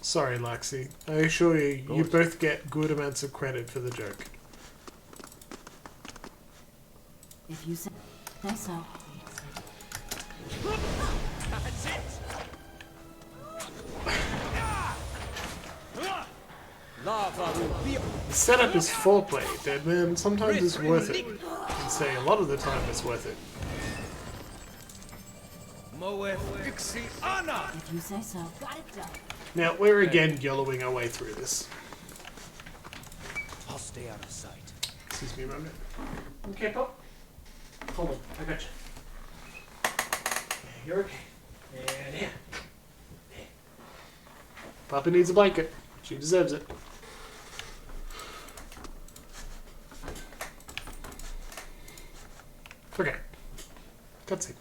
Speaker 1: Sorry, Laxi. I assure you, you both get good amounts of credit for the joke.
Speaker 2: If you say so.
Speaker 5: That's it.
Speaker 1: The setup is foreplay, Deadman. Sometimes it's worth it. I'd say a lot of the time it's worth it.
Speaker 5: Moe Fixie Anna!
Speaker 2: If you say so. Got it done.
Speaker 1: Now, we're again yellowing our way through this.
Speaker 5: I'll stay out of sight.
Speaker 1: Excuse me a moment. Okay, Pop. Hold on, I got you. Yeah, you're okay. And here. There. Papa needs a blanket. She deserves it. Okay. Cutscene.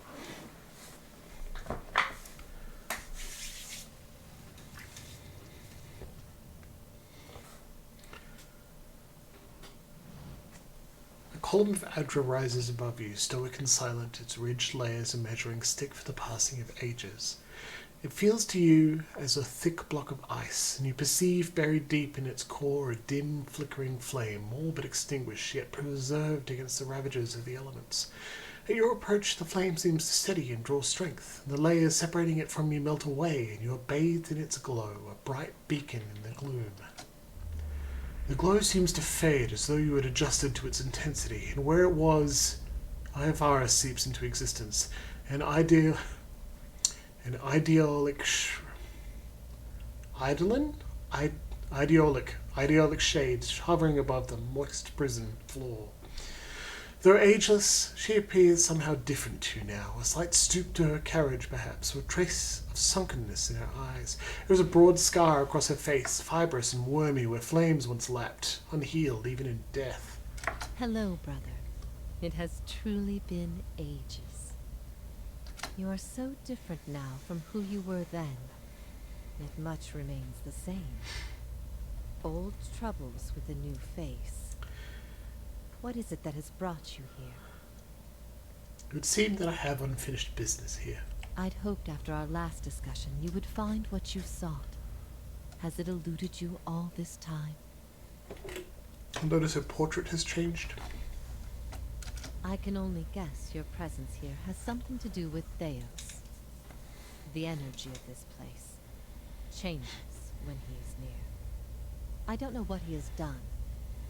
Speaker 1: A column of Adra rises above you, stoic and silent, its ridged layers a measuring stick for the passing of ages. It feels to you as a thick block of ice, and you perceive buried deep in its core a dim, flickering flame, all but extinguished, yet preserved against the ravages of the elements. At your approach, the flame seems to steady and draw strength. The layers separating it from you melt away, and you are bathed in its glow, a bright beacon in the gloom. The glow seems to fade as though you had adjusted to its intensity, and where it was, Ivara seeps into existence, an ideolic shades hovering above the moist prison floor. Though ageless, she appears somehow different to you now, a slight stoop to her carriage perhaps, or a trace of sunkenness in her eyes. There is a broad scar across her face, fibrous and wormy, where flames once lapped, unhealed even in death.
Speaker 10: Hello, brother. It has truly been ages. You are so different now from who you were then, yet much remains the same. Old troubles with a new face. What is it that has brought you here?
Speaker 1: It would seem that I have unfinished business here.
Speaker 10: I'd hoped after our last discussion you would find what you sought. Has it eluded you all this time?
Speaker 1: You'll notice her portrait has changed.
Speaker 10: I can only guess your presence here has something to do with Theos. The energy of this place changes when he is near. I don't know what he has done,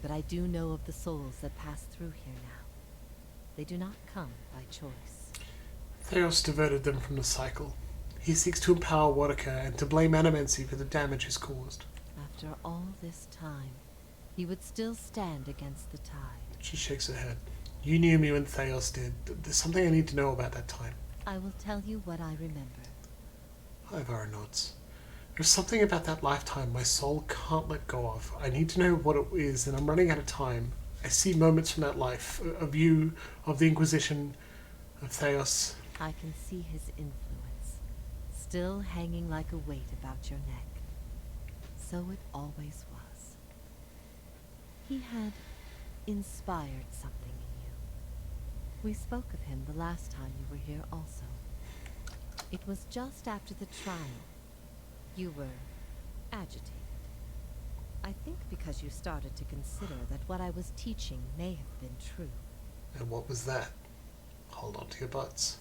Speaker 10: but I do know of the souls that pass through here now. They do not come by choice.
Speaker 1: Theos diverted them from the cycle. He seeks to empower Waraka and to blame Animency for the damage he's caused.
Speaker 10: After all this time, he would still stand against the tide.
Speaker 1: She shakes her head. You knew me when Theos did. There's something I need to know about that time.
Speaker 10: I will tell you what I remember.
Speaker 1: Ivara nods. There's something about that lifetime my soul can't let go of. I need to know what it is, and I'm running out of time. I see moments from that life, of you, of the Inquisition, of Theos.
Speaker 10: I can see his influence, still hanging like a weight about your neck. So it always was. He had inspired something in you. We spoke of him the last time you were here also. It was just after the trial. You were agitated. I think because you started to consider that what I was teaching may have been true.
Speaker 1: And what was that? Hold on to your butts.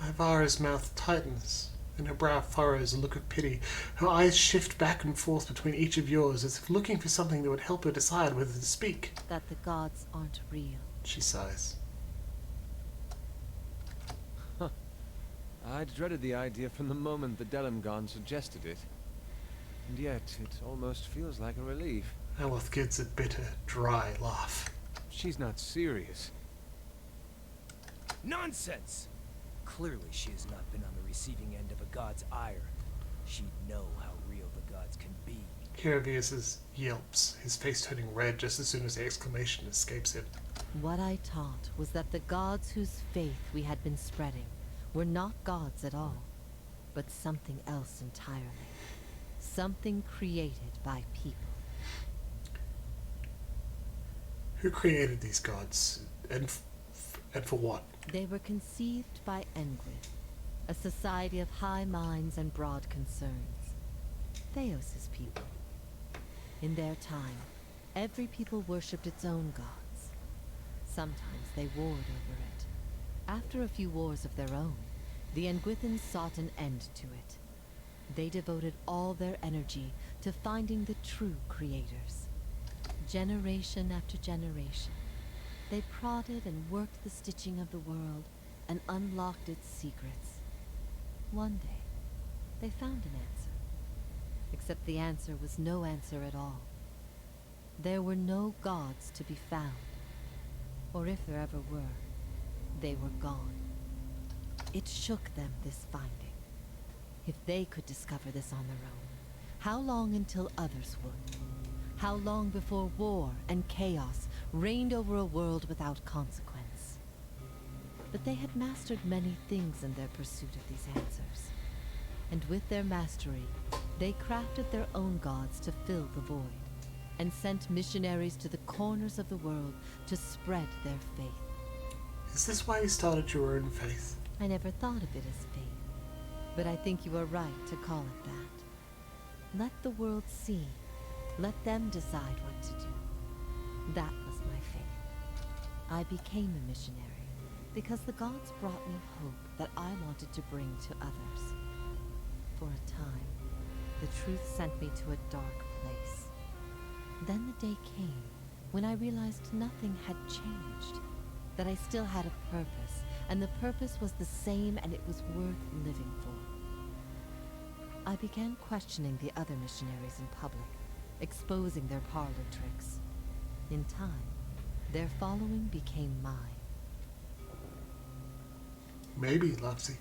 Speaker 1: Ivara's mouth tightens, and her brow furrows a look of pity. Her eyes shift back and forth between each of yours, as if looking for something that would help her decide whether to speak.
Speaker 10: That the gods aren't real.
Speaker 1: She sighs.
Speaker 8: I'd dreaded the idea from the moment the Delimgon suggested it. And yet, it almost feels like a relief.
Speaker 1: Aloth gives a bitter, dry laugh.
Speaker 8: She's not serious.
Speaker 5: Nonsense! Clearly she has not been on the receiving end of a god's ire. She'd know how real the gods can be.
Speaker 1: Kiravius yelps, his face turning red just as soon as the exclamation escapes him.
Speaker 10: What I taught was that the gods whose faith we had been spreading were not gods at all, but something else entirely. Something created by people.
Speaker 1: Who created these gods? And for what?
Speaker 10: They were conceived by Engwith, a society of high minds and broad concerns. Theos' people. In their time, every people worshipped its own gods. Sometimes they warred over it. After a few wars of their own, the Engwithans sought an end to it. They devoted all their energy to finding the true creators. Generation after generation, they prodded and worked the stitching of the world and unlocked its secrets. One day, they found an answer. Except the answer was no answer at all. There were no gods to be found. Or if there ever were, they were gone. It shook them, this finding. If they could discover this on their own, how long until others would? How long before war and chaos reigned over a world without consequence? But they had mastered many things in their pursuit of these answers. And with their mastery, they crafted their own gods to fill the void, and sent missionaries to the corners of the world to spread their faith.
Speaker 1: Is this why you started your own faith?
Speaker 10: I never thought of it as faith, but I think you are right to call it that. Let the world see. Let them decide what to do. That was my faith. I became a missionary because the gods brought me hope that I wanted to bring to others. For a time, the truth sent me to a dark place. Then the day came when I realized nothing had changed, that I still had a purpose, and the purpose was the same and it was worth living for. I began questioning the other missionaries in public, exposing their parlor tricks. In time, their following became mine.
Speaker 1: Maybe, Lapsy.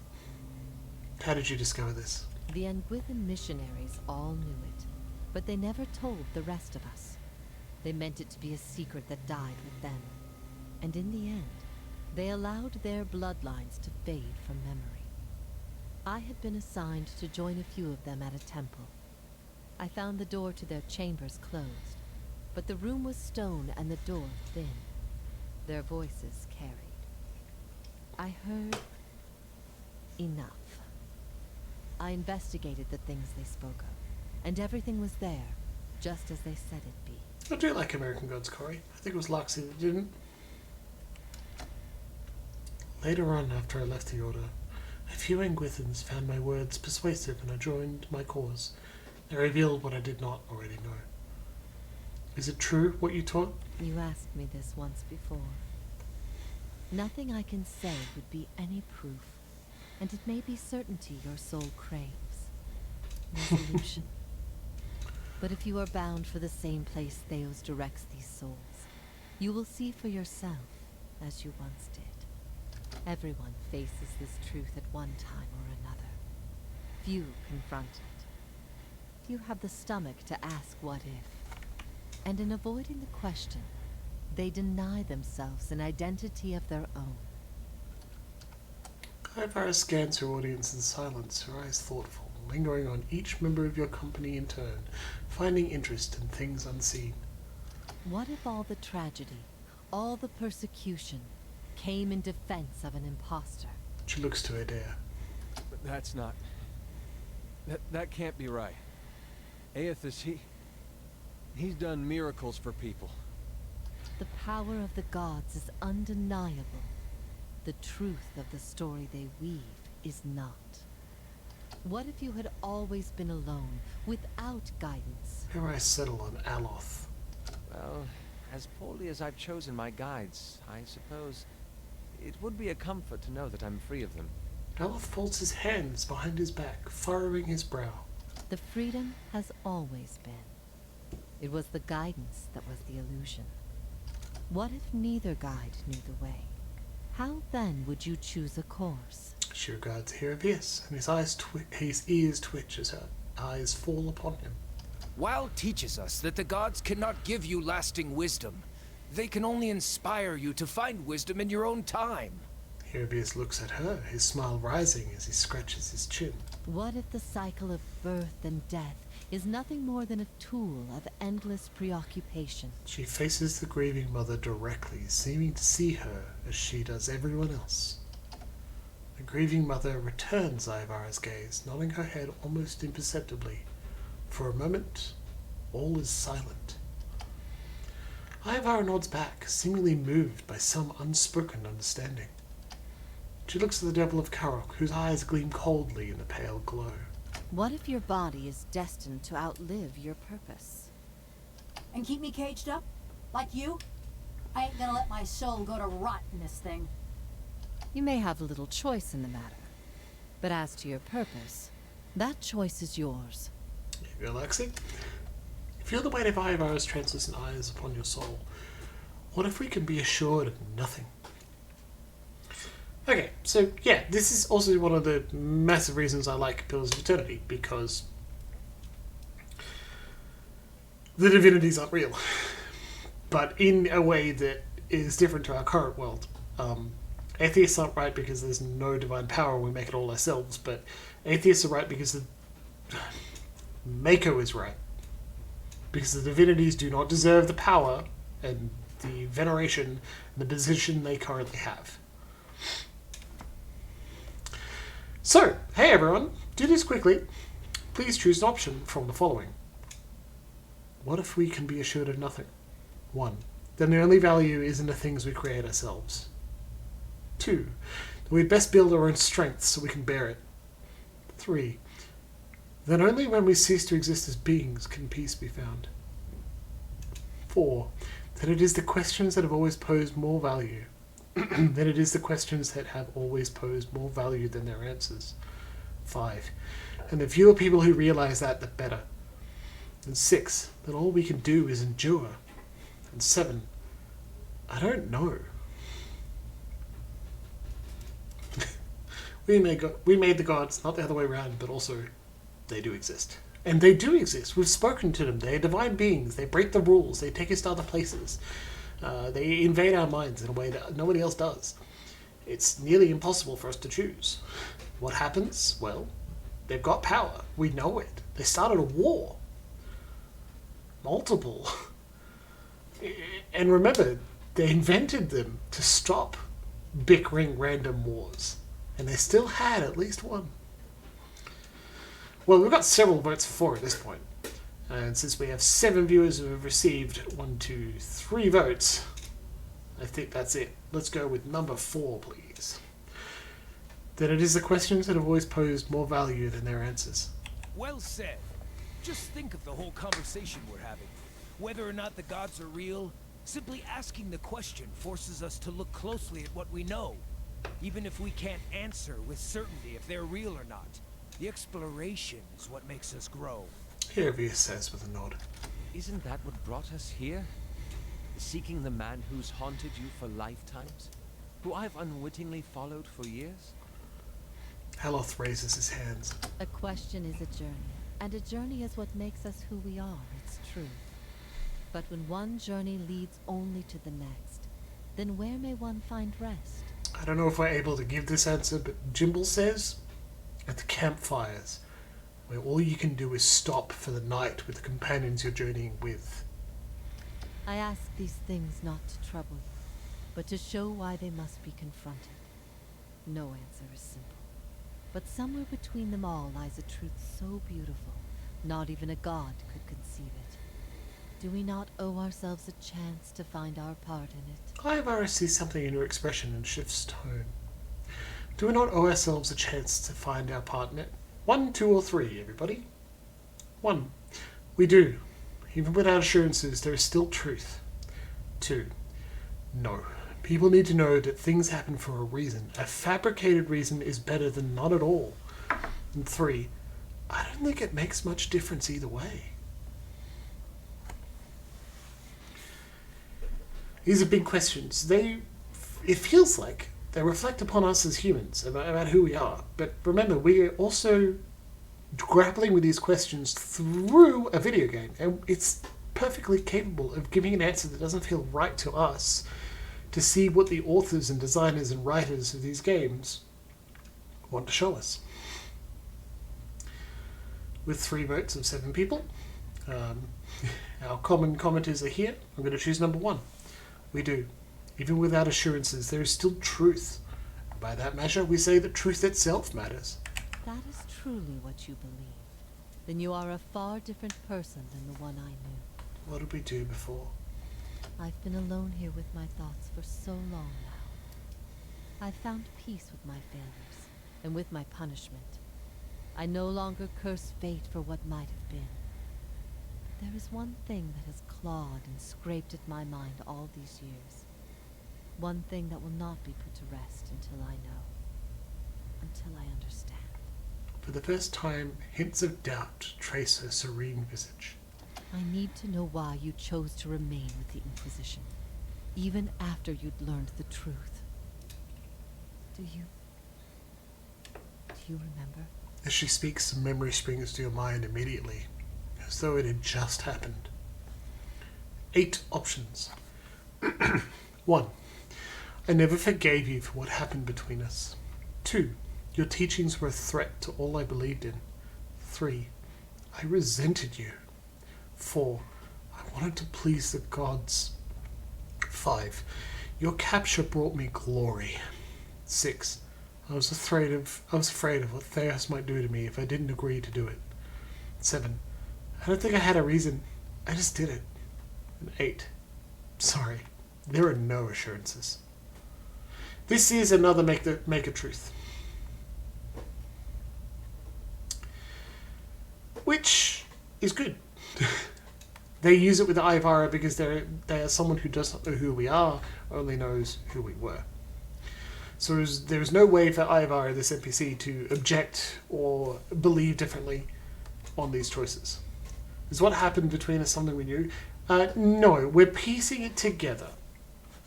Speaker 1: How did you discover this?
Speaker 10: The Nguithan missionaries all knew it, but they never told the rest of us. They meant it to be a secret that died with them. And in the end, they allowed their bloodlines to fade from memory. I had been assigned to join a few of them at a temple. I found the door to their chambers closed, but the room was stone and the door thin. Their voices carried. I heard enough. I investigated the things they spoke of, and everything was there, just as they said it'd be.
Speaker 1: I do like American Gods, Corey. I think it was Loxy that didn't. Later on, after I left the Order, a few Nguithans found my words persuasive and I joined my cause. They revealed what I did not already know. Is it true, what you taught?
Speaker 10: You asked me this once before. Nothing I can say would be any proof, and it may be certainty your soul craves. Resolution. But if you are bound for the same place Theos directs these souls, you will see for yourself, as you once did. Everyone faces this truth at one time or another. Few confront it. Few have the stomach to ask what if. And in avoiding the question, they deny themselves an identity of their own.
Speaker 1: Ivara scans her audience in silence, her eyes thoughtful, lingering on each member of your company in turn, finding interest in things unseen.
Speaker 10: What if all the tragedy, all the persecution, came in defense of an imposter?
Speaker 1: She looks to Adair.
Speaker 8: But that's not... That can't be right. Aethys, he's done miracles for people.
Speaker 10: The power of the gods is undeniable. The truth of the story they weave is not. What if you had always been alone, without guidance?
Speaker 1: Here I settle on Aloth.
Speaker 14: Well, as poorly as I've chosen my guides, I suppose it would be a comfort to know that I'm free of them.
Speaker 1: Aloth folds his hands behind his back, furrowing his brow.
Speaker 10: The freedom has always been. It was the guidance that was the illusion. What if neither guide knew the way? How then would you choose a course?
Speaker 1: She regards Heravius, and his ears twitch as her eyes fall upon him.
Speaker 5: Weil teaches us that the gods cannot give you lasting wisdom. They can only inspire you to find wisdom in your own time.
Speaker 1: Heravius looks at her, his smile rising as he scratches his chin.
Speaker 10: What if the cycle of birth and death is nothing more than a tool of endless preoccupation?
Speaker 1: She faces the grieving mother directly, seeming to see her as she does everyone else. The grieving mother returns Ivara's gaze, nodding her head almost imperceptibly. For a moment, all is silent. Ivara nods back, seemingly moved by some unspoken understanding. She looks at the Devil of Karok, whose eyes gleam coldly in the pale glow.
Speaker 10: What if your body is destined to outlive your purpose?
Speaker 2: And keep me caged up? Like you? I ain't gonna let my soul go to rot in this thing.
Speaker 10: You may have little choice in the matter, but as to your purpose, that choice is yours.
Speaker 1: Relaxing. Feel the weight of Ivar's translucent eyes upon your soul. What if we can be assured of nothing? Okay, so yeah, this is also one of the massive reasons I like Pillars of Eternity, because the divinities aren't real, but in a way that is different to our current world. Atheists aren't right because there's no divine power, we make it all ourselves, but atheists are right because the Mako is right. Because the divinities do not deserve the power and the veneration and the position they currently have. So, hey everyone, do this quickly. Please choose an option from the following. What if we can be assured of nothing? 1. Then the only value is in the things we create ourselves. 2. That we'd best build our own strength so we can bear it. 3. Then only when we cease to exist as beings can peace be found. 4. That it is the questions that have always posed more value. That it is the questions that have always posed more value than their answers. 5. And the fewer people who realize that, the better. And 6. That all we can do is endure. And 7. I don't know. We made the gods, not the other way around, but also they do exist. And they do exist. We've spoken to them. They're divine beings. They break the rules. They take us to other places. They invade our minds in a way that nobody else does. It's nearly impossible for us to choose. What happens? Well, they've got power. We know it. They started a war. Multiple. And remember, they invented them to stop bickering random wars. And they still had at least one. Well, we've got several votes for at this point. And since we have 7 viewers who have received 3 votes, I think that's it. Let's go with number 4, please. That it is the questions that have always posed more value than their answers.
Speaker 5: Well said. Just think of the whole conversation we're having. Whether or not the gods are real, simply asking the question forces us to look closely at what we know. Even if we can't answer with certainty if they're real or not. The exploration is what makes us grow.
Speaker 1: Hervius says with a nod.
Speaker 14: Isn't that what brought us here? Seeking the man who's haunted you for lifetimes? Who I've unwittingly followed for years?
Speaker 1: Heloth raises his hands.
Speaker 10: A question is a journey, and a journey is what makes us who we are, it's true. But when one journey leads only to the next, then where may one find rest?
Speaker 1: I don't know if we're able to give this answer, but Jimble says, at the campfires, where all you can do is stop for the night with the companions you're journeying with.
Speaker 10: I ask these things not to trouble you, but to show why they must be confronted. No answer is simple, but somewhere between them all lies a truth so beautiful, not even a god could conceive it. Do we not owe ourselves a chance to find our part in it?
Speaker 1: Ivara sees something in your expression and shifts tone. Do we not owe ourselves a chance to find our part in it? 1, 2, or 3, everybody? 1. We do. Even without assurances, there is still truth. 2. No. People need to know that things happen for a reason. A fabricated reason is better than none at all. And 3. I don't think it makes much difference either way. These are big questions. It feels like they reflect upon us as humans, about who we are. But remember, we are also grappling with these questions through a video game. And it's perfectly capable of giving an answer that doesn't feel right to us, to see what the authors and designers and writers of these games want to show us. With 3 votes of 7 people, our common commenters are here. I'm going to choose number 1. We do. Even without assurances, there is still truth. By that measure, we say that truth itself matters.
Speaker 10: That is truly what you believe. Then you are a far different person than the one I knew.
Speaker 1: What did we do before?
Speaker 10: I've been alone here with my thoughts for so long now. I've found peace with my failures, and with my punishment. I no longer curse fate for what might have been. There is one thing that has clawed and scraped at my mind all these years. One thing that will not be put to rest until I know. Until I understand.
Speaker 1: For the first time, hints of doubt trace her serene visage.
Speaker 10: I need to know why you chose to remain with the Inquisition, even after you'd learned the truth. Do you remember?
Speaker 1: As she speaks, a memory springs to your mind immediately, as though it had just happened. 8 options. 1. I never forgave you for what happened between us. 2. Your teachings were a threat to all I believed in. 3. I resented you. 4. I wanted to please the gods. 5. Your capture brought me glory. 6. I was afraid of what Theos might do to me if I didn't agree to do it. 7. I don't think I had a reason. I just did it. And 8. Sorry, there are no assurances. This is another make a truth. Which is good. They use it with Ivara because they are someone who does not know who we are, only knows who we were. So there is no way for Ivara, this NPC, to object or believe differently on these choices. Is what happened between us something we knew? No, we're piecing it together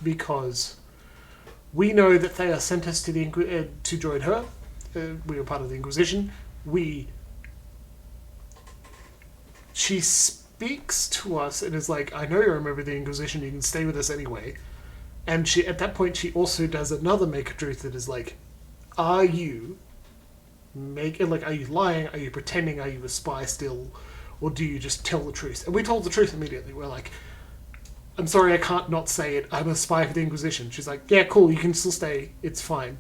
Speaker 1: because we know that Thea sent us to to join her. We were part of the Inquisition. She speaks to us and is like, I know you're a member of the Inquisition, you can stay with us anyway. And she, at that point, she also does another make a truth that is like, are you lying? Are you pretending? Are you a spy still? Or do you just tell the truth? And we told the truth immediately. We're like, I'm sorry, I can't not say it. I'm a spy for the Inquisition. She's like, yeah, cool, you can still stay. It's fine.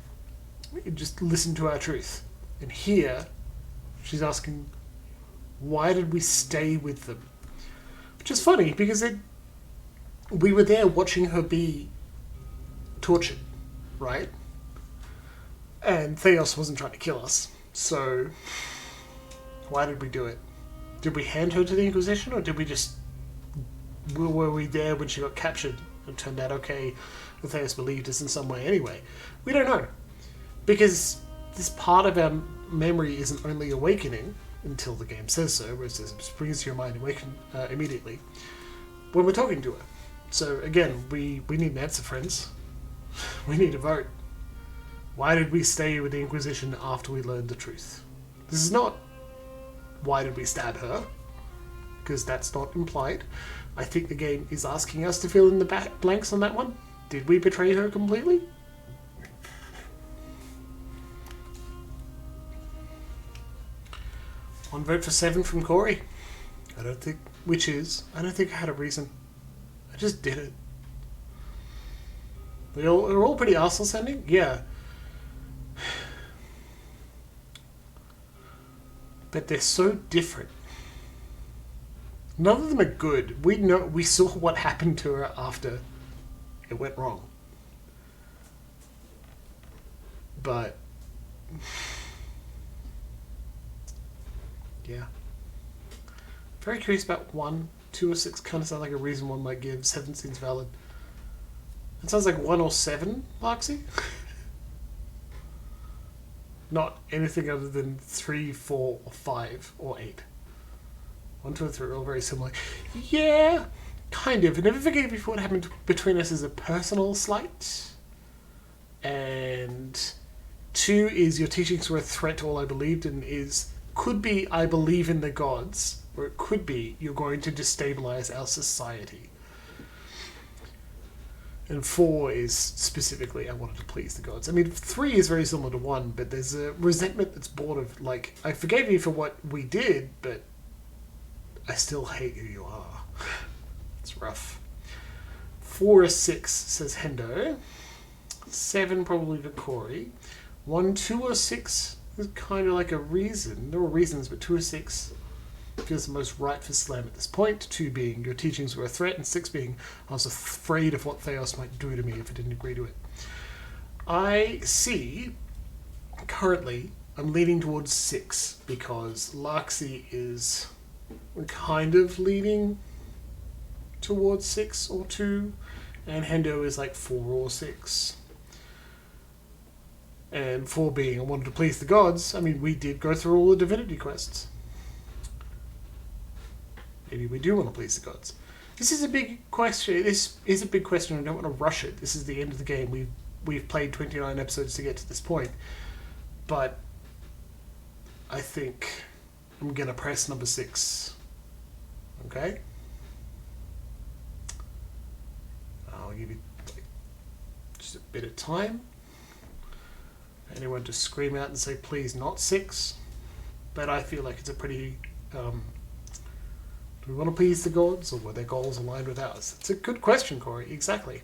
Speaker 1: You just listen to our truth. And here, she's asking, why did we stay with them? Which is funny, because we were there watching her be tortured, right? And Theos wasn't trying to kill us. So, why did we do it? Did we hand her to the Inquisition, or did we just... Were we there when she got captured and turned out okay, Theos believed us in some way anyway? We don't know. Because this part of our memory isn't only awakening, until the game says so, where it says it springs to your mind awaken immediately, when we're talking to her. So again, we need an answer, friends. We need a vote. Why did we stay with the Inquisition after we learned the truth? This is not why did we stab her, because that's not implied. I think the game is asking us to fill in the blanks on that one. Did we betray her completely? One vote for 7 from Corey. I don't think I had a reason. I just did it. They're all pretty arsehole sounding? Yeah. But they're so different. None of them are good. We saw what happened to her after it went wrong. But yeah. Very curious about 1, 2 or 6 kind of sound like a reason one might give. 7 seems valid. It sounds like 1 or 7, Larksy. Not anything other than 3, 4, or 5, or 8. 1, 2, and 3 are all very similar. Yeah, kind of. I never forgave you for what happened between us as a personal slight. And 2 is your teachings were a threat to all I believed in could be I believe in the gods, or it could be you're going to destabilize our society. And 4 is specifically I wanted to please the gods. I mean, 3 is very similar to 1, but there's a resentment that's born of, like, I forgave you for what we did, but I still hate who you are. It's rough. 4 or 6, says Hendo. 7 probably for Corey. 1, 2 or 6 is kind of like a reason. There were reasons, but 2 or 6 feels the most right for Slam at this point. 2 being your teachings were a threat, and 6 being I was afraid of what Theos might do to me if I didn't agree to it. I see currently I'm leaning towards 6 because Larksy is kind of leaning towards 6 or 2, and Hendo is like 4 or 6. And 4 being I wanted to please the gods. I mean, we did go through all the divinity quests. Maybe we do want to please the gods. This is a big question. This is a big question. I don't want to rush it. This is the end of the game. We've played 29 episodes to get to this point. But I think I'm going to press number 6. Okay? I'll give you just a bit of time. Anyone to scream out and say, please, not 6. But I feel like it's a pretty... do we want to please the gods, or were their goals aligned with ours? It's a good question, Corey. Exactly.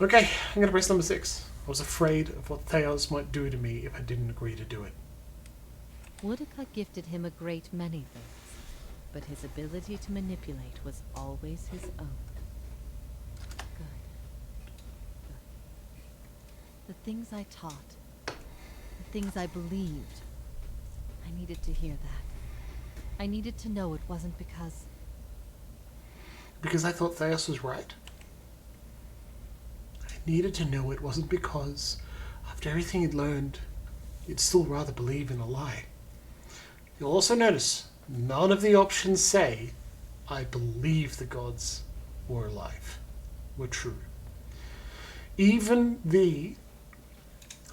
Speaker 1: Okay, I'm going to press number 6. I was afraid of what Theos might do to me if I didn't agree to do it.
Speaker 10: Woodica gifted him a great many things, but his ability to manipulate was always his own. Good. The things I taught, the things I believed, I needed to hear that. I needed to know it wasn't because...
Speaker 1: Because I thought Theos was right? I needed to know it wasn't because, after everything he'd learned, you'd still rather believe in a lie. You'll also notice, none of the options say, I believe the gods were alive, were true. Even the,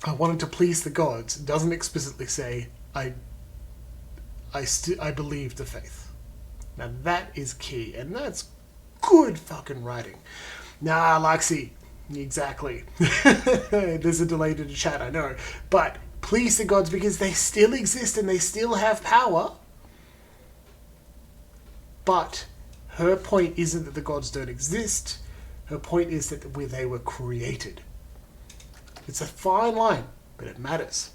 Speaker 1: I wanted to please the gods, doesn't explicitly say, I believe the faith. Now that is key, and that's good fucking writing. Nah, Luxie, exactly. There's a delay to the chat, I know. But please the gods because they still exist and they still have power. But her point isn't that the gods don't exist. Her point is that they were created. It's a fine line, but it matters.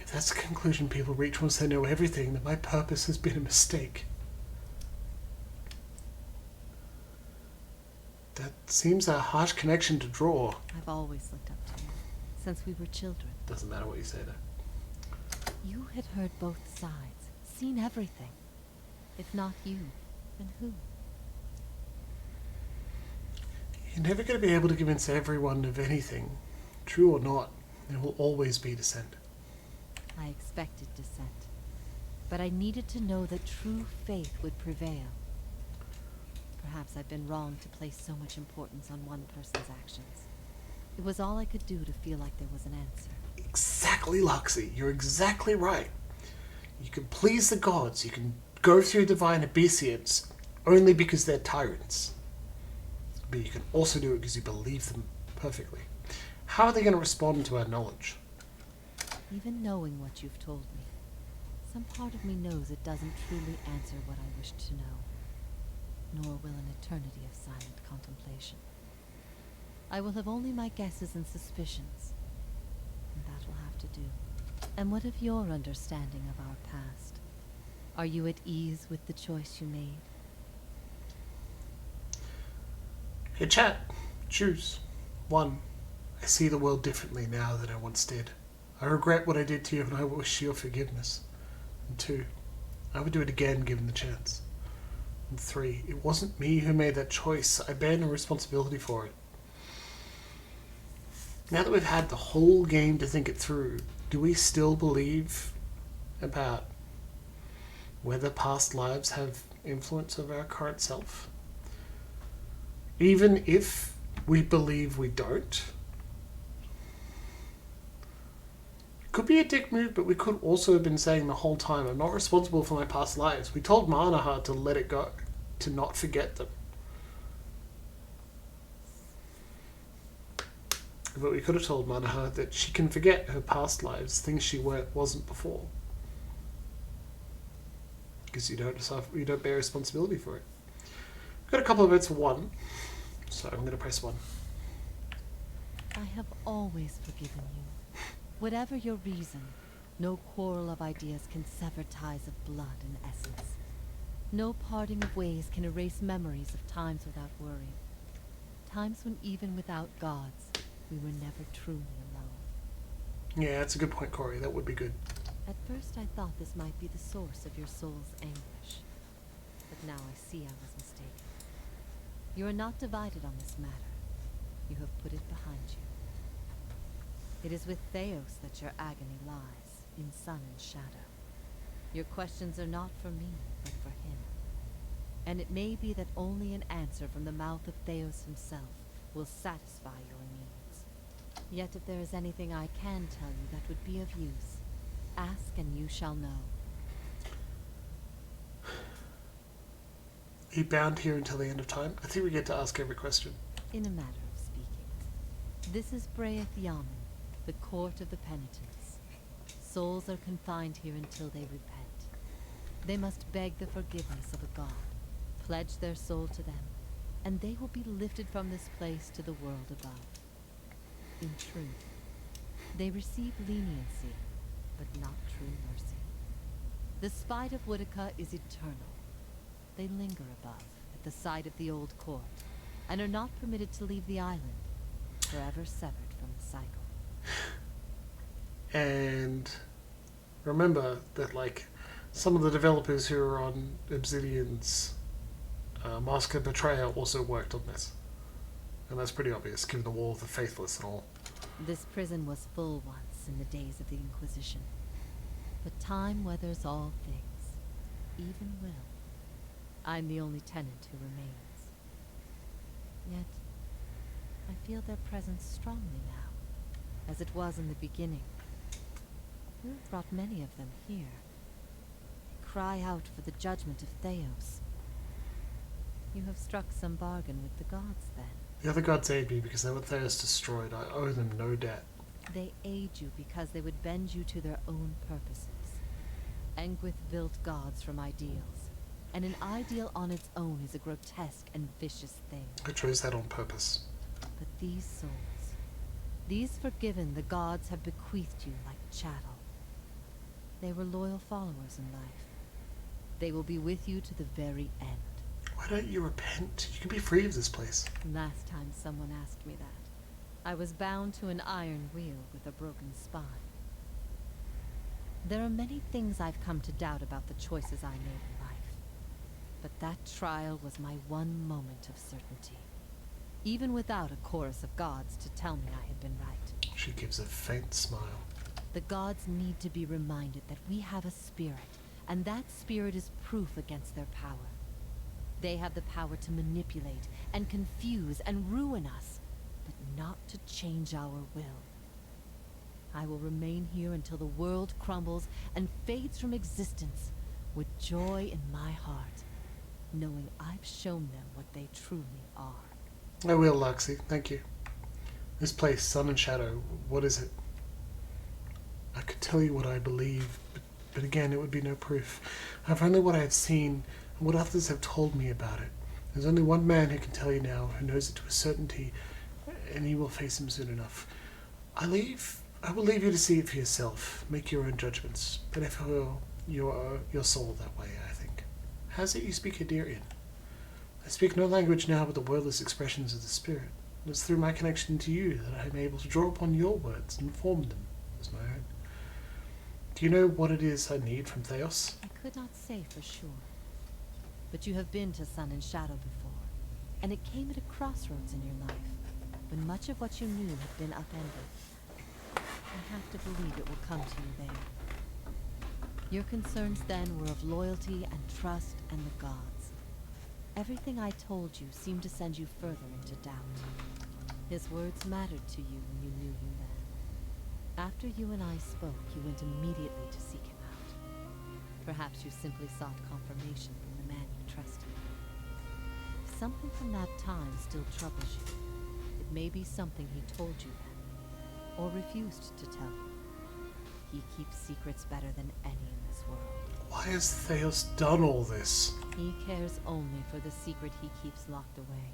Speaker 1: If that's the conclusion people reach once they know everything, then my purpose has been a mistake. That seems a harsh connection to draw.
Speaker 10: I've always looked up to you, since we were children.
Speaker 1: Doesn't matter what you say there.
Speaker 10: You had heard both sides, seen everything. If not you, then who?
Speaker 1: You're never going to be able to convince everyone of anything. True or not, there will always be dissent.
Speaker 10: I expected dissent, but I needed to know that true faith would prevail. Perhaps I've been wrong to place so much importance on one person's actions. It was all I could do to feel like there was an answer.
Speaker 1: Exactly, Luxie. You're exactly right. You can please the gods, you can go through divine obeisance only because they're tyrants. But you can also do it because you believe them perfectly. How are they going to respond to our knowledge?
Speaker 10: Even knowing what you've told me, some part of me knows it doesn't truly answer what I wished to know, nor will an eternity of silent contemplation. I will have only my guesses and suspicions, and that will have to do. And what of your understanding of our past? Are you at ease with the choice you made?
Speaker 1: Hey chat, choose. 1. I see the world differently now than I once did. I regret what I did to you and I wish your forgiveness. And 2. I would do it again given the chance. And 3. It wasn't me who made that choice. I bear no responsibility for it. Now that we've had the whole game to think it through, do we still believe about whether past lives have influence over our current self? Even if we believe we don't, it could be a dick move, but we could also have been saying the whole time, I'm not responsible for my past lives. We told Manaha to let it go, to not forget them. But we could have told Manaha that she can forget her past lives, things she wasn't before. Because you don't bear responsibility for it. I've got a couple of votes for 1, so I'm going to press 1.
Speaker 10: I have always forgiven you. Whatever your reason, no quarrel of ideas can sever ties of blood and essence. No parting of ways can erase memories of times without worry. Times when even without gods, we were never truly alone.
Speaker 1: Yeah, that's a good point, Corey. That would be good.
Speaker 10: At first I thought this might be the source of your soul's anguish. But now I see I was mistaken. You are not divided on this matter. You have put it behind you. It is with Theos that your agony lies, in sun and shadow. Your questions are not for me, but for him. And it may be that only an answer from the mouth of Theos himself will satisfy your needs. Yet if there is anything I can tell you that would be of use, ask and you shall know.
Speaker 1: Are you bound here until the end of time? I think we get to ask every question.
Speaker 10: In a matter of speaking, this is Braeth Yamen, the court of the penitents. Souls are confined here until they repent. They must beg the forgiveness of a god, pledge their soul to them, and they will be lifted from this place to the world above. In truth, they receive leniency, but not true mercy. The spite of Woodica is eternal. They linger above, at the side of the old court, and are not permitted to leave the island, forever severed from the cycle.
Speaker 1: And remember that, like, some of the developers who are on Obsidian's Mask of Betrayal also worked on this. And that's pretty obvious, given the Wall of the Faithless and all.
Speaker 10: This prison was full once in the days of the Inquisition. But time weathers all things, even will. I'm the only tenant who remains. Yet, I feel their presence strongly now, as it was in the beginning. You have brought many of them here. They cry out for the judgment of Theos. You have struck some bargain with the gods, then.
Speaker 1: The other gods aid me because they were Theos destroyed. I owe them no debt.
Speaker 10: They aid you because they would bend you to their own purposes. Engwith built gods from ideals, and an ideal on its own is a grotesque and vicious thing.
Speaker 1: I chose that on purpose.
Speaker 10: But these souls, these forgiven the gods have bequeathed you like chattel. They were loyal followers in life. They will be with you to the very end.
Speaker 1: Why don't you repent? You can be free of this place.
Speaker 10: Last time someone asked me that, I was bound to an iron wheel with a broken spine. There are many things I've come to doubt about the choices I made in life. But that trial was my one moment of certainty. Even without a chorus of gods to tell me I had been right.
Speaker 1: She gives a faint smile.
Speaker 10: The gods need to be reminded that we have a spirit, and that spirit is proof against their power. They have the power to manipulate and confuse and ruin us, but not to change our will. I will remain here until the world crumbles and fades from existence with joy in my heart, knowing I've shown them what they truly are.
Speaker 1: I will, Luxie. Thank you. This place, Sun and Shadow, what is it? I could tell you what I believe, but again, it would be no proof. I've only what I have seen and what others have told me about it. There's only one man who can tell you now, who knows it to a certainty, and you will face him soon enough. I will leave you to see it for yourself. Make your own judgments. But if your soul that way, I think. How's it you speak Adirian? I speak no language now but the wordless expressions of the spirit. It is through my connection to you that I am able to draw upon your words and form them as my own. Do you know what it is I need from Theos?
Speaker 10: I could not say for sure. But you have been to Sun and Shadow before, and it came at a crossroads in your life, when much of what you knew had been upended. I have to believe it will come to you there. Your concerns then were of loyalty and trust and the gods. Everything I told you seemed to send you further into doubt. His words mattered to you when you knew him then. After you and I spoke, you went immediately to seek him out. Perhaps you simply sought confirmation from the man you trusted. If something from that time still troubles you, it may be something he told you then, or refused to tell you. He keeps secrets better than any in this world.
Speaker 1: Why has Theos done all this?
Speaker 10: He cares only for the secret he keeps locked away.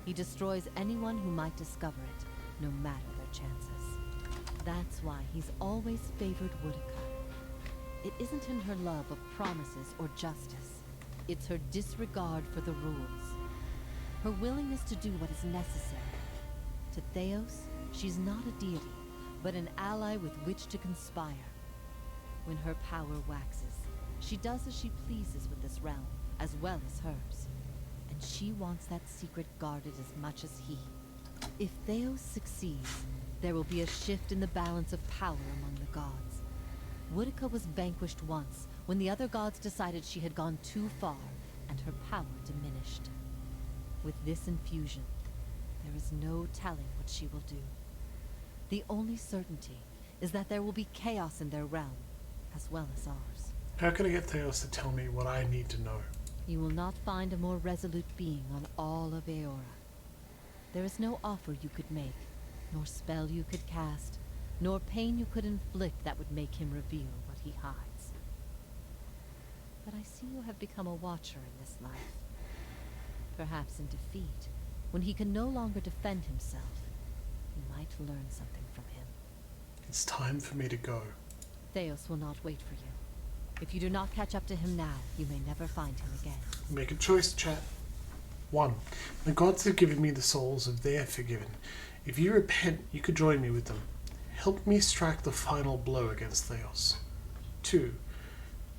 Speaker 10: He destroys anyone who might discover it, no matter their chances. That's why he's always favored Woodica. It isn't in her love of promises or justice. It's her disregard for the rules. Her willingness to do what is necessary. To Theos, she's not a deity, but an ally with which to conspire. When her power waxes, she does as she pleases with this realm, as well as hers. And and she wants that secret guarded as much as he. If Theos succeeds, there will be a shift in the balance of power among the gods. Woodica was vanquished once, when the other gods decided she had gone too far, and her power diminished. With this infusion, there is no telling what she will do. The only certainty is that there will be chaos in their realm, as well as ours.
Speaker 1: How can I get Theos to tell me what I need to know?
Speaker 10: You will not find a more resolute being on all of Aeora. There is no offer you could make, nor spell you could cast, nor pain you could inflict that would make him reveal what he hides. But I see you have become a watcher in this life. Perhaps in defeat, when he can no longer defend himself, you might learn something from him.
Speaker 1: It's time for me to go.
Speaker 10: Theos will not wait for you. If you do not catch up to him now, you may never find him again.
Speaker 1: Make a choice, chat. 1. The gods have given me the souls of their forgiven. If you repent, you could join me with them. Help me strike the final blow against Theos. 2.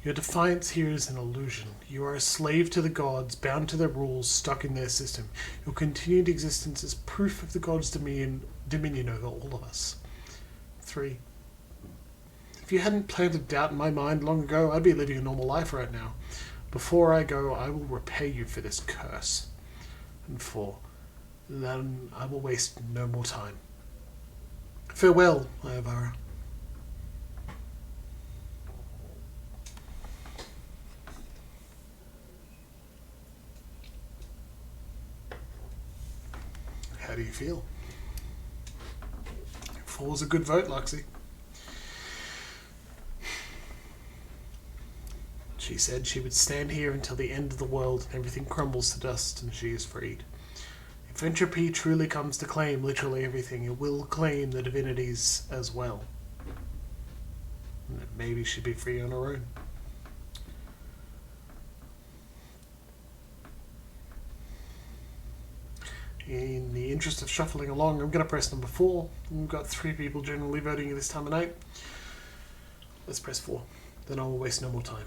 Speaker 1: Your defiance here is an illusion. You are a slave to the gods, bound to their rules, stuck in their system. Your continued existence is proof of the gods' dominion over all of us. 3. If you hadn't planted doubt in my mind long ago, I'd be living a normal life right now. Before I go, I will repay you for this curse. And 4. Then I will waste no more time. Farewell, Iovara. How do you feel? 4's a good vote, Luxie. She said she would stand here until the end of the world and everything crumbles to dust and she is freed. If entropy truly comes to claim literally everything, it will claim the divinities as well. And that maybe she'd be free on her own. In the interest of shuffling along, I'm going to press number 4. We've got 3 people generally voting at this time of night. Let's press 4. Then I will waste no more time.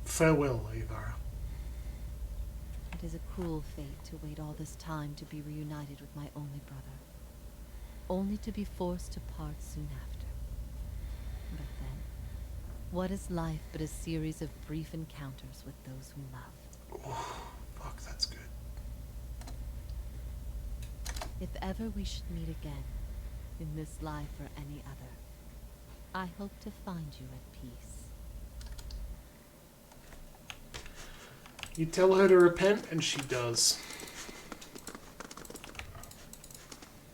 Speaker 1: Farewell, Iovara.
Speaker 10: It is a cruel fate to wait all this time to be reunited with my only brother, only to be forced to part soon after. But then, what is life but a series of brief encounters with those we love?
Speaker 1: Oh, fuck, that's good.
Speaker 10: If ever we should meet again, in this life or any other, I hope to find you at peace.
Speaker 1: You tell her to repent, and she does.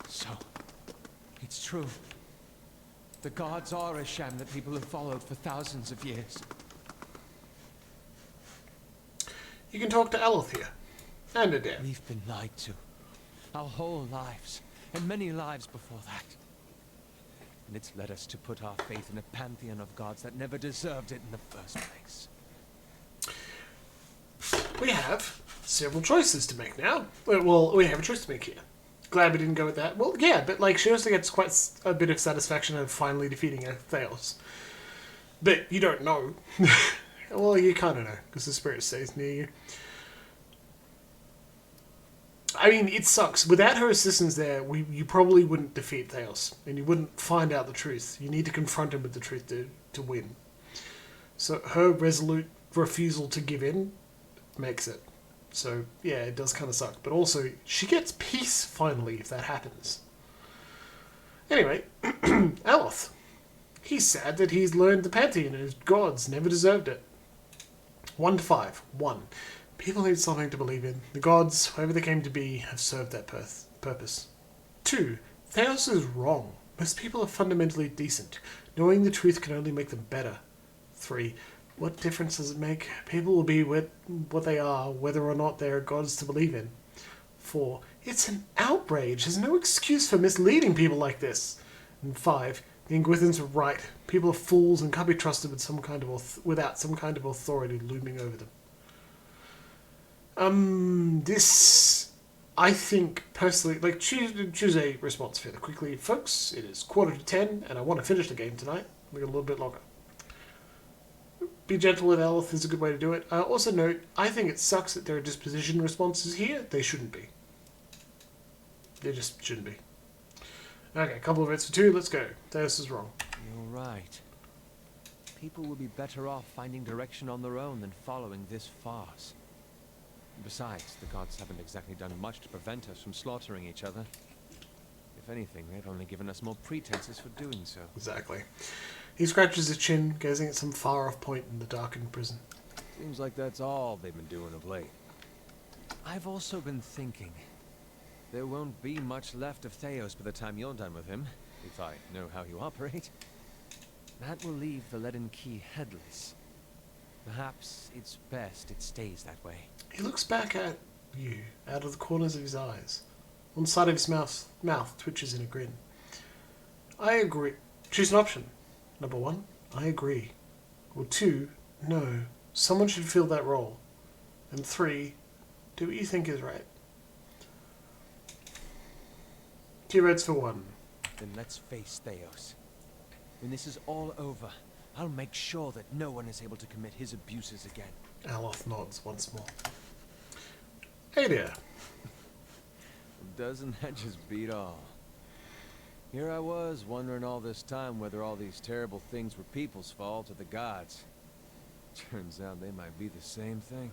Speaker 14: So, it's true. The gods are a sham that people have followed for thousands of years.
Speaker 1: You can talk to Alethea. And Adele.
Speaker 14: We've been lied to. Our whole lives. And many lives before that. And it's led us to put our faith in a pantheon of gods that never deserved it in the first place.
Speaker 1: We have several choices to make now. Well, we have a choice to make here. Glad we didn't go with that. Well, yeah, but like she also gets quite a bit of satisfaction of finally defeating a Theos. But you don't know. Well, you kind of know, because the spirit stays near you. I mean, it sucks. Without her assistance there, you probably wouldn't defeat Theos, and you wouldn't find out the truth. You need to confront him with the truth to win. So her resolute refusal to give in makes it. So, yeah, it does kind of suck. But also, she gets peace, finally, if that happens. Anyway, Aloth. He's sad that he's learned the pantheon and his gods never deserved it. 1 to 5. 1. People need something to believe in. The gods, whoever they came to be, have served that purpose. 2. Theos is wrong. Most people are fundamentally decent. Knowing the truth can only make them better. 3. What difference does it make? People will be what they are, whether or not they are gods to believe in. 4. It's an outrage. There's no excuse for misleading people like this. And 5. The Inquisitors are right. People are fools and can't be trusted with without some kind of authority looming over them. This, I think, personally, like, choose a response fairly quickly. Folks, it is 9:45, and I want to finish the game tonight. We got a little bit longer. be gentle with Elith is a good way to do it. Also note, I think it sucks that there are disposition responses here. They shouldn't be. They just shouldn't be. Okay, a couple of hits for 2. Let's go. Theos is wrong.
Speaker 14: You're right. People would be better off finding direction on their own than following this farce. Besides, the gods haven't exactly done much to prevent us from slaughtering each other. If anything, they've only given us more pretenses for doing so.
Speaker 1: Exactly. He scratches his chin, gazing at some far-off point in the darkened prison.
Speaker 14: Seems like that's all they've been doing of late. I've also been thinking. There won't be much left of Theos by the time you're done with him, if I know how you operate. That will leave the leaden key headless. Perhaps it's best it stays that way.
Speaker 1: He looks back at you, out of the corners of his eyes. One side of his mouth twitches in a grin. I agree. Choose an option. Number 1, I agree. Or 2, no. Someone should fill that role. And 3, do what you think is right. 2 reds for 1.
Speaker 14: Then let's face Theos. When this is all over, I'll make sure that no one is able to commit his abuses again.
Speaker 1: Aloth nods once more. Hey there.
Speaker 14: Doesn't that just beat all? Here I was, wondering all this time whether all these terrible things were people's fault or the gods. Turns out they might be the same thing.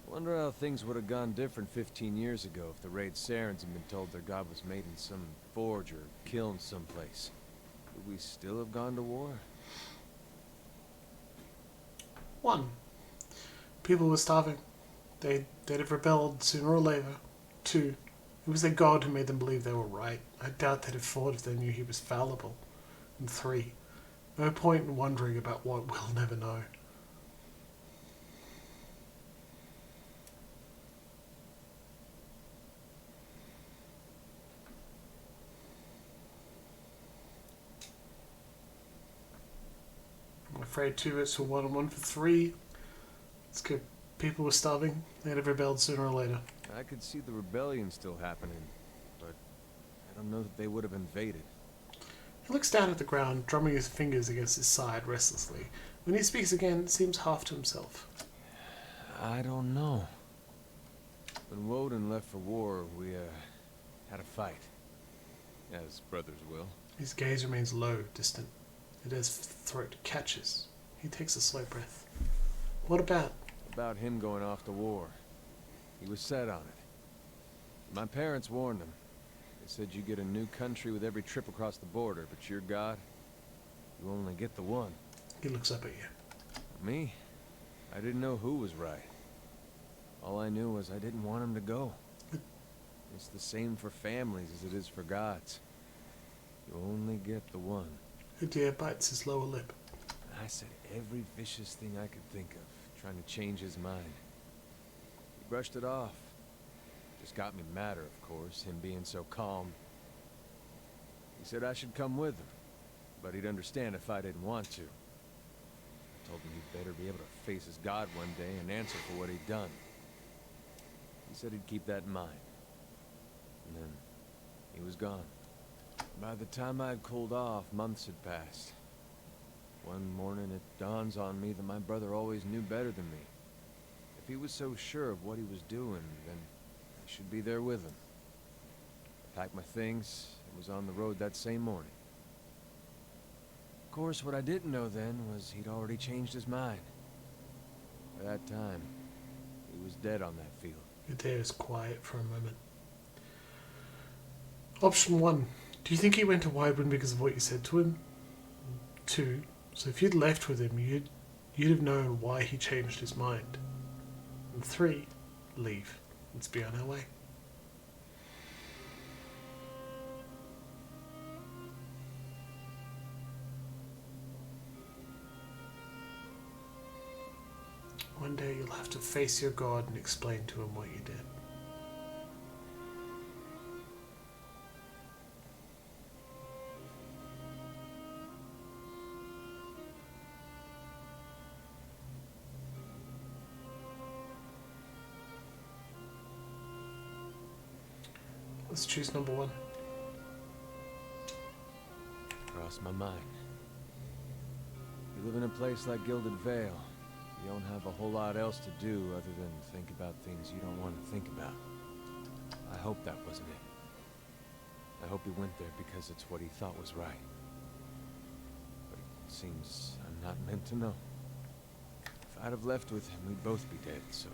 Speaker 14: Wonder how things would have gone different 15 years ago if the Raid Sarens had been told their god was made in some forge or kiln someplace. Would we still have gone to war?
Speaker 1: 1. People were starving. They'd have rebelled sooner or later. 2. It was their god who made them believe they were right. I doubt they'd have fought if they knew he was fallible. And 3. No point in wondering about what we'll never know. I'm afraid 2 hits for 1 and 1 for 3. It's good. People were starving. They'd have rebelled sooner or later.
Speaker 14: I could see the rebellion still happening, but I don't know that they would have invaded.
Speaker 1: He looks down at the ground, drumming his fingers against his side restlessly. When he speaks again, it seems half to himself.
Speaker 14: I don't know. When Woden left for war, we, had a fight. As brothers will.
Speaker 1: His gaze remains low, distant. His throat catches. He takes a slow breath. What about?
Speaker 14: About him going off to war. He was set on it. My parents warned him. They said you get a new country with every trip across the border, but your god, you only get the one.
Speaker 1: He looks up at you.
Speaker 14: Me? I didn't know who was right. All I knew was I didn't want him to go. It's the same for families as it is for gods. You only get the one.
Speaker 1: Udir bites his lower lip.
Speaker 14: I said every vicious thing I could think of, trying to change his mind. He brushed it off. Just got me madder, of course, him being so calm. He said I should come with him, but he'd understand if I didn't want to. I told him he'd better be able to face his god one day and answer for what he'd done. He said he'd keep that in mind. And then he was gone. By the time I'd cooled off, months had passed. One morning it dawns on me that my brother always knew better than me. If he was so sure of what he was doing, then I should be there with him. I packed my things and was on the road that same morning. Of course, what I didn't know then was he'd already changed his mind. By that time, he was dead on that field.
Speaker 1: Udir is quiet for a moment. Option 1. Do you think he went to Widewind because of what you said to him? 2. So if you'd left with him, you'd have known why he changed his mind. And 3. Leave. Let's be on our way. One day you'll have to face your god and explain to him what you did. Let's choose number 1.
Speaker 14: Crossed my mind. You live in a place like Gilded Vale. You don't have a whole lot else to do other than think about things you don't want to think about. I hope that wasn't it. I hope he went there because it's what he thought was right. But it seems I'm not meant to know. If I'd have left with him, we'd both be dead, so I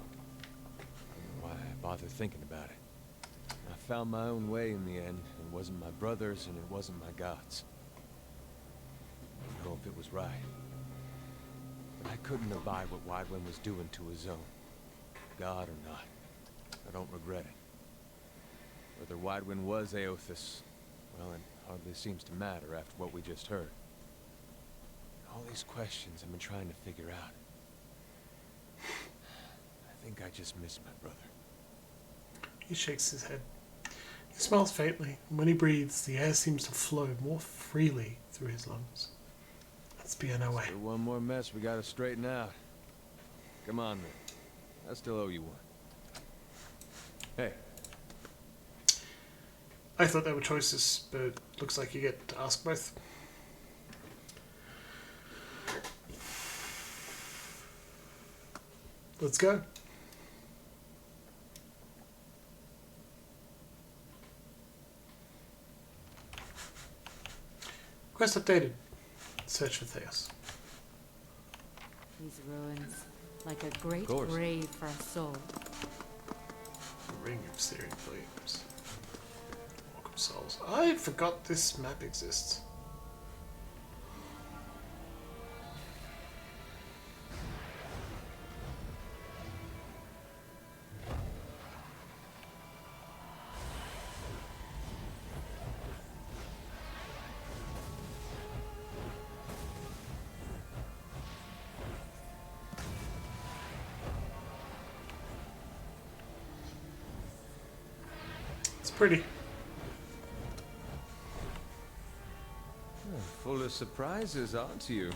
Speaker 14: don't know why I bother thinking about it. I found my own way in the end. It wasn't my brother's and it wasn't my God's. I don't know if it was right. But I couldn't abide what Wydwin was doing to his own. God or not. I don't regret it. Whether Wydwin was Aothis, well, it hardly seems to matter after what we just heard. All these questions I've been trying to figure out. I think I just miss my brother.
Speaker 1: He shakes his head. He smiles faintly, and when he breathes, the air seems to flow more freely through his lungs. Let's be on our way.
Speaker 14: Still one more mess we gotta straighten out. Come on, then. I still owe you one. Hey.
Speaker 1: I thought they were choices, but looks like you get to ask both. Let's go. Quest updated. Search for Theos.
Speaker 6: These ruins, like a great grave for a soul.
Speaker 1: The Ring of Searing Flames. Walk of Souls. I forgot this map exists. Pretty.
Speaker 14: Full of surprises, aren't you?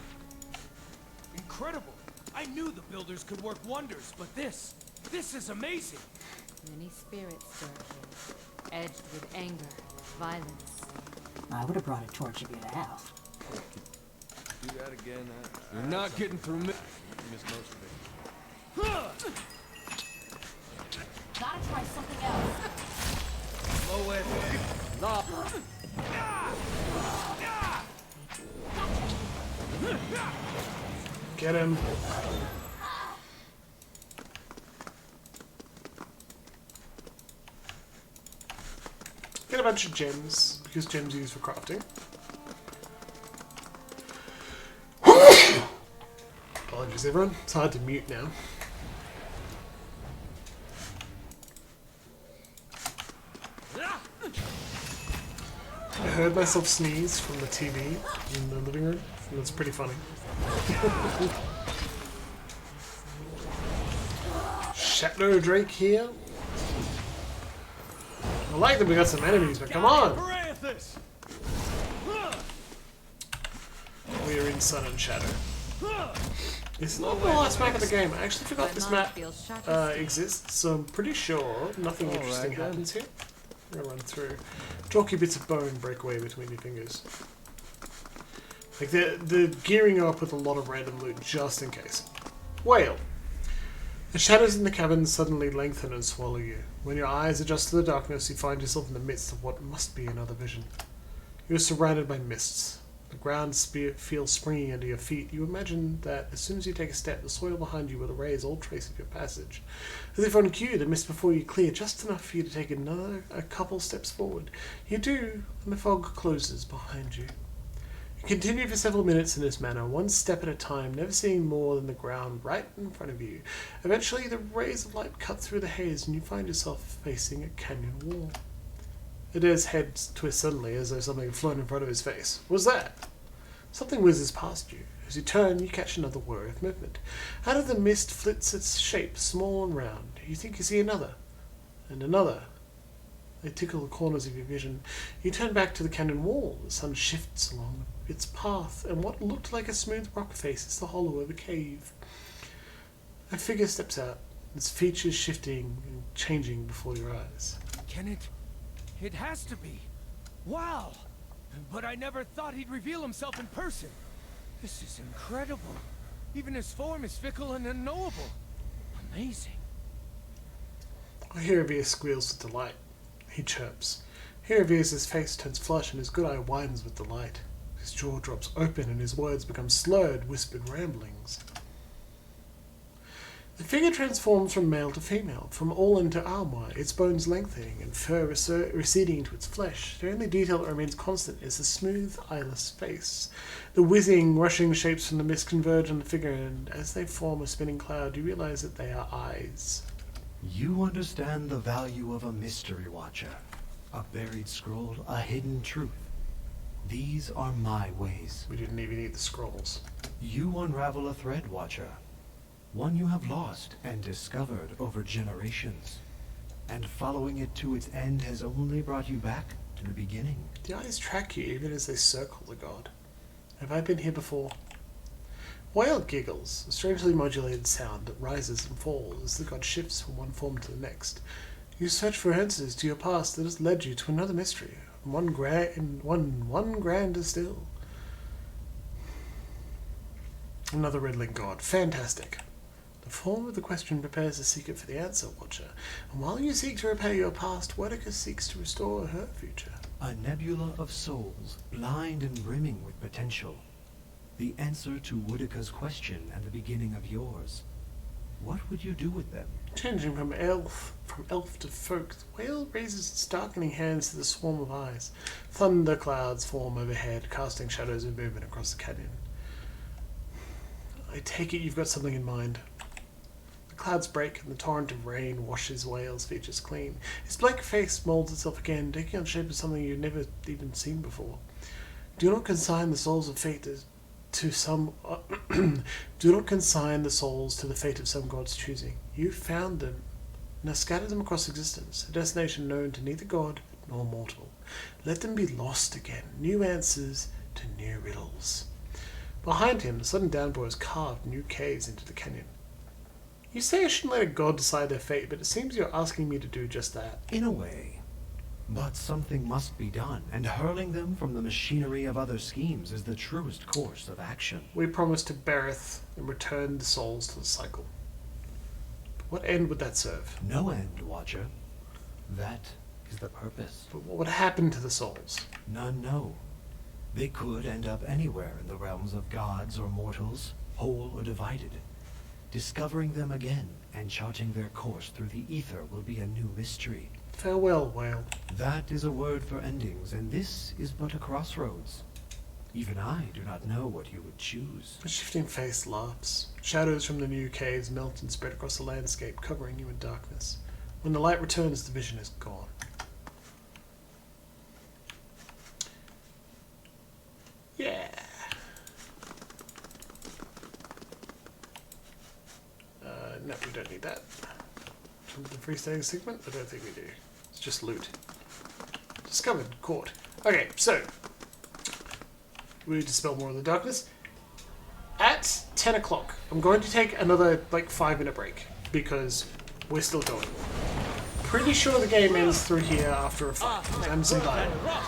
Speaker 5: Incredible! I knew the builders could work wonders, but this is amazing!
Speaker 6: Many spirits stir here, edged with anger, violence.
Speaker 2: I would have brought a torch if you'd have.
Speaker 14: Do that again.
Speaker 5: You're not getting through me.
Speaker 14: Missed most of it.
Speaker 2: Gotta try something else.
Speaker 5: Low end.
Speaker 1: Get him. Get a bunch of gems, because gems are used for crafting. Apologies everyone, it's hard to mute now. I heard myself sneeze from the TV in the living room, and it's pretty funny. Shadow Drake here. I like that we got some enemies, but come on! We are in Sun and Shadow. It's not the last map of the game. I actually forgot this map exists, so I'm pretty sure nothing interesting happens here. I'm gonna run through. Chalky bits of bone break away between your fingers. Like they're gearing up with a lot of random loot just in case. Whale. The shadows in the cabin suddenly lengthen and swallow you. When your eyes adjust to the darkness, you find yourself in the midst of what must be another vision. You are surrounded by mists. The ground feels springy under your feet. You imagine that as soon as you take a step, the soil behind you will erase all trace of your passage. As if on cue, the mist before you clear just enough for you to take a couple steps forward. You do, and the fog closes behind you. You continue for several minutes in this manner, one step at a time, never seeing more than the ground right in front of you. Eventually, the rays of light cut through the haze, and you find yourself facing a canyon wall. Adair's head twists suddenly, as though something had flown in front of his face. What's that? Something whizzes past you. As you turn, you catch another whir of movement. Out of the mist flits its shape, small and round. You think you see another, and another. They tickle the corners of your vision. You turn back to the canyon wall. The sun shifts along its path, and what looked like a smooth rock face is the hollow of a cave. A figure steps out, its features shifting and changing before your eyes.
Speaker 5: Can it? It has to be. Wow! But I never thought he'd reveal himself in person. This is incredible. Even his form is fickle and unknowable. Amazing.
Speaker 1: Hiravius squeals with delight. He chirps. Hiravius' face turns flush and his good eye widens with delight. His jaw drops open and his words become slurred, whispered ramblings. The figure transforms from male to female, from all into armor, its bones lengthening and fur receding into its flesh. The only detail that remains constant is the smooth, eyeless face. The whizzing, rushing shapes from the mist converge on the figure, and as they form a spinning cloud, you realize that they are eyes.
Speaker 15: You understand the value of a mystery watcher. A buried scroll, a hidden truth. These are my ways.
Speaker 1: We didn't even need the scrolls.
Speaker 15: You unravel a thread, Watcher. One you have lost and discovered over generations. And following it to its end has only brought you back to the beginning.
Speaker 1: The eyes track you even as they circle the god. Have I been here before? Whale giggles, a strangely modulated sound that rises and falls as the god shifts from one form to the next. You search for answers to your past that has led you to another mystery, one grander still. Another riddling god. Fantastic. The form of the question prepares the seeker for the answer, Watcher, and while you seek to repair your past, Woedica seeks to restore her future.
Speaker 15: A nebula of souls, blind and brimming with potential. The answer to Woedica's question and the beginning of yours. What would you do with them?
Speaker 1: Changing from elf to folk, the whale raises its darkening hands to the swarm of eyes. Thunder clouds form overhead, casting shadows of movement across the canyon. I take it you've got something in mind. The clouds break and the torrent of rain washes Whale's features clean. His blank face molds itself again, taking on shape of something you've never even seen before. Do not consign the souls of fate to some... Do not consign the souls to the fate of some god's choosing. You found them, and have scattered them across existence, a destination known to neither god nor mortal. Let them be lost again, new answers to new riddles. Behind him, the sudden downpour has carved new caves into the canyon. You say I shouldn't let a god decide their fate, but it seems you're asking me to do just that.
Speaker 15: In a way. But something must be done, and hurling them from the machinery of other schemes is the truest course of action.
Speaker 1: We promise to Berith and return the souls to the cycle. But what end would that serve?
Speaker 15: No end, Watcher. That is the purpose.
Speaker 1: But what would happen to the souls?
Speaker 15: None know. They could end up anywhere in the realms of gods or mortals, whole or divided. Discovering them again and charting their course through the ether will be a new mystery.
Speaker 1: Farewell, Whale.
Speaker 15: That is a word for endings, and this is but a crossroads. Even I do not know what you would choose.
Speaker 1: The shifting face laughs. Shadows from the new caves melt and spread across the landscape, covering you in darkness. When the light returns, the vision is gone. Yeah. No, we don't need that. From the freestanding segment? I don't think we do. It's just loot. Discovered. Caught. Okay, so. We dispel more of the darkness. At 10 o'clock, I'm going to take another, 5-minute break. Because we're still going. Pretty sure the game ends through here after a fight. And some dialogue.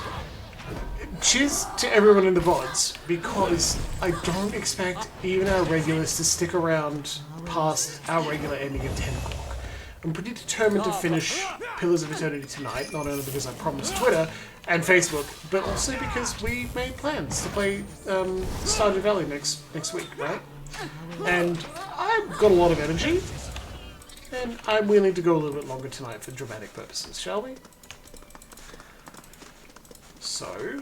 Speaker 1: Cheers to everyone in the VODs, because I don't expect even our regulars to stick around past our regular ending at 10 o'clock. I'm pretty determined to finish Pillars of Eternity tonight, not only because I promised Twitter and Facebook, but also because we made plans to play Stardew Valley next week, right? And I've got a lot of energy, and I'm willing to go a little bit longer tonight for dramatic purposes, shall we? So,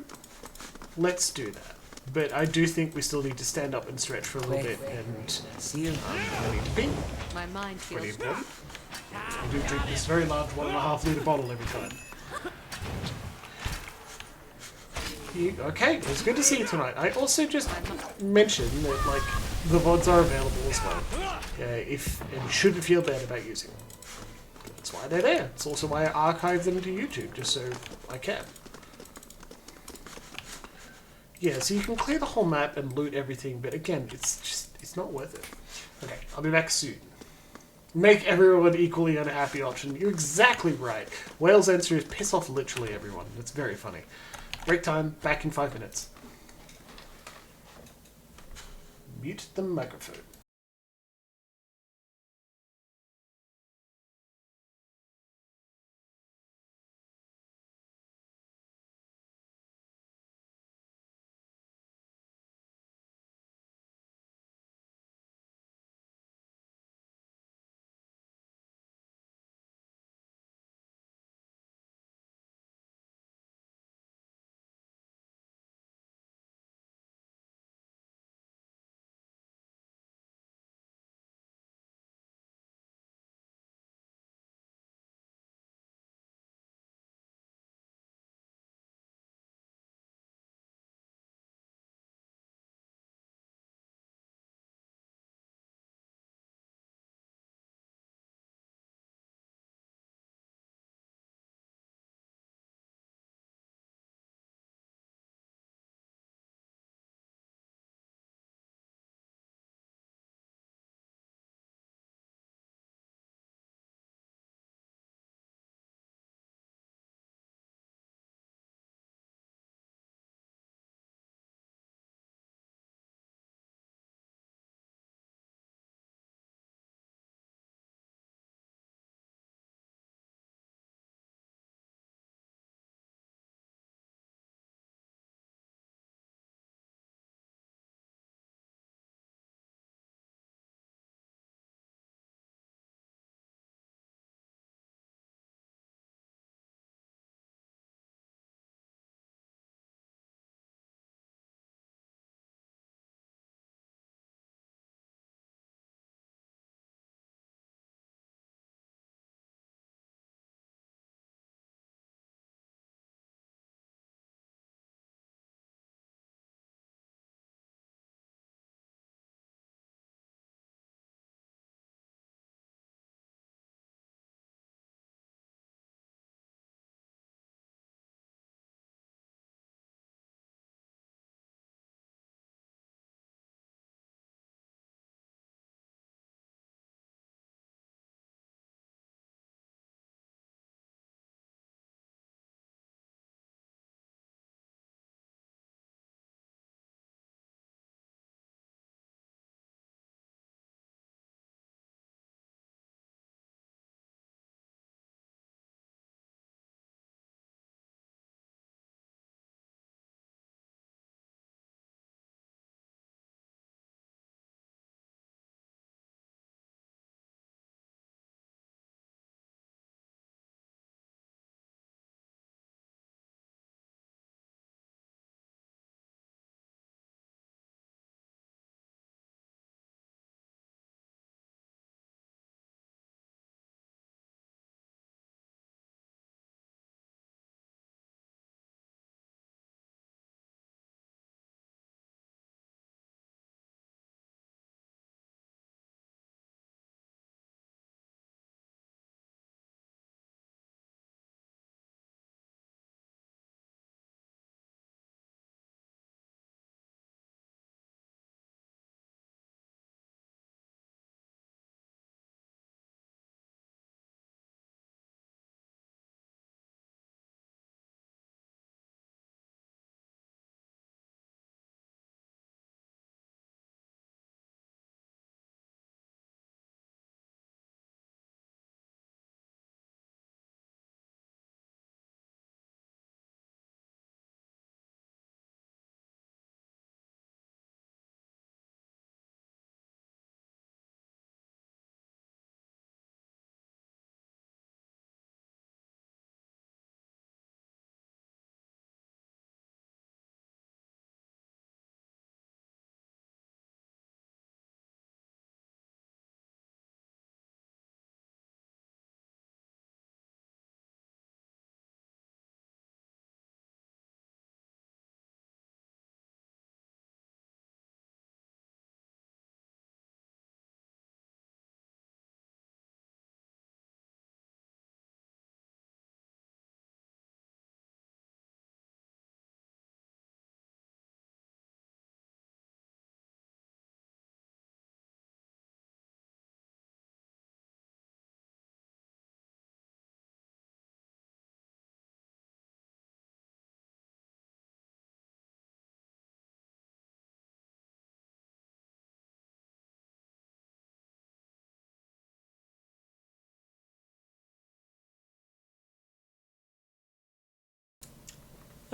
Speaker 1: let's do that. But I do think we still need to stand up and stretch for a little bit and see you.
Speaker 6: My mind
Speaker 1: Pretty
Speaker 6: feels
Speaker 1: important. I do drink this very large 1.5 litre bottle every time. Okay, it's good to see you tonight. I also just mentioned that the VODs are available as well. And you shouldn't feel bad about using them. That's why they're there. It's also why I archive them to YouTube, just so I can. Yeah, so you can clear the whole map and loot everything, but again, it's not worth it. Okay, I'll be back soon. Make everyone equally unhappy option. You're exactly right. Whale's answer is piss off literally everyone. That's very funny. Break time, back in 5 minutes. Mute the microphone.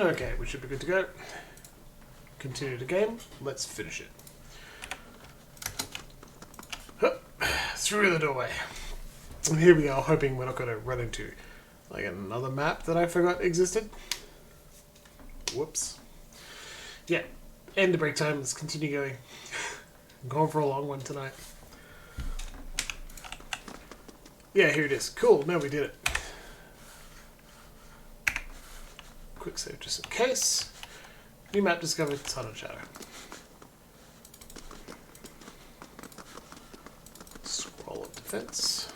Speaker 1: Okay, we should be good to go. Continue the game. Let's finish it. Hup, through the doorway. And here we are, hoping we're not going to run into like another map that I forgot existed. Whoops. Yeah, end of break time. Let's continue going. I'm going for a long one tonight. Yeah, here it is. Cool, now we did it. Quick save just in case. New map discovered, Sun and Shadow. Scroll of defense.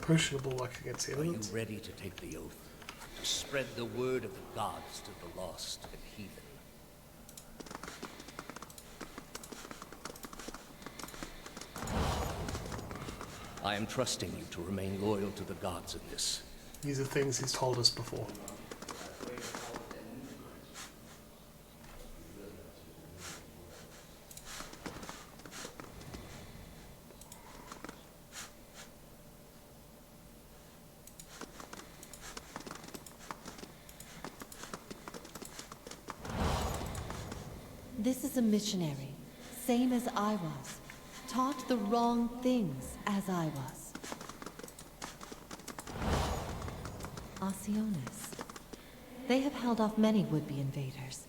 Speaker 1: Potionable luck against the
Speaker 12: Are you
Speaker 1: elements.
Speaker 12: ready to take the oath? To spread the word of the gods to the lost and heathen? I am trusting you to remain loyal to the gods in this.
Speaker 1: These are things he's told us before.
Speaker 10: This is a missionary, same as I was. Taught the wrong things as I was. Oceanus. They have held off many would-be invaders.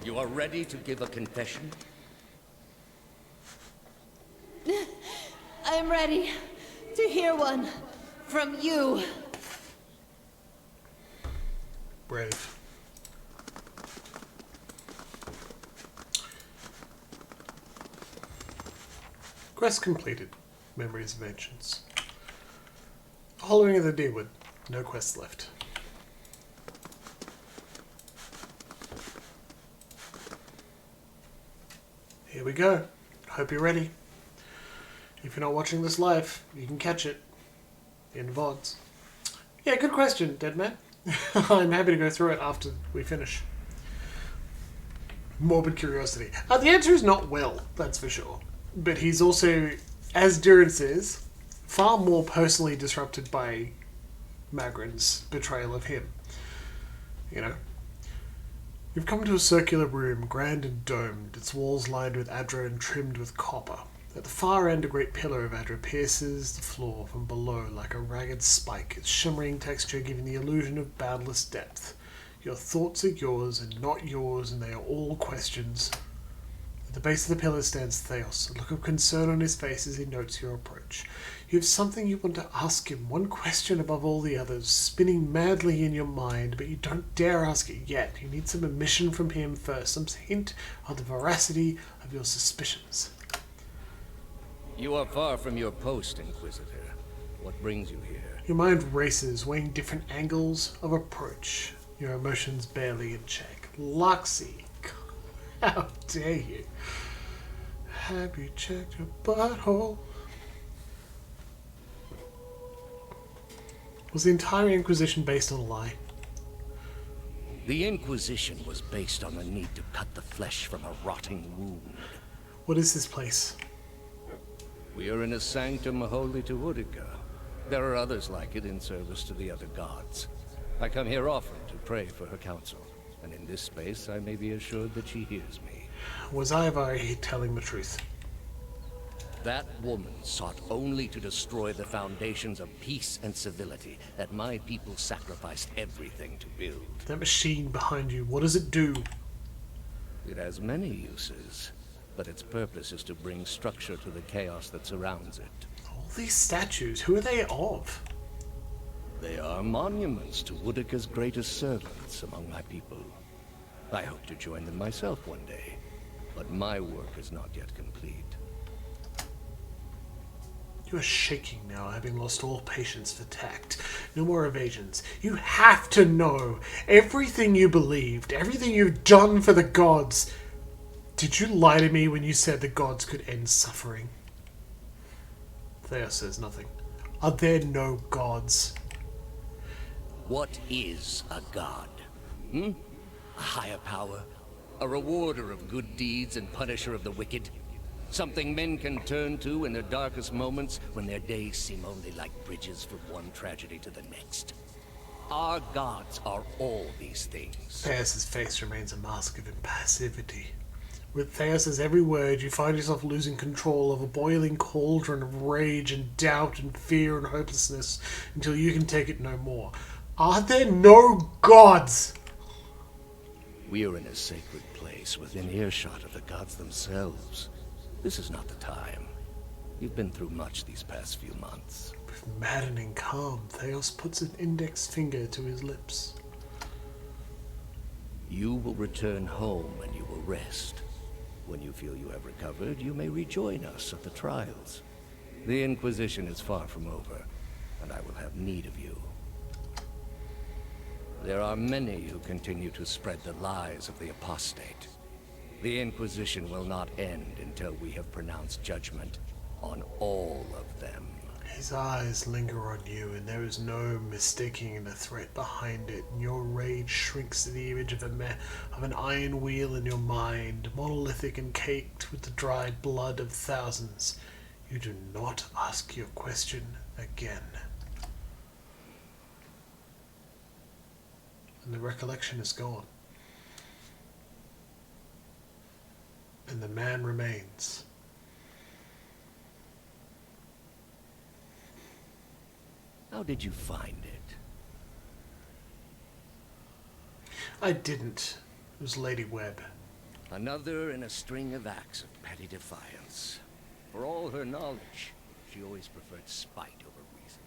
Speaker 12: You are ready to give a confession?
Speaker 10: I am ready to hear one from you.
Speaker 1: Brave. Quest completed. Memories of Ancients. Hollowing of the Dyrwood. No quests left. Here we go. Hope you're ready. If you're not watching this live, you can catch it in VODs. Yeah, good question, Deadman. I'm happy to go through it after we finish. Morbid curiosity. The answer is not well, that's for sure. But he's also, as Durin says, far more personally disrupted by Magrin's betrayal of him. You know? You've come to a circular room, grand and domed, its walls lined with adra and trimmed with copper. At the far end, a great pillar of adra pierces the floor from below like a ragged spike, its shimmering texture giving the illusion of boundless depth. Your thoughts are yours and not yours, and they are all questions. At the base of the pillar stands Theos, a look of concern on his face as he notes your approach. You have something you want to ask him, one question above all the others, spinning madly in your mind, but you don't dare ask it yet. You need some admission from him first, some hint of the veracity of your suspicions.
Speaker 12: You are far from your post, Inquisitor. What brings you here?
Speaker 1: Your mind races, weighing different angles of approach. Your emotions barely in check. Loxy, how dare you? Have you checked your butthole? Was the entire Inquisition based on a lie?
Speaker 12: The Inquisition was based on the need to cut the flesh from a rotting wound.
Speaker 1: What is this place?
Speaker 12: We are in a sanctum holy to Utica. There are others like it in service to the other gods. I come here often to pray for her counsel, and in this space I may be assured that she hears me.
Speaker 1: Was Ivari telling the truth?
Speaker 12: That woman sought only to destroy the foundations of peace and civility that my people sacrificed everything to build.
Speaker 1: That machine behind you, what does it do?
Speaker 12: It has many uses, but its purpose is to bring structure to the chaos that surrounds it.
Speaker 1: All these statues, who are they of?
Speaker 12: They are monuments to Udica's greatest servants among my people. I hope to join them myself one day, but my work is not yet complete.
Speaker 1: You are shaking now, having lost all patience for tact. No more evasions. You have to know everything you believed, everything you've done for the gods. Did you lie to me when you said the gods could end suffering? Theos says nothing. Are there no gods?
Speaker 12: What is a god? A higher power? A rewarder of good deeds and punisher of the wicked? Something men can turn to in their darkest moments when their days seem only like bridges from one tragedy to the next. Our gods are all these things.
Speaker 1: Theos' face remains a mask of impassivity. With Theos' every word, you find yourself losing control of a boiling cauldron of rage and doubt and fear and hopelessness until you can take it no more. Are there no gods?
Speaker 12: We are in a sacred place within earshot of the gods themselves. This is not the time. You've been through much these past few months.
Speaker 1: With maddening calm, Theos puts an index finger to his lips.
Speaker 12: You will return home and you will rest. When you feel you have recovered, you may rejoin us at the trials. The Inquisition is far from over, and I will have need of you. There are many who continue to spread the lies of the apostate. The Inquisition will not end until we have pronounced judgment on all of them.
Speaker 1: His eyes linger on you, and there is no mistaking the threat behind it. And your rage shrinks to the image of an iron wheel in your mind, monolithic and caked with the dried blood of thousands. You do not ask your question again. And the recollection is gone. And the man remains.
Speaker 12: How did you find it?
Speaker 1: I didn't. It was Lady Webb.
Speaker 12: Another in a string of acts of petty defiance. For all her knowledge, she always preferred spite over reason.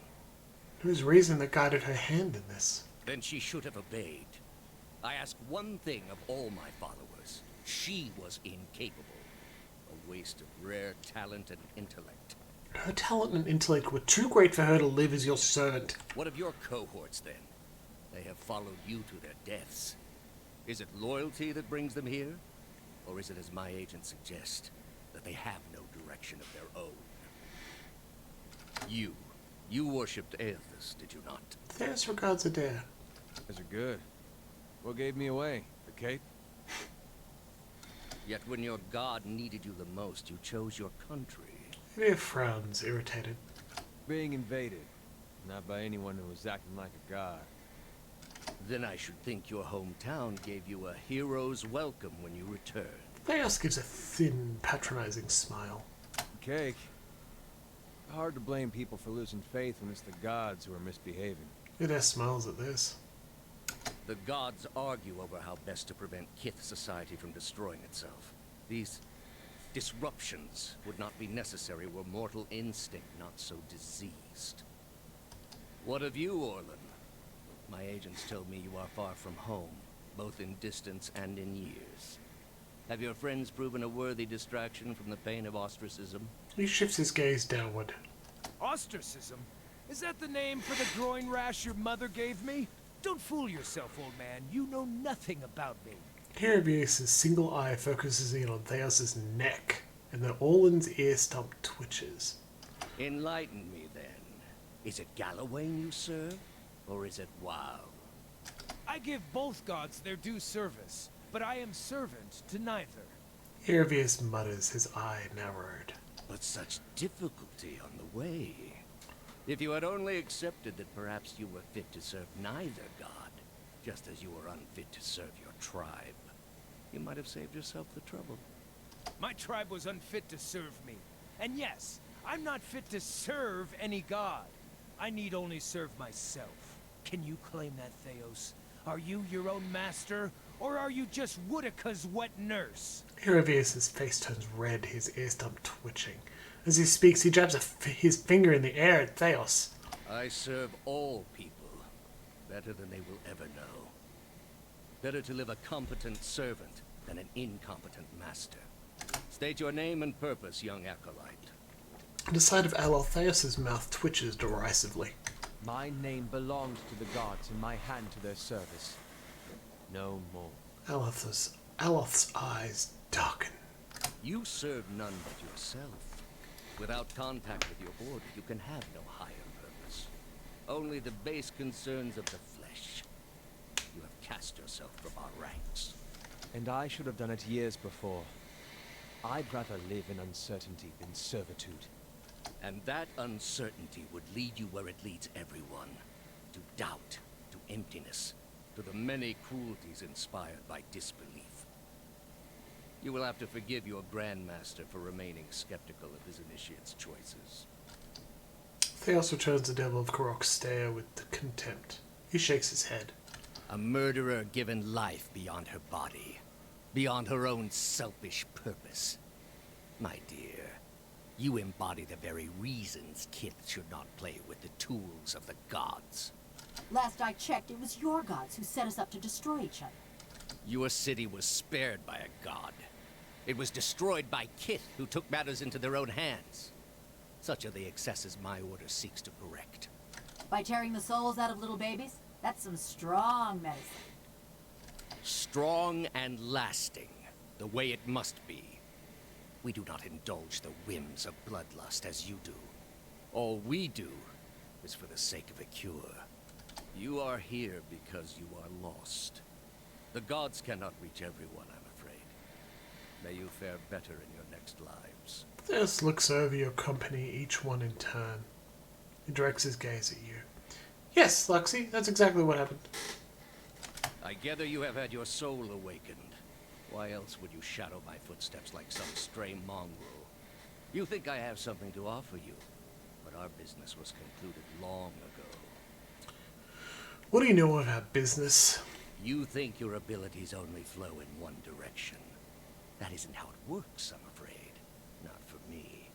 Speaker 1: It was reason that guided her hand in this.
Speaker 12: Then she should have obeyed. I ask one thing of all my followers. She was incapable. A waste of rare talent and intellect.
Speaker 1: Her talent and intellect were too great for her to live as your servant.
Speaker 12: What of your cohorts, then? They have followed you to their deaths. Is it loyalty that brings them here? Or is it, as my agents suggest, that they have no direction of their own? You worshipped Aethys, did you not?
Speaker 1: Theos regards Adair.
Speaker 14: Those are good. What gave me away? The cape?
Speaker 12: Yet when your god needed you the most, you chose your country.
Speaker 1: Adair frowns, irritated.
Speaker 14: Being invaded. Not by anyone who was acting like a god.
Speaker 12: Then I should think your hometown gave you a hero's welcome when you returned.
Speaker 1: Theos gives a thin, patronizing smile.
Speaker 14: Cake. Hard to blame people for losing faith when it's the gods who are misbehaving.
Speaker 1: Adair smiles at this.
Speaker 12: The gods argue over how best to prevent Kith society from destroying itself. These disruptions would not be necessary were mortal instinct not so diseased. What of you, Orlan? My agents told me you are far from home, both in distance and in years. Have your friends proven a worthy distraction from the pain of ostracism?
Speaker 1: He shifts his gaze downward.
Speaker 5: Ostracism? Is that the name for the groin rash your mother gave me? Don't fool yourself, old man. You know nothing about me.
Speaker 1: Heravius' single eye focuses in on Theos' neck, and the Orlan's ear stump twitches.
Speaker 12: Enlighten me, then. Is it Galawain you serve, or is it Wow?
Speaker 5: I give both gods their due service, but I am servant to neither.
Speaker 1: Heravius mutters, his eye narrowed.
Speaker 12: But such difficulty on the way. If you had only accepted that perhaps you were fit to serve neither god, just as you were unfit to serve your tribe, you might have saved yourself the trouble.
Speaker 5: My tribe was unfit to serve me. And yes, I'm not fit to serve any god. I need only serve myself. Can you claim that, Theos? Are you your own master, or are you just Woodica's wet nurse?
Speaker 1: Heravius' face turns red, his ear stump twitching. As he speaks, he jabs his finger in the air at Theos.
Speaker 12: I serve all people, better than they will ever know. Better to live a competent servant than an incompetent master. State your name and purpose, young acolyte.
Speaker 1: The sight of Aloth, Theos' mouth twitches derisively.
Speaker 16: My name belongs to the gods, and my hand to their service. No more.
Speaker 1: Aloth's eyes darken.
Speaker 12: You serve none but yourself. Without contact with your order, you can have no higher purpose. Only the base concerns of the flesh. You have cast yourself from our ranks.
Speaker 16: And I should have done it years before. I'd rather live in uncertainty than servitude.
Speaker 12: And that uncertainty would lead you where it leads everyone. To doubt, to emptiness, to the many cruelties inspired by disbelief. You will have to forgive your Grandmaster for remaining skeptical of his initiate's choices.
Speaker 1: Theos returns the Devil of Karok's stare with contempt. He shakes his head.
Speaker 12: A murderer given life beyond her body, beyond her own selfish purpose. My dear, you embody the very reasons Kith should not play with the tools of the gods.
Speaker 2: Last I checked, it was your gods who set us up to destroy each other.
Speaker 12: Your city was spared by a god. It was destroyed by Kith, who took matters into their own hands. Such are the excesses my order seeks to correct.
Speaker 2: By tearing the souls out of little babies? That's some strong medicine.
Speaker 12: Strong and lasting, the way it must be. We do not indulge the whims of bloodlust as you do. All we do is for the sake of a cure. You are here because you are lost. The gods cannot reach everyone, I'm afraid. May you fare better in your next lives.
Speaker 1: Theos looks over your company, each one in turn. He directs his gaze at you. Yes, Luxie, that's exactly what happened.
Speaker 12: I gather you have had your soul awakened. Why else would you shadow my footsteps like some stray mongrel? You think I have something to offer you, but our business was concluded long ago.
Speaker 1: What do you know about business?
Speaker 12: You think your abilities only flow in one direction. That isn't how it works, I'm afraid. Not for me.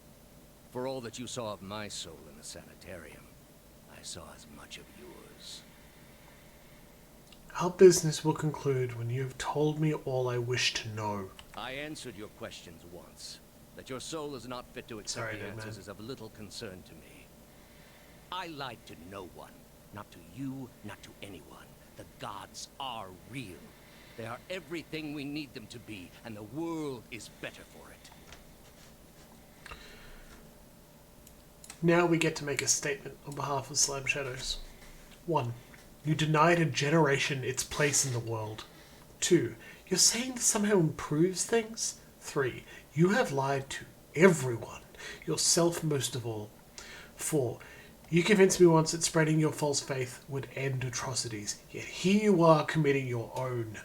Speaker 12: For all that you saw of my soul in the sanitarium, I saw as much of yours.
Speaker 1: Our business will conclude when you have told me all I wish to know.
Speaker 12: I answered your questions once. That your soul is not fit to accept the answers is of little concern to me. I lied to no one. Not to you, not to anyone. The gods are real. They are everything we need them to be, and the world is better for it.
Speaker 1: Now we get to make a statement on behalf of Slime Shadows. 1. You denied a generation its place in the world. 2. You're saying this somehow improves things? 3. You have lied to everyone, yourself most of all. 4. You convinced me once that spreading your false faith would end atrocities, yet here you are committing your own.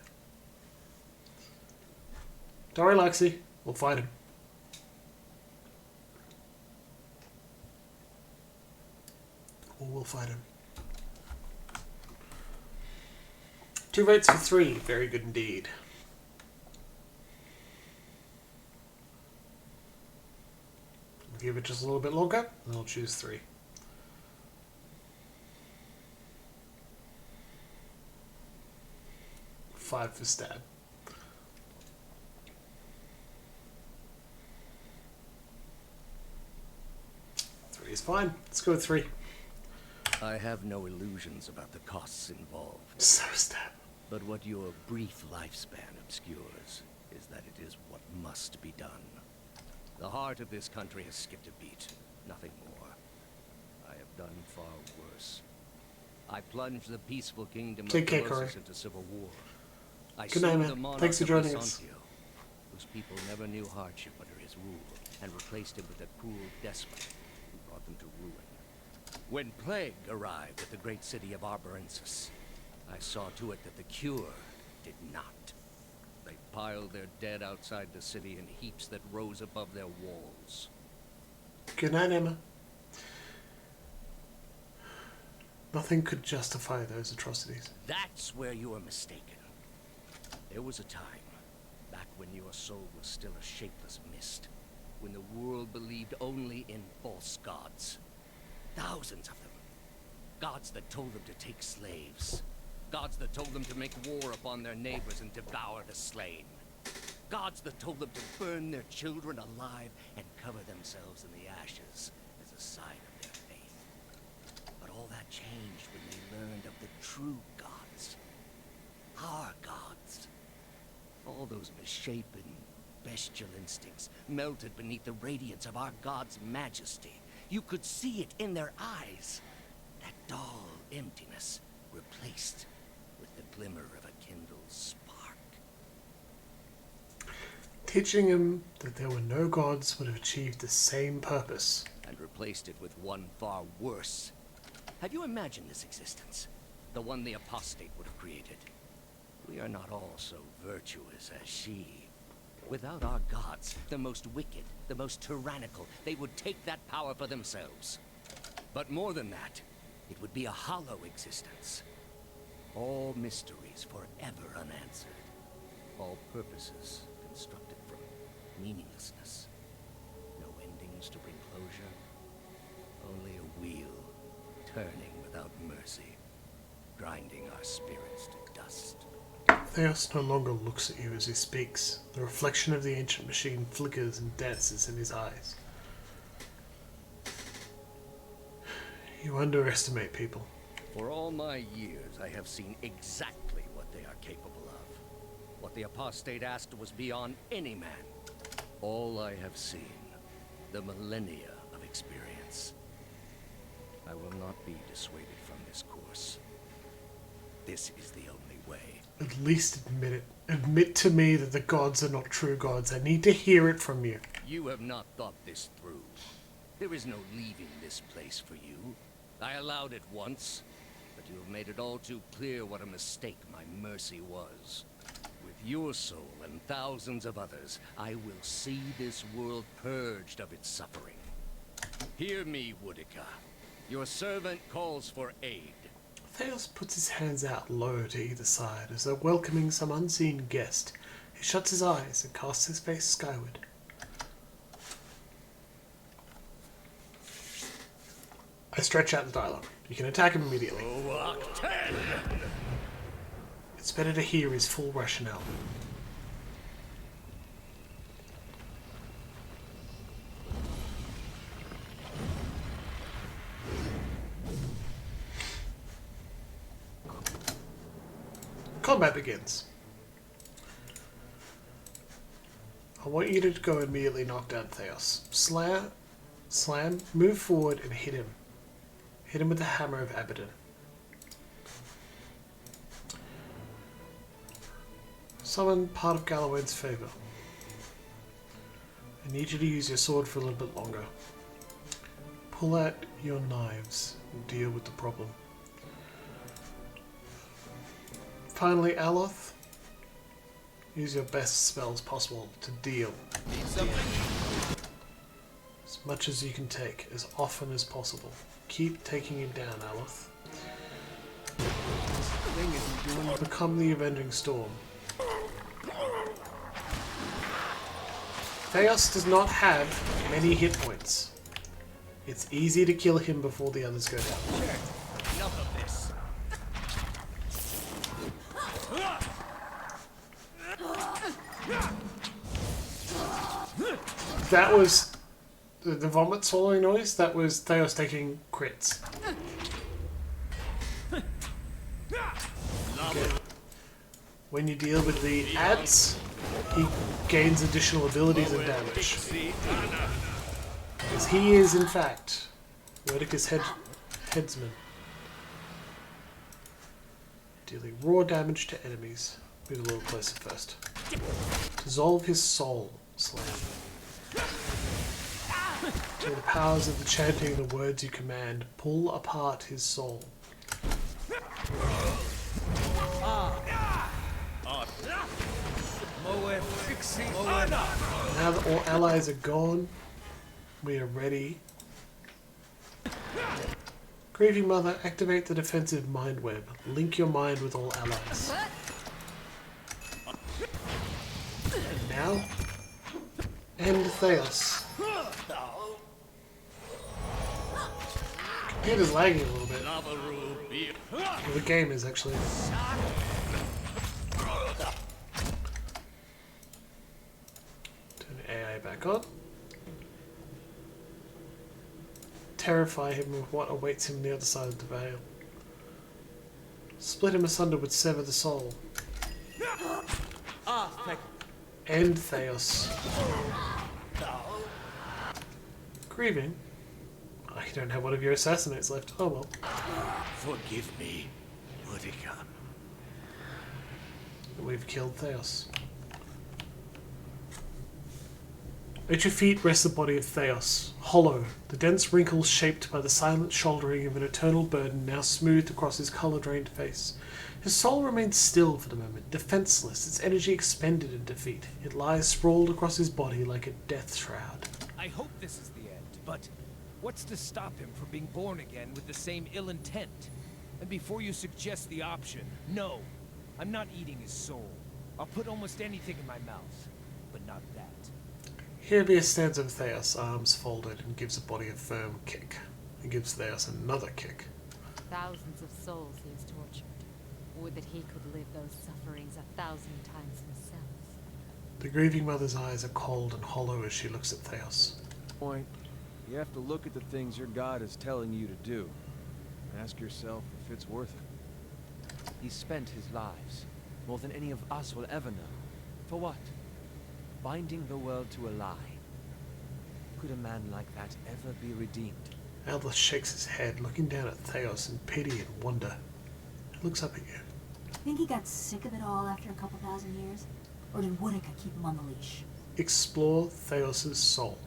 Speaker 1: Don't worry, Luxie. We'll fight him. Or we'll fight him. 2 votes for 3. Very good indeed. I'll give it just a little bit longer, and I'll choose 3. Five for stab. 3 is fine. Let's go with 3.
Speaker 12: I have no illusions about the costs involved.
Speaker 1: So stab.
Speaker 12: But what your brief lifespan obscures is that it is what must be done. The heart of this country has skipped a beat. Nothing more. I have done far worse. I plunged the peaceful kingdom of Colossus into civil war. I
Speaker 1: Good night,
Speaker 12: slew the
Speaker 1: man.
Speaker 12: monarch
Speaker 1: Thanks for
Speaker 12: of
Speaker 1: joining us.
Speaker 12: Byzantium, whose people never knew hardship under his rule, and replaced him with a cruel despot who brought them to ruin. When plague arrived at the great city of Arborensis, I saw to it that the cure did not. They piled their dead outside the city in heaps that rose above their walls.
Speaker 1: Good night, Emma. Nothing could justify those atrocities.
Speaker 12: That's where you are mistaken. There was a time, back when your soul was still a shapeless mist, when the world believed only in false gods. Thousands of them. Gods that told them to take slaves. Gods that told them to make war upon their neighbors and devour the slain. Gods that told them to burn their children alive and cover themselves in the ashes as a sign of their faith. But all that changed when they learned of the true gods. Our gods. All those misshapen, bestial instincts melted beneath the radiance of our god's majesty. You could see it in their eyes. That dull emptiness replaced with the glimmer of a kindled spark.
Speaker 1: teaching him that there were no gods would have achieved the same purpose.
Speaker 12: And replaced it with one far worse. Have you imagined this existence? The one the apostate would have created. We are not all so virtuous as she. Without our gods, the most wicked, the most tyrannical, they would take that power for themselves. But more than that, it would be a hollow existence. All mysteries forever unanswered. All purposes constructed from meaninglessness. No endings to bring closure. Only a wheel, turning without mercy, grinding our spirits to dust.
Speaker 1: Theos no longer looks at you as he speaks. The reflection of the ancient machine flickers and dances in his eyes. You underestimate people.
Speaker 12: For all my years, I have seen exactly what they are capable of. What the apostate asked was beyond any man. All I have seen, the millennia of experience. I will not be dissuaded from this course. This is the only way.
Speaker 1: At least admit it. Admit to me that the gods are not true gods. I need to hear it from you.
Speaker 12: You have not thought this through. There is no leaving this place for you. I allowed it once, but you have made it all too clear what a mistake my mercy was. With your soul and thousands of others, I will see this world purged of its suffering. Hear me, Woodica. Your servant calls for aid.
Speaker 1: Theos puts his hands out low to either side, as though welcoming some unseen guest. He shuts his eyes and casts his face skyward. I stretch out the dialogue. You can attack him immediately. It's better to hear his full rationale. Combat begins. I want you to go immediately knock down Theos. Slam, move forward and hit him. Hit him with the hammer of Abaddon. Summon part of Galloway's favor. I need you to use your sword for a little bit longer. Pull out your knives and deal with the problem. Finally, Aloth, use your best spells possible to deal damage. As much as you can take, as often as possible. Keep taking him down, Aloth. Become the Avenging Storm. Theos does not have many hit points. It's easy to kill him before the others go down.
Speaker 12: Sure. Enough of this.
Speaker 1: That was the vomit swallowing noise. That was Theos taking crits. Okay. When you deal with the ads, he gains additional abilities and damage. Because he is, in fact, Vertica's headsman. Dealing raw damage to enemies. Move a little closer first. Dissolve his soul. Slam. Through the powers of the chanting the words you command, pull apart his soul. Now that all allies are gone, we are ready. Grieving Mother, activate the defensive mind web. Link your mind with all allies. And now, end Theos. Computer's lagging a little bit. Well, the game is actually. Turn the AI back on. Terrify him with what awaits him on the other side of the veil. Split him asunder would sever the soul. End Theos. Grieving? Oh, you don't have one of your assassinates left. Oh well.
Speaker 12: Forgive me, Woodica.
Speaker 1: We've killed Theos. At your feet rests the body of Theos, hollow, the dense wrinkles shaped by the silent shouldering of an eternal burden now smoothed across his colour-drained face. His soul remains still for the moment, defenceless, its energy expended in defeat. It lies sprawled across his body like a death shroud.
Speaker 5: I hope this is the end, but what's to stop him from being born again with the same ill intent? And before you suggest the option, no, I'm not eating his soul. I'll put almost anything in my mouth, but not that.
Speaker 1: Herbius stands over Theos, arms folded, and gives the body a firm kick. He gives Theos another kick.
Speaker 6: Thousands of souls he has tortured. Would that he could live those sufferings 1,000 times himself.
Speaker 1: The grieving mother's eyes are cold and hollow as she looks at Theos.
Speaker 14: Point. You have to look at the things your god is telling you to do. Ask yourself if it's worth it.
Speaker 16: He spent his lives, more than any of us will ever know. For what? Binding the world to a lie. Could a man like that ever be redeemed?
Speaker 1: Aldous shakes his head, looking down at Theos in pity and wonder. He looks up at you.
Speaker 2: Think he got sick of it all after a couple thousand years? Or did Woodica keep him on the leash?
Speaker 1: Explore Theos' soul.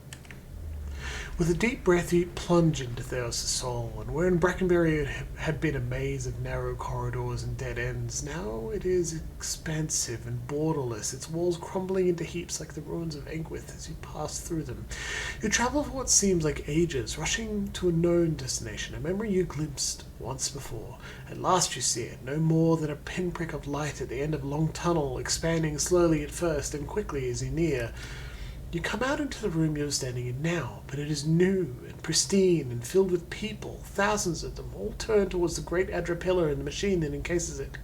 Speaker 1: With a deep breath, you plunge into Theos' soul, and where in Brackenbury it had been a maze of narrow corridors and dead ends, now it is expansive and borderless, its walls crumbling into heaps like the ruins of Engwith as you pass through them. You travel for what seems like ages, rushing to a known destination, a memory you glimpsed once before. At last you see it, no more than a pinprick of light at the end of a long tunnel, expanding slowly at first and quickly as you near. You come out into the room you're standing in now, but it is new and pristine and filled with people, thousands of them, all turned towards the great Adra in the machine that encases it.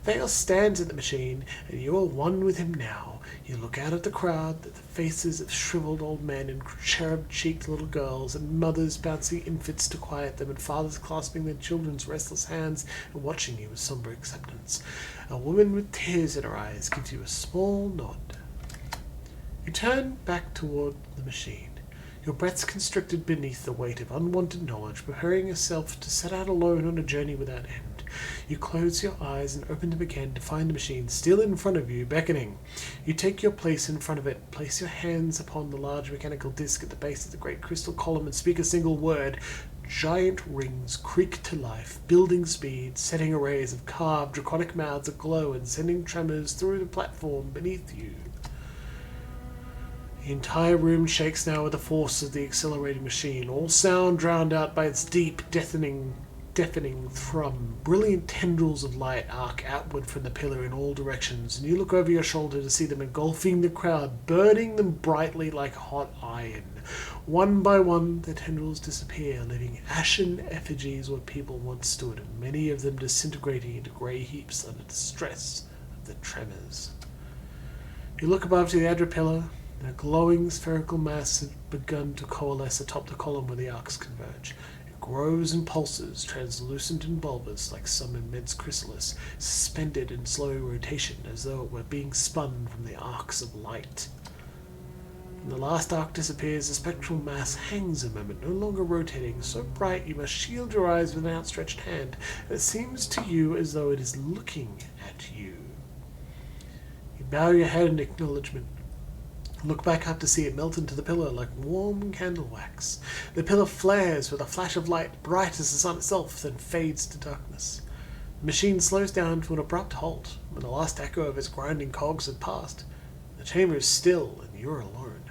Speaker 1: Theos stands at the machine, and you are one with him now. You look out at the crowd, at the faces of shriveled old men and cherub-cheeked little girls, and mothers bouncing infants to quiet them, and fathers clasping their children's restless hands and watching you with somber acceptance. A woman with tears in her eyes gives you a small nod. You turn back toward the machine, your breaths constricted beneath the weight of unwanted knowledge, preparing yourself to set out alone on a journey without end. You close your eyes and open them again to find the machine still in front of you, beckoning. You take your place in front of it, place your hands upon the large mechanical disc at the base of the great crystal column and speak a single word. Giant rings creak to life, building speed, setting arrays of carved draconic mouths aglow and sending tremors through the platform beneath you. The entire room shakes now with the force of the accelerating machine, all sound drowned out by its deep, deafening thrum. Brilliant tendrils of light arc outward from the pillar in all directions, and you look over your shoulder to see them engulfing the crowd, burning them brightly like hot iron. One by one, the tendrils disappear, leaving ashen effigies where people once stood, and many of them disintegrating into grey heaps under the stress of the tremors. You look above to the Adra pillar. A glowing spherical mass had begun to coalesce atop the column where the arcs converge. It grows and pulses, translucent and bulbous, like some immense chrysalis, suspended in slow rotation, as though it were being spun from the arcs of light. When the last arc disappears, the spectral mass hangs a moment, no longer rotating, so bright you must shield your eyes with an outstretched hand, and it seems to you as though it is looking at you. You bow your head in acknowledgement. Look back up to see it melt into the pillar like warm candle wax. The pillar flares with a flash of light, bright as the sun itself, then fades to darkness. The machine slows down to an abrupt halt when the last echo of its grinding cogs had passed. The chamber is still, and you're alone.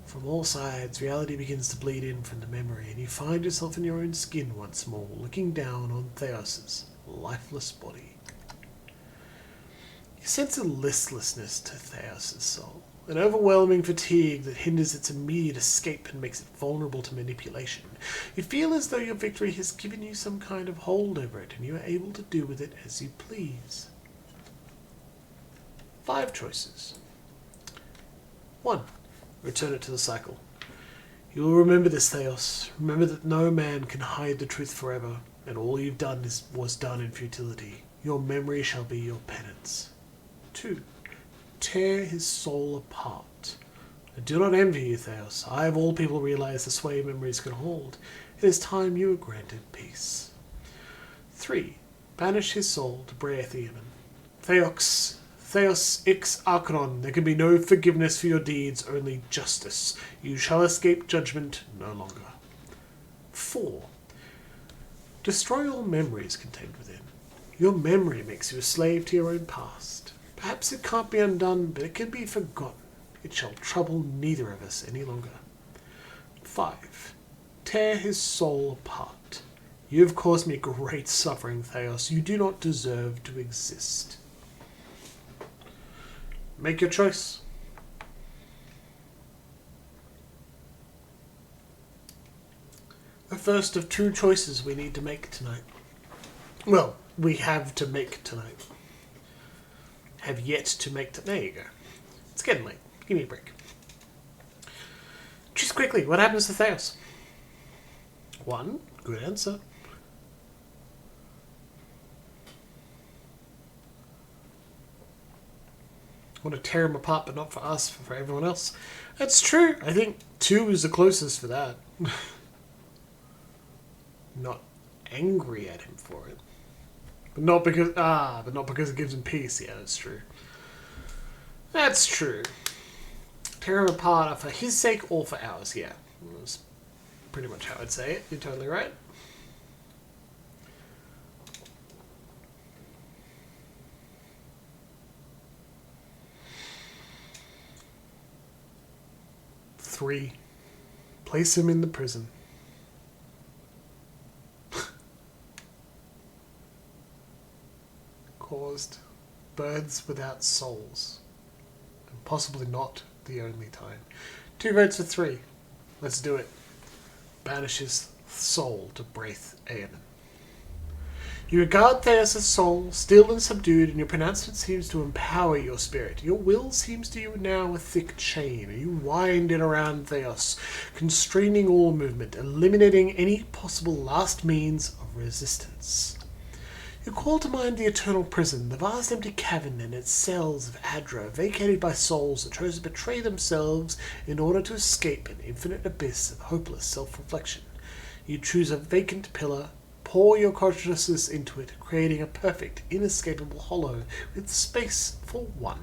Speaker 1: From all sides, reality begins to bleed in from the memory, and you find yourself in your own skin once more, looking down on Theos' lifeless body. You sense a listlessness to Theos' soul, an overwhelming fatigue that hinders its immediate escape and makes it vulnerable to manipulation. You feel as though your victory has given you some kind of hold over it, and you are able to do with it as you please. 5 choices. 1. Return it to the cycle. You will remember this, Theos. Remember that no man can hide the truth forever, and all you've done was done in futility. Your memory shall be your penance. 2. Tear his soul apart. I do not envy you, Theos. I of all people realize the sway memories can hold. It is time you were granted peace. 3. Banish his soul to Breathiaman. Theos ix arcanon. There can be no forgiveness for your deeds, only justice. You shall escape judgment no longer. 4. Destroy all memories contained within. Your memory makes you a slave to your own past. Perhaps it can't be undone, but it can be forgotten. It shall trouble neither of us any longer. 5. Tear his soul apart. You have caused me great suffering, Theos. You do not deserve to exist. Make your choice. The first of 2 choices we need to make tonight. Well, we have to make tonight. Have yet to make tonight. There you go. It's getting late. Give me a break. Choose quickly. What happens to Theos? 1. Good answer. I want to tear him apart, but not for us, for everyone else. That's true. I think 2 is the closest for that. Not angry at him for it. But not because it gives him peace. Yeah, that's true. That's true. Tear him apart for his sake or for ours, yeah. That's pretty much how I'd say it. You're totally right. Three. Place him in the prison. Caused birds without souls. And possibly not the only time. 2 votes for 3. Let's do it. Banish his soul to Braith Aemon. You regard Theos' soul, still and subdued, and your pronouncement seems to empower your spirit. Your will seems to you now a thick chain, and you wind it around Theos, constraining all movement, eliminating any possible last means of resistance. You call to mind the eternal prison, the vast empty cavern and its cells of Adra, vacated by souls that chose to betray themselves in order to escape an infinite abyss of hopeless self-reflection. You choose a vacant pillar, pour your consciousness into it, creating a perfect, inescapable hollow with space for one.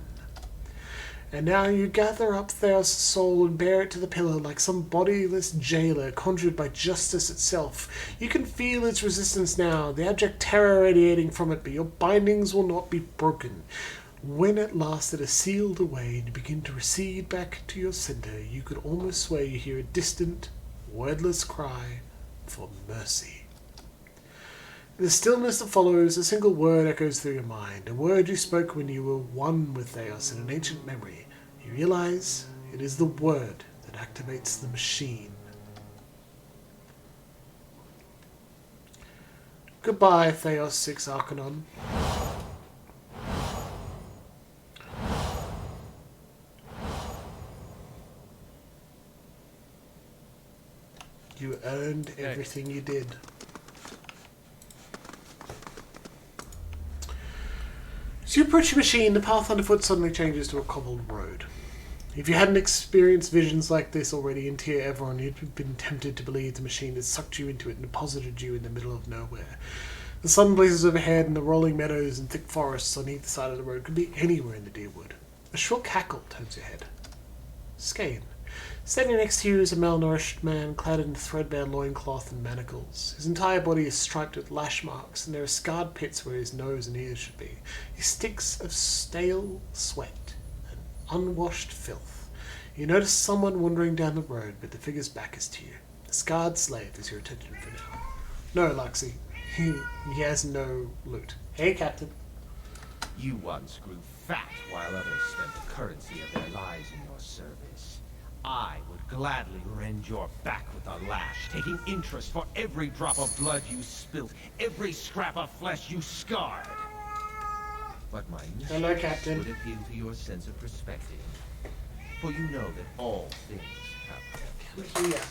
Speaker 1: And now you gather up Theos' soul and bear it to the pillar like some bodiless jailer conjured by justice itself. You can feel its resistance now, the abject terror radiating from it, but your bindings will not be broken. When at last it is sealed away and you begin to recede back to your center, you could almost swear you hear a distant, wordless cry for mercy. In the stillness that follows, a single word echoes through your mind, a word you spoke when you were one with Theos in an ancient memory. You realize it is the word that activates the machine. Goodbye, Theos 6 Arcanon. You earned everything you did. As you approach your machine, the path underfoot suddenly changes to a cobbled road. If you hadn't experienced visions like this already in Tier Everon, you'd been tempted to believe the machine had sucked you into it and deposited you in the middle of nowhere. The sun blazes overhead, and the rolling meadows and thick forests on either side of the road could be anywhere in the Dyrwood. A shrill cackle turns your head. Skane. Standing next to you is a malnourished man clad in threadbare loincloth and manacles. His entire body is striped with lash marks, and there are scarred pits where his nose and ears should be. He stinks of stale sweat and unwashed filth. You notice someone wandering down the road, but the figure's back is to you. The scarred slave is your attention for now. No, Luxie. He has no loot. Hey, Captain.
Speaker 17: You once grew fat while others spent the currency of their lives in your service. I would gladly rend your back with a lash, taking interest for every drop of blood you spilt, every scrap of flesh you scarred. But my mission would appeal to your sense of perspective, for you know that all things have their place.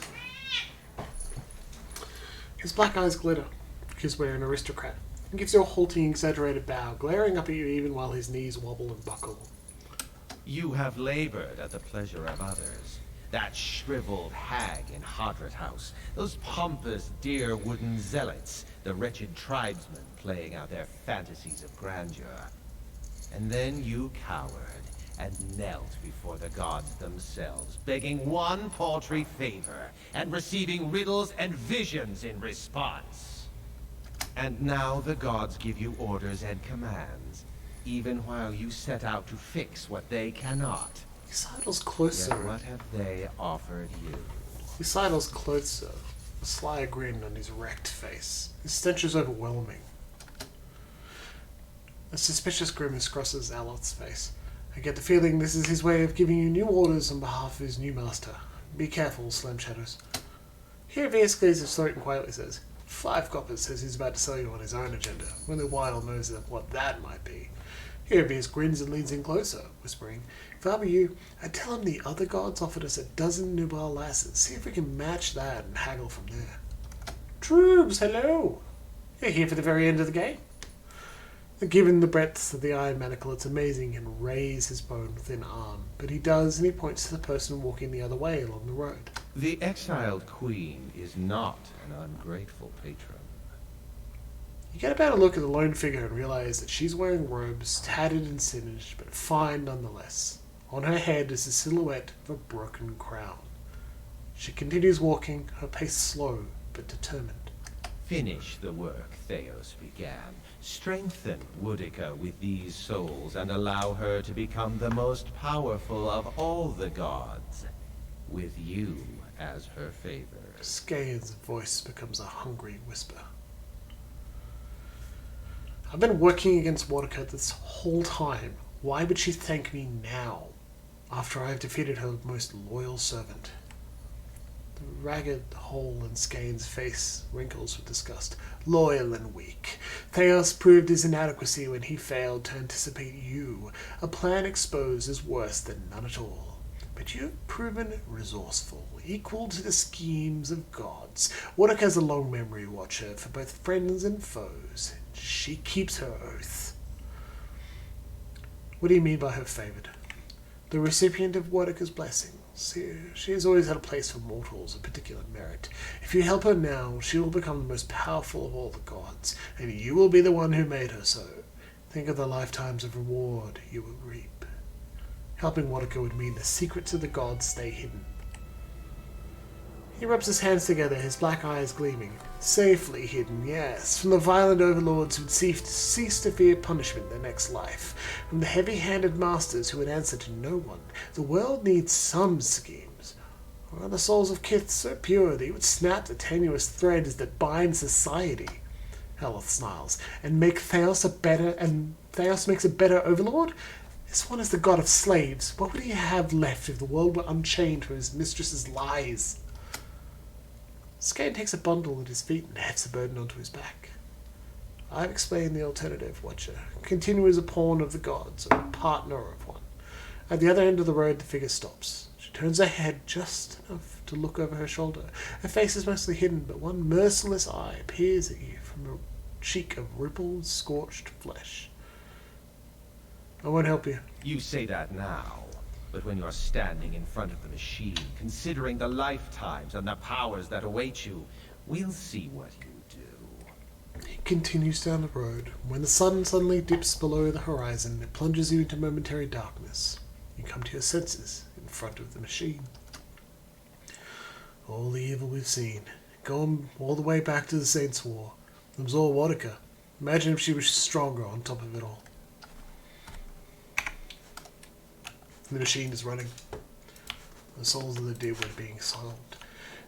Speaker 1: His black eyes glitter, because we're an aristocrat. He gives you a halting, exaggerated bow, glaring up at you even while his knees wobble and buckle.
Speaker 17: You have labored at the pleasure of others. That shriveled hag in Hadrat House, those pompous dear wooden zealots, the wretched tribesmen playing out their fantasies of grandeur. And then you cowered and knelt before the gods themselves, begging one paltry favor and receiving riddles and visions in response. And now the gods give you orders and commands, even while you set out to fix what they cannot.
Speaker 1: He sidles closer.
Speaker 17: Yet what have they offered you?
Speaker 1: He sidles closer, a sly grin on his wrecked face. His stench is overwhelming. A suspicious grimace crosses Aloth's face. I get the feeling this is his way of giving you new orders on behalf of his new master. Be careful, Slim Shadows. Here Vias clears his throat and quietly says, 5 coppers says he's about to sell you on his own agenda. Only Wild knows what that might be. Here Vias grins and leans in closer, whispering, if I were you, I'd tell him the other gods offered us 12 nubile lasses. See if we can match that and haggle from there. Troops, hello! You're here for the very end of the game. Given the breadth of the iron manacle, it's amazing he can raise his bone thin arm, but he does, and he points to the person walking the other way along the road.
Speaker 17: The exiled queen is not an ungrateful patron.
Speaker 1: You get a better look at the lone figure and realize that she's wearing robes, tattered and singed, but fine nonetheless. On her head is the silhouette of a broken crown. She continues walking, her pace slow but determined.
Speaker 17: Finish the work Theos began. Strengthen Woodica with these souls and allow her to become the most powerful of all the gods, with you as her favor.
Speaker 1: Skane's voice becomes a hungry whisper. I've been working against Woodica this whole time. Why would she thank me now, after I have defeated her most loyal servant? The ragged hole in Skane's face wrinkles with disgust. Loyal and weak. Theos proved his inadequacy when he failed to anticipate you. A plan exposed is worse than none at all. But you've proven resourceful, equal to the schemes of gods. Woodica's a long memory watcher for both friends and foes. She keeps her oath. What do you mean by her favored? The recipient of Woodica's blessings. She has always had a place for mortals of particular merit. If you help her now, she will become the most powerful of all the gods, and you will be the one who made her so. Think of the lifetimes of reward you will reap. Helping Woodica would mean the secrets of the gods stay hidden. He rubs his hands together, his black eyes gleaming. Safely hidden, yes, from the violent overlords who would cease to fear punishment in their next life, from the heavy-handed masters who would answer to no one. The world needs some schemes, or are the souls of Kith so pure that he would snap the tenuous threads that bind society? Aloth snarls, and make Theos Theos makes a better overlord? This one is the god of slaves. What would he have left if the world were unchained from his mistress's lies? Skane takes a bundle at his feet and hefts the burden onto his back. I've explained the alternative, Watcher. Continue as a pawn of the gods, or a partner of one. At the other end of the road, the figure stops. She turns her head just enough to look over her shoulder. Her face is mostly hidden, but one merciless eye peers at you from a cheek of rippled, scorched flesh. I won't help you.
Speaker 17: You say that now. But when you're standing in front of the machine, considering the lifetimes and the powers that await you, we'll see what you do.
Speaker 1: He continues down the road. When the sun suddenly dips below the horizon, it plunges you into momentary darkness. You come to your senses in front of the machine. All the evil we've seen, going all the way back to the Saints' War, absorb Woodica. Imagine if she was stronger on top of it all. The machine is running. The souls of the Dyrwood are being silent.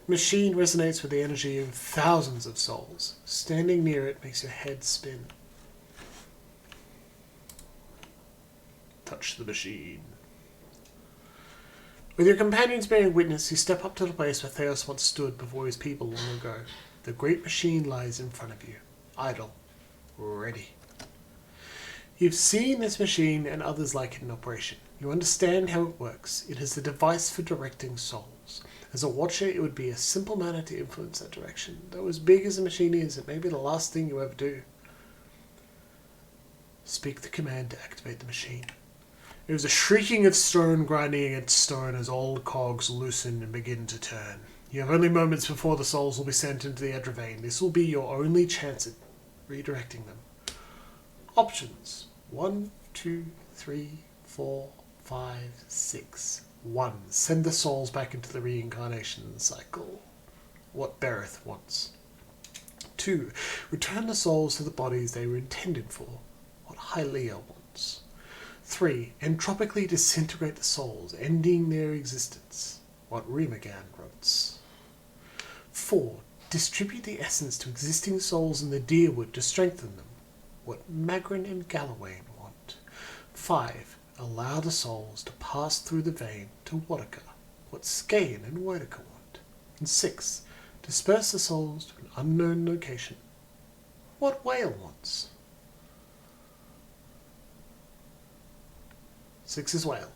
Speaker 1: The machine resonates with the energy of thousands of souls. Standing near it makes your head spin. Touch the machine. With your companions bearing witness, you step up to the place where Theos once stood before his people long ago. The great machine lies in front of you, idle, ready. You've seen this machine and others like it in operation. You understand how it works. It is the device for directing souls. As a watcher, it would be a simple matter to influence that direction. Though as big as the machine is, it may be the last thing you ever do. Speak the command to activate the machine. There is a shrieking of stone grinding against stone as old cogs loosen and begin to turn. You have only moments before the souls will be sent into the Edravane. This will be your only chance at redirecting them. Options. 1. 2, 3, 4, 5, 6. 1. Send the souls back into the reincarnation cycle. What Bereth wants. 2. Return the souls to the bodies they were intended for. What Hylia wants. 3. Entropically disintegrate the souls, ending their existence. What Remagan wants. 4. Distribute the essence to existing souls in the Dyrwood to strengthen them. What Magrin and Galawain want. 5. Allow the souls to pass through the vein to Woodica. What Skain and Woedica want. And 6. Disperse the souls to an unknown location. What Whale wants. 6 is Whale.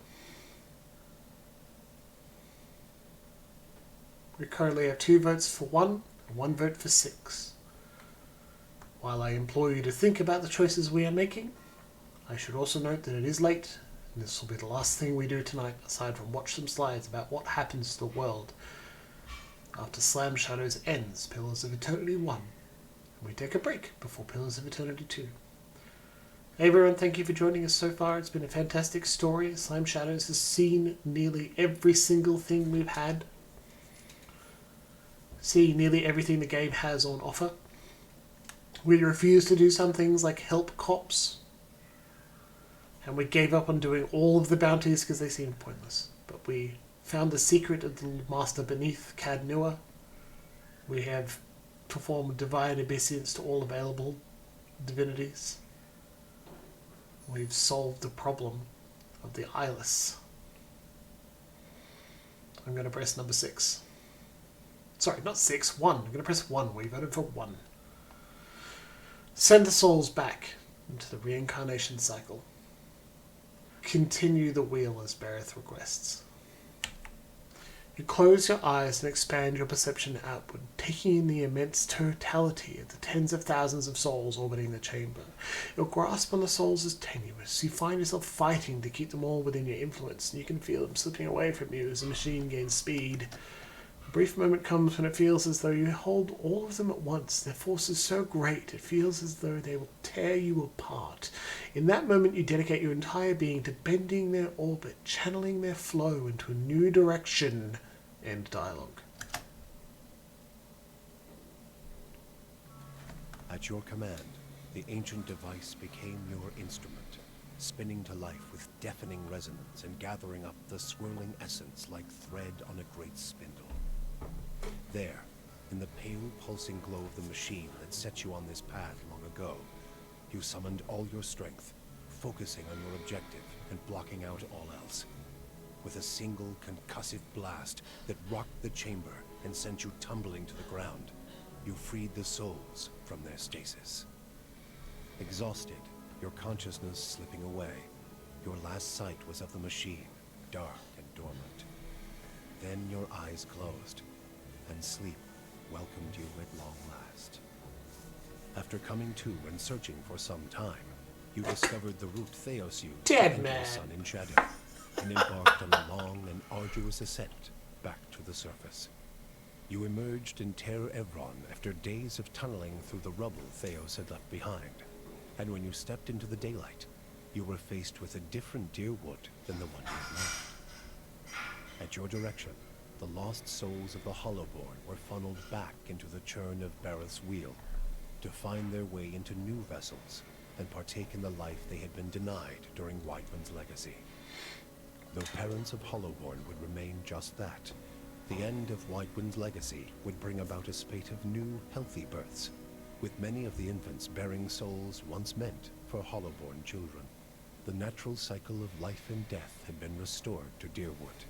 Speaker 1: We currently have 2 votes for 1 and 1 vote for 6. While I implore you to think about the choices we are making, I should also note that it is late, and this will be the last thing we do tonight aside from watch some slides about what happens to the world after Slam Shadows ends Pillars of Eternity 1, and we take a break before Pillars of Eternity 2. Hey everyone, thank you for joining us so far. It's been a fantastic story. Slam Shadows has seen nearly every single thing we've had. See nearly everything the game has on offer. We refused to do some things like help cops, and we gave up on doing all of the bounties because they seemed pointless. But we found the secret of the Master beneath Cad Nua. We have performed divine obeisance to all available divinities. We've solved the problem of the eyeless. I'm going to press number 6. Sorry, not 6, 1. I'm going to press 1. We voted for 1. Send the souls back into the reincarnation cycle. Continue the wheel as Bereth requests. You close your eyes and expand your perception outward, taking in the immense totality of the tens of thousands of souls orbiting the chamber. Your grasp on the souls is tenuous. You find yourself fighting to keep them all within your influence, and you can feel them slipping away from you as the machine gains speed. A brief moment comes when it feels as though you hold all of them at once. Their force is so great, it feels as though they will tear you apart. In that moment, you dedicate your entire being to bending their orbit, channeling their flow into a new direction. End dialogue.
Speaker 13: At your command, the ancient device became your instrument, spinning to life with deafening resonance and gathering up the swirling essence like thread on a great spindle. There, in the pale pulsing glow of the machine that set you on this path long ago, you summoned all your strength, focusing on your objective and blocking out all else. With a single concussive blast that rocked the chamber and sent you tumbling to the ground, you freed the souls from their stasis. Exhausted, your consciousness slipping away, your last sight was of the machine, dark and dormant. Then your eyes closed, and sleep welcomed you at long last. After coming to and searching for some time, you discovered the route Theos used to enter the sun in shadow, and embarked on a long and arduous ascent back to the surface. You emerged in Terra Evron after days of tunneling through the rubble Theos had left behind, and when you stepped into the daylight, you were faced with a different Dyrwood than the one you had left. At your direction, the lost souls of the Hollowborn were funneled back into the churn of Bereth's wheel to find their way into new vessels and partake in the life they had been denied during Whiteman's legacy. Though parents of Hollowborn would remain just that, the end of Whitewind's legacy would bring about a spate of new, healthy births, with many of the infants bearing souls once meant for Hollowborn children. The natural cycle of life and death had been restored to Dyrwood,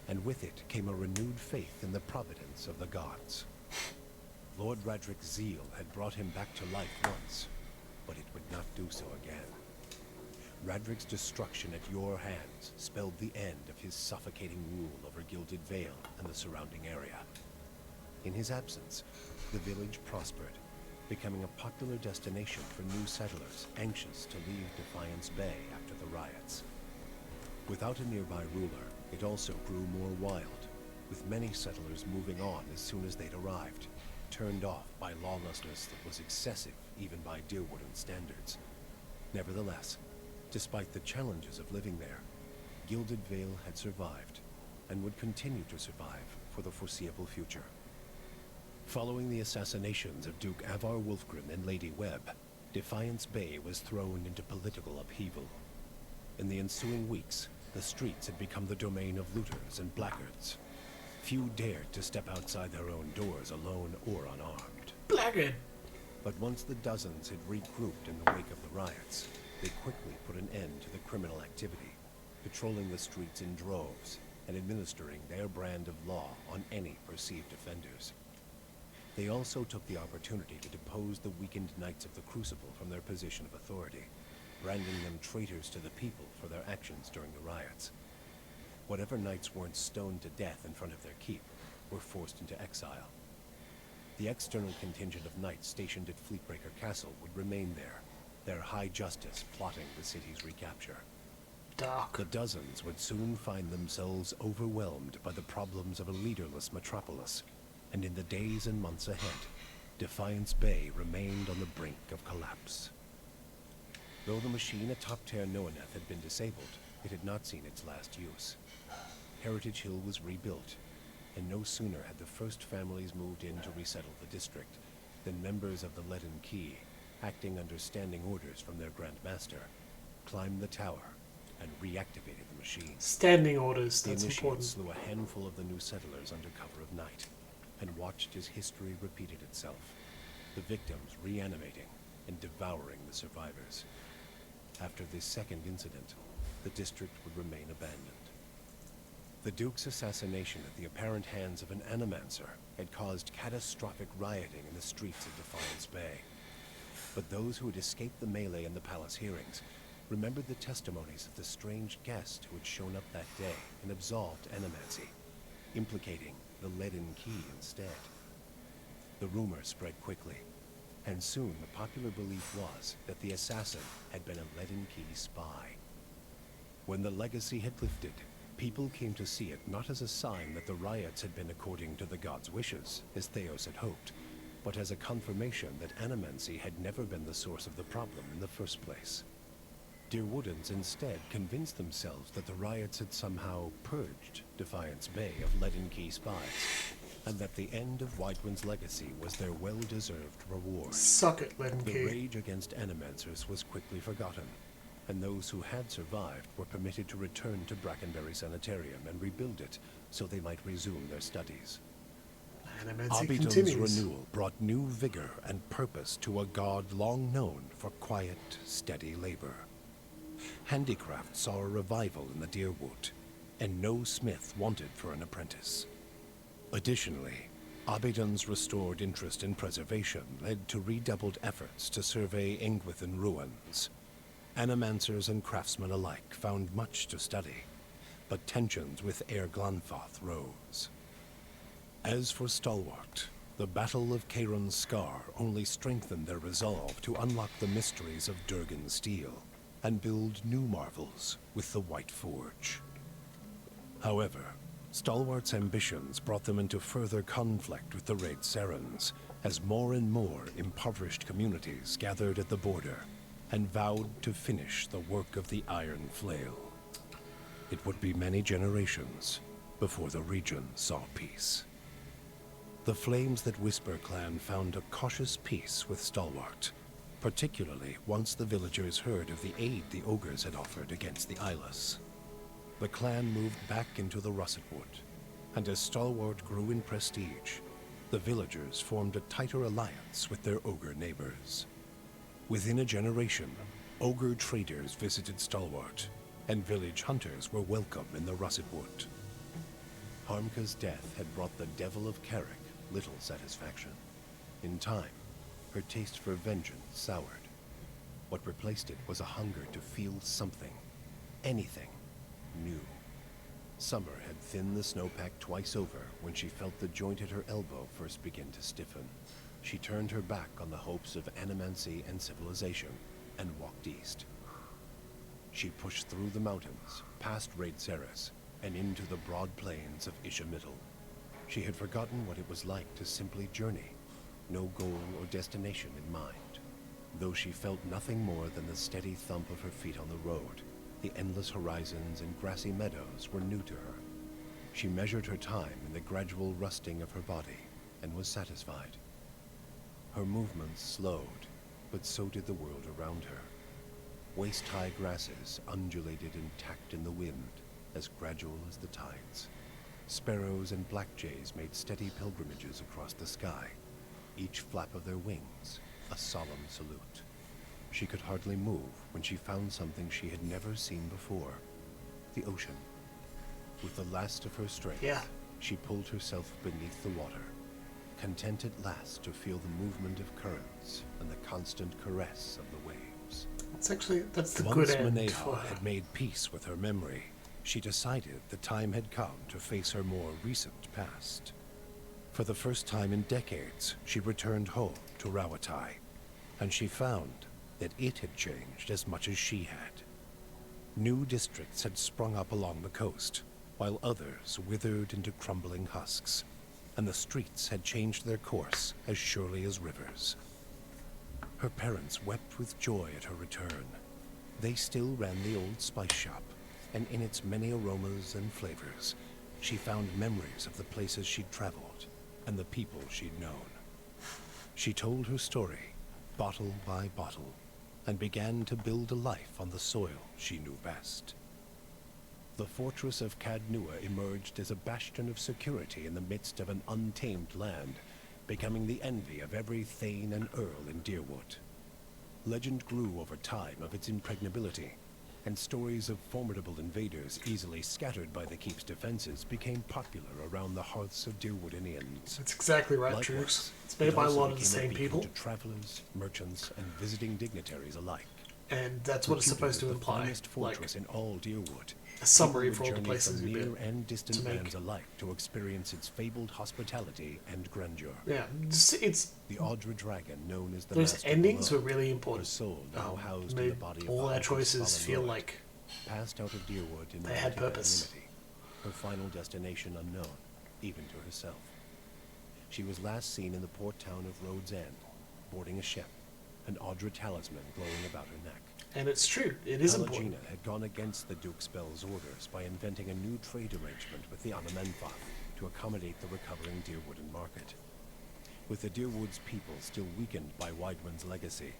Speaker 13: and with it came a renewed faith in the providence of the gods. Lord Radric's zeal had brought him back to life once, but it would not do so again. Radric's destruction at your hands spelled the end of his suffocating rule over Gilded Vale and the surrounding area. In his absence, the village prospered, becoming a popular destination for new settlers anxious to leave Defiance Bay after the riots. Without a nearby ruler, it also grew more wild, with many settlers moving on as soon as they'd arrived, turned off by lawlessness that was excessive even by Dyrwoodan standards. Nevertheless, Despite the challenges of living there, Gilded Vale had survived, and would continue to survive for the foreseeable future. Following the assassinations of Duke Avar Wolfgren and Lady Webb, Defiance Bay was thrown into political upheaval. In the ensuing weeks, the streets had become the domain of looters and blackguards. Few dared to step outside their own doors alone or unarmed.
Speaker 1: Blackguard!
Speaker 13: But once the dozens had regrouped in the wake of the riots, they quickly put an end to the criminal activity, patrolling the streets in droves and administering their brand of law on any perceived offenders. They also took the opportunity to depose the weakened Knights of the Crucible from their position of authority, branding them traitors to the people for their actions during the riots. Whatever knights weren't stoned to death in front of their keep were forced into exile. The external contingent of knights stationed at Fleetbreaker Castle would remain there, their high justice plotting the city's recapture.
Speaker 1: Dark.
Speaker 13: The dozens would soon find themselves overwhelmed by the problems of a leaderless metropolis, and in the days and months ahead, Defiance Bay remained on the brink of collapse. Though the machine atop Ter Noaneth had been disabled, it had not seen its last use. Heritage Hill was rebuilt, and no sooner had the first families moved in to resettle the district than members of the Leaden Key, acting under standing orders from their Grand Master, climbed the tower and reactivated the machine.
Speaker 1: Standing orders, that's
Speaker 13: the initiates
Speaker 1: important.
Speaker 13: slew a handful of the new settlers under cover of night, and watched as history repeated itself, the victims reanimating and devouring the survivors. After this second incident, the district would remain abandoned. The Duke's assassination at the apparent hands of an animancer had caused catastrophic rioting in the streets of Defiance Bay. But those who had escaped the melee and the palace hearings remembered the testimonies of the strange guest who had shown up that day and absolved animancy, implicating the Leaden Key instead. The rumor spread quickly, and soon the popular belief was that the assassin had been a Leaden Key spy. When the legacy had lifted, people came to see it not as a sign that the riots had been according to the gods' wishes, as Theos had hoped, but as a confirmation that animancy had never been the source of the problem in the first place. Dyrwoodans instead convinced themselves that the riots had somehow purged Defiance Bay of Leaden Key spies, and that the end of Whitewind's legacy was their well-deserved reward.
Speaker 1: Suck it, Leaden Key.
Speaker 13: The rage against animancers was quickly forgotten, and those who had survived were permitted to return to Brackenbury Sanitarium and rebuild it so they might resume their studies.
Speaker 1: Animancy
Speaker 13: Abidon's
Speaker 1: continues.
Speaker 13: renewal brought new vigor and purpose to a god long known for quiet, steady labor. Handicraft saw a revival in the Dyrwood, and no smith wanted for an apprentice. Additionally, Abidon's restored interest in preservation led to redoubled efforts to survey Engwithan ruins. Animancers and craftsmen alike found much to study, but tensions with Air Glanfoth rose. As for Stalwart, the Battle of Caron's Scar only strengthened their resolve to unlock the mysteries of Durgan steel and build new marvels with the White Forge. However, Stalwart's ambitions brought them into further conflict with the Raid Serens, as more and more impoverished communities gathered at the border and vowed to finish the work of the Iron Flail. It would be many generations before the region saw peace. The Flames That Whisper clan found a cautious peace with Stalwart, particularly once the villagers heard of the aid the ogres had offered against the Eyeless. The clan moved back into the Russetwood, and as Stalwart grew in prestige, the villagers formed a tighter alliance with their ogre neighbors. Within a generation, ogre traders visited Stalwart, and village hunters were welcome in the Russetwood. Harmka's death had brought the Devil of Carrick little satisfaction. In time, her taste for vengeance soured. What replaced it was a hunger to feel something, anything, new. Summer had thinned the snowpack twice over when she felt the joint at her elbow first begin to stiffen. She turned her back on the hopes of animancy and civilization and walked east. She pushed through the mountains, past Raid Ceres, and into the broad plains of Ishamiddle. She had forgotten what it was like to simply journey, no goal or destination in mind. Though she felt nothing more than the steady thump of her feet on the road, the endless horizons and grassy meadows were new to her. She measured her time in the gradual rusting of her body and was satisfied. Her movements slowed, but so did the world around her. Waist-high grasses undulated and tacked in the wind, as gradual as the tides. Sparrows and blackjays made steady pilgrimages across the sky, each flap of their wings a solemn salute. She could hardly move when she found something she had never seen before, the ocean. With the last of her strength, she pulled herself beneath the water, content at last to feel the movement of currents and the constant caress of the waves.
Speaker 1: That's the
Speaker 13: Once
Speaker 1: good end.
Speaker 13: Maneha had made peace with her memory, she decided the time had come to face her more recent past. For the first time in decades, she returned home to Rawatai, and she found that it had changed as much as she had. New districts had sprung up along the coast, while others withered into crumbling husks, and the streets had changed their course as surely as rivers. Her parents wept with joy at her return. They still ran the old spice shop, and in its many aromas and flavors, she found memories of the places she'd traveled and the people she'd known. She told her story, bottle by bottle, and began to build a life on the soil she knew best. The fortress of Cadnua emerged as a bastion of security in the midst of an untamed land, becoming the envy of every thane and earl in Dyrwood. Legend grew over time of its impregnability, and stories of formidable invaders easily scattered by the keep's defenses became popular around the hearths of Dyrwoodinians.
Speaker 1: That's exactly right, Troops. It's made by a lot of the same people.
Speaker 13: To travelers, merchants, and visiting dignitaries alike.
Speaker 1: And that's what it's supposed to imply.
Speaker 13: The finest fortress in all Dyrwood.
Speaker 1: A summary for all the places you've
Speaker 13: near
Speaker 1: been
Speaker 13: and distant
Speaker 1: to make.
Speaker 13: lands alike to experience its fabled hospitality and grandeur.
Speaker 1: Yeah, it's
Speaker 13: the Audra dragon, known as the
Speaker 1: those
Speaker 13: Master
Speaker 1: endings
Speaker 13: below,
Speaker 1: were really important.
Speaker 13: her soul now housed in
Speaker 1: Made
Speaker 13: the body of
Speaker 1: all our
Speaker 13: Alfred's
Speaker 1: choices
Speaker 13: fallen
Speaker 1: feel
Speaker 13: lord,
Speaker 1: like
Speaker 13: passed out of Dyrwood in
Speaker 1: they had purpose.
Speaker 13: anonymity, her final destination unknown, even to herself. She was last seen in the port town of Rhodes End, boarding a ship, an Audra talisman glowing about her neck.
Speaker 1: And it's true, it is important.
Speaker 13: Pallegina had gone against the Duke's Bell's orders by inventing a new trade arrangement with the Anamenfath to accommodate the recovering Dyrwooden market. With the Dyrwood's people still weakened by Weidmann's legacy,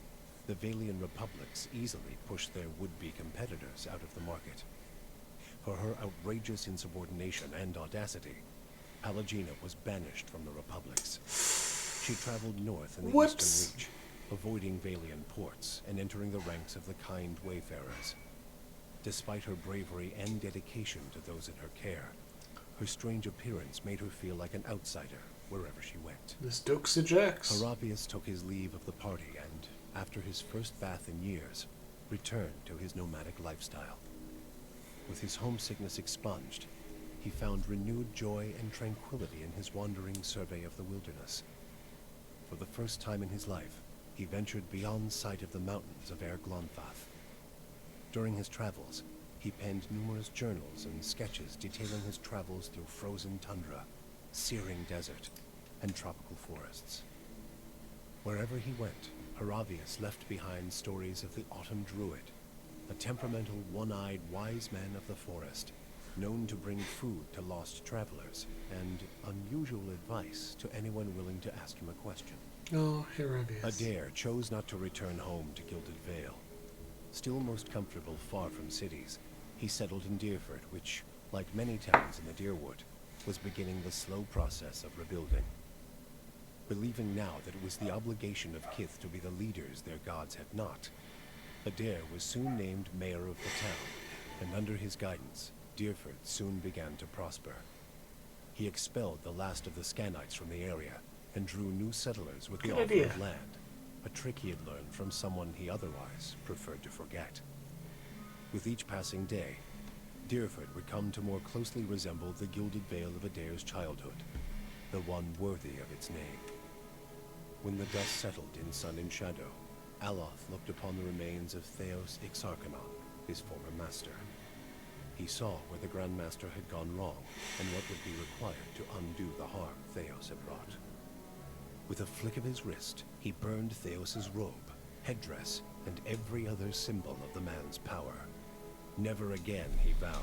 Speaker 13: the Valian republics easily pushed their would-be competitors out of the market. For her outrageous insubordination and audacity, Pallegina was banished from the republics. She traveled north in the Eastern Reach, avoiding Valian ports and entering the ranks of the kind wayfarers. Despite her bravery and dedication to those in her care, her strange appearance made her feel like an outsider wherever she went.
Speaker 1: This Duke's a jerks.
Speaker 13: Haravius took his leave of the party and, after his first bath in years, returned to his nomadic lifestyle. With his homesickness expunged, he found renewed joy and tranquility in his wandering survey of the wilderness. For the first time in his life, he ventured beyond sight of the mountains of Glonfath. During his travels, he penned numerous journals and sketches detailing his travels through frozen tundra, searing desert, and tropical forests. Wherever he went, Haravius left behind stories of the Autumn Druid, a temperamental, one-eyed wise man of the forest, known to bring food to lost travelers, and unusual advice to anyone willing to ask him a question.
Speaker 1: Oh, Haravius.
Speaker 13: Adair chose not to return home to Gilded Vale. Still most comfortable far from cities, he settled in Dyrford, which, like many towns in the Dyrwood, was beginning the slow process of rebuilding. Believing now that it was the obligation of Kith to be the leaders their gods had not, Adair was soon named mayor of the town, and under his guidance, Dyrford soon began to prosper. He expelled the last of the Scanites from the area, and drew new settlers with the offer of land, a trick he had learned from someone he otherwise preferred to forget. With each passing day, Dyrford would come to more closely resemble the Gilded Vale of Adair's childhood, the one worthy of its name. When the dust settled in sun and shadow, Aloth looked upon the remains of Theos Ixarchanon, his former master. He saw where the Grand Master had gone wrong, and what would be required to undo the harm Theos had wrought. With a flick of his wrist, he burned Theos's robe headdress, and every other symbol of the man's power. Never again, he vowed,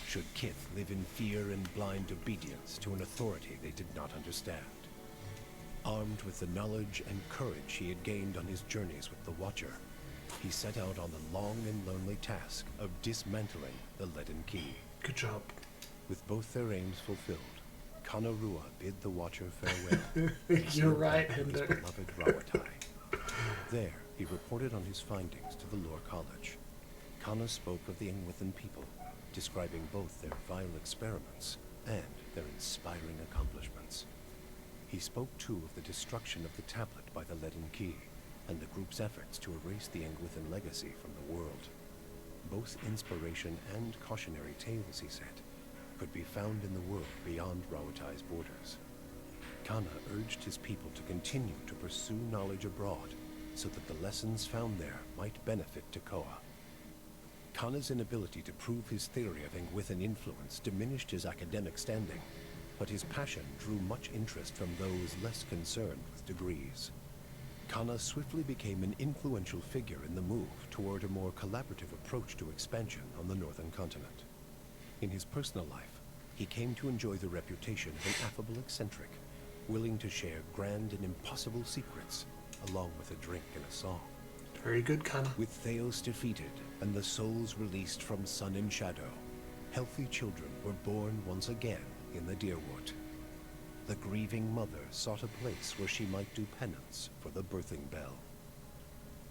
Speaker 13: should Kith live in fear and blind obedience to an authority they did not understand. Armed with the knowledge and courage he had gained on his journeys with the Watcher, he set out on the long and lonely task of dismantling the Leaden Key.
Speaker 1: Good job.
Speaker 13: With both their aims fulfilled, Kanarua bid the Watcher farewell.
Speaker 1: You're right,
Speaker 13: his
Speaker 1: Hinder.
Speaker 13: beloved Rawatai. There, he reported on his findings to the Lore College. Kana spoke of the Ingwithan people, describing both their vile experiments and their inspiring accomplishments. He spoke too of the destruction of the tablet by the Leaden Key, and the group's efforts to erase the Ingwithan legacy from the world. Both inspiration and cautionary tales, he said, could be found in the world beyond Rawatai's borders. Kana urged his people to continue to pursue knowledge abroad, so that the lessons found there might benefit Tekoa. Kana's inability to prove his theory of Ingwithan influence diminished his academic standing, but his passion drew much interest from those less concerned with degrees. Kana swiftly became an influential figure in the move toward a more collaborative approach to expansion on the northern continent. In his personal life, he came to enjoy the reputation of an affable eccentric, willing to share grand and impossible secrets, along with a drink and a song.
Speaker 1: Very good, Kana.
Speaker 13: With Theos defeated and the souls released from Sun and Shadow, healthy children were born once again in the Dyrwood. The grieving mother sought a place where she might do penance for the birthing bell.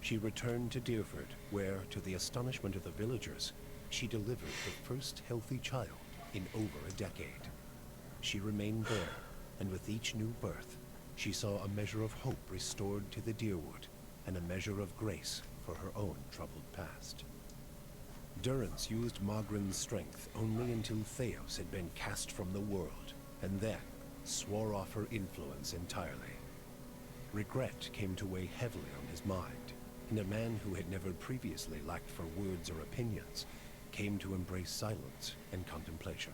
Speaker 13: She returned to Dyrwood, where, to the astonishment of the villagers, she delivered the first healthy child in over a decade. She remained there, and with each new birth, she saw a measure of hope restored to the Dyrwood, and a measure of grace for her own troubled past. Durrance used Magrin's strength only until Theos had been cast from the world, and then swore off her influence entirely. Regret came to weigh heavily on his mind, and a man who had never previously lacked for words or opinions came to embrace silence and contemplation.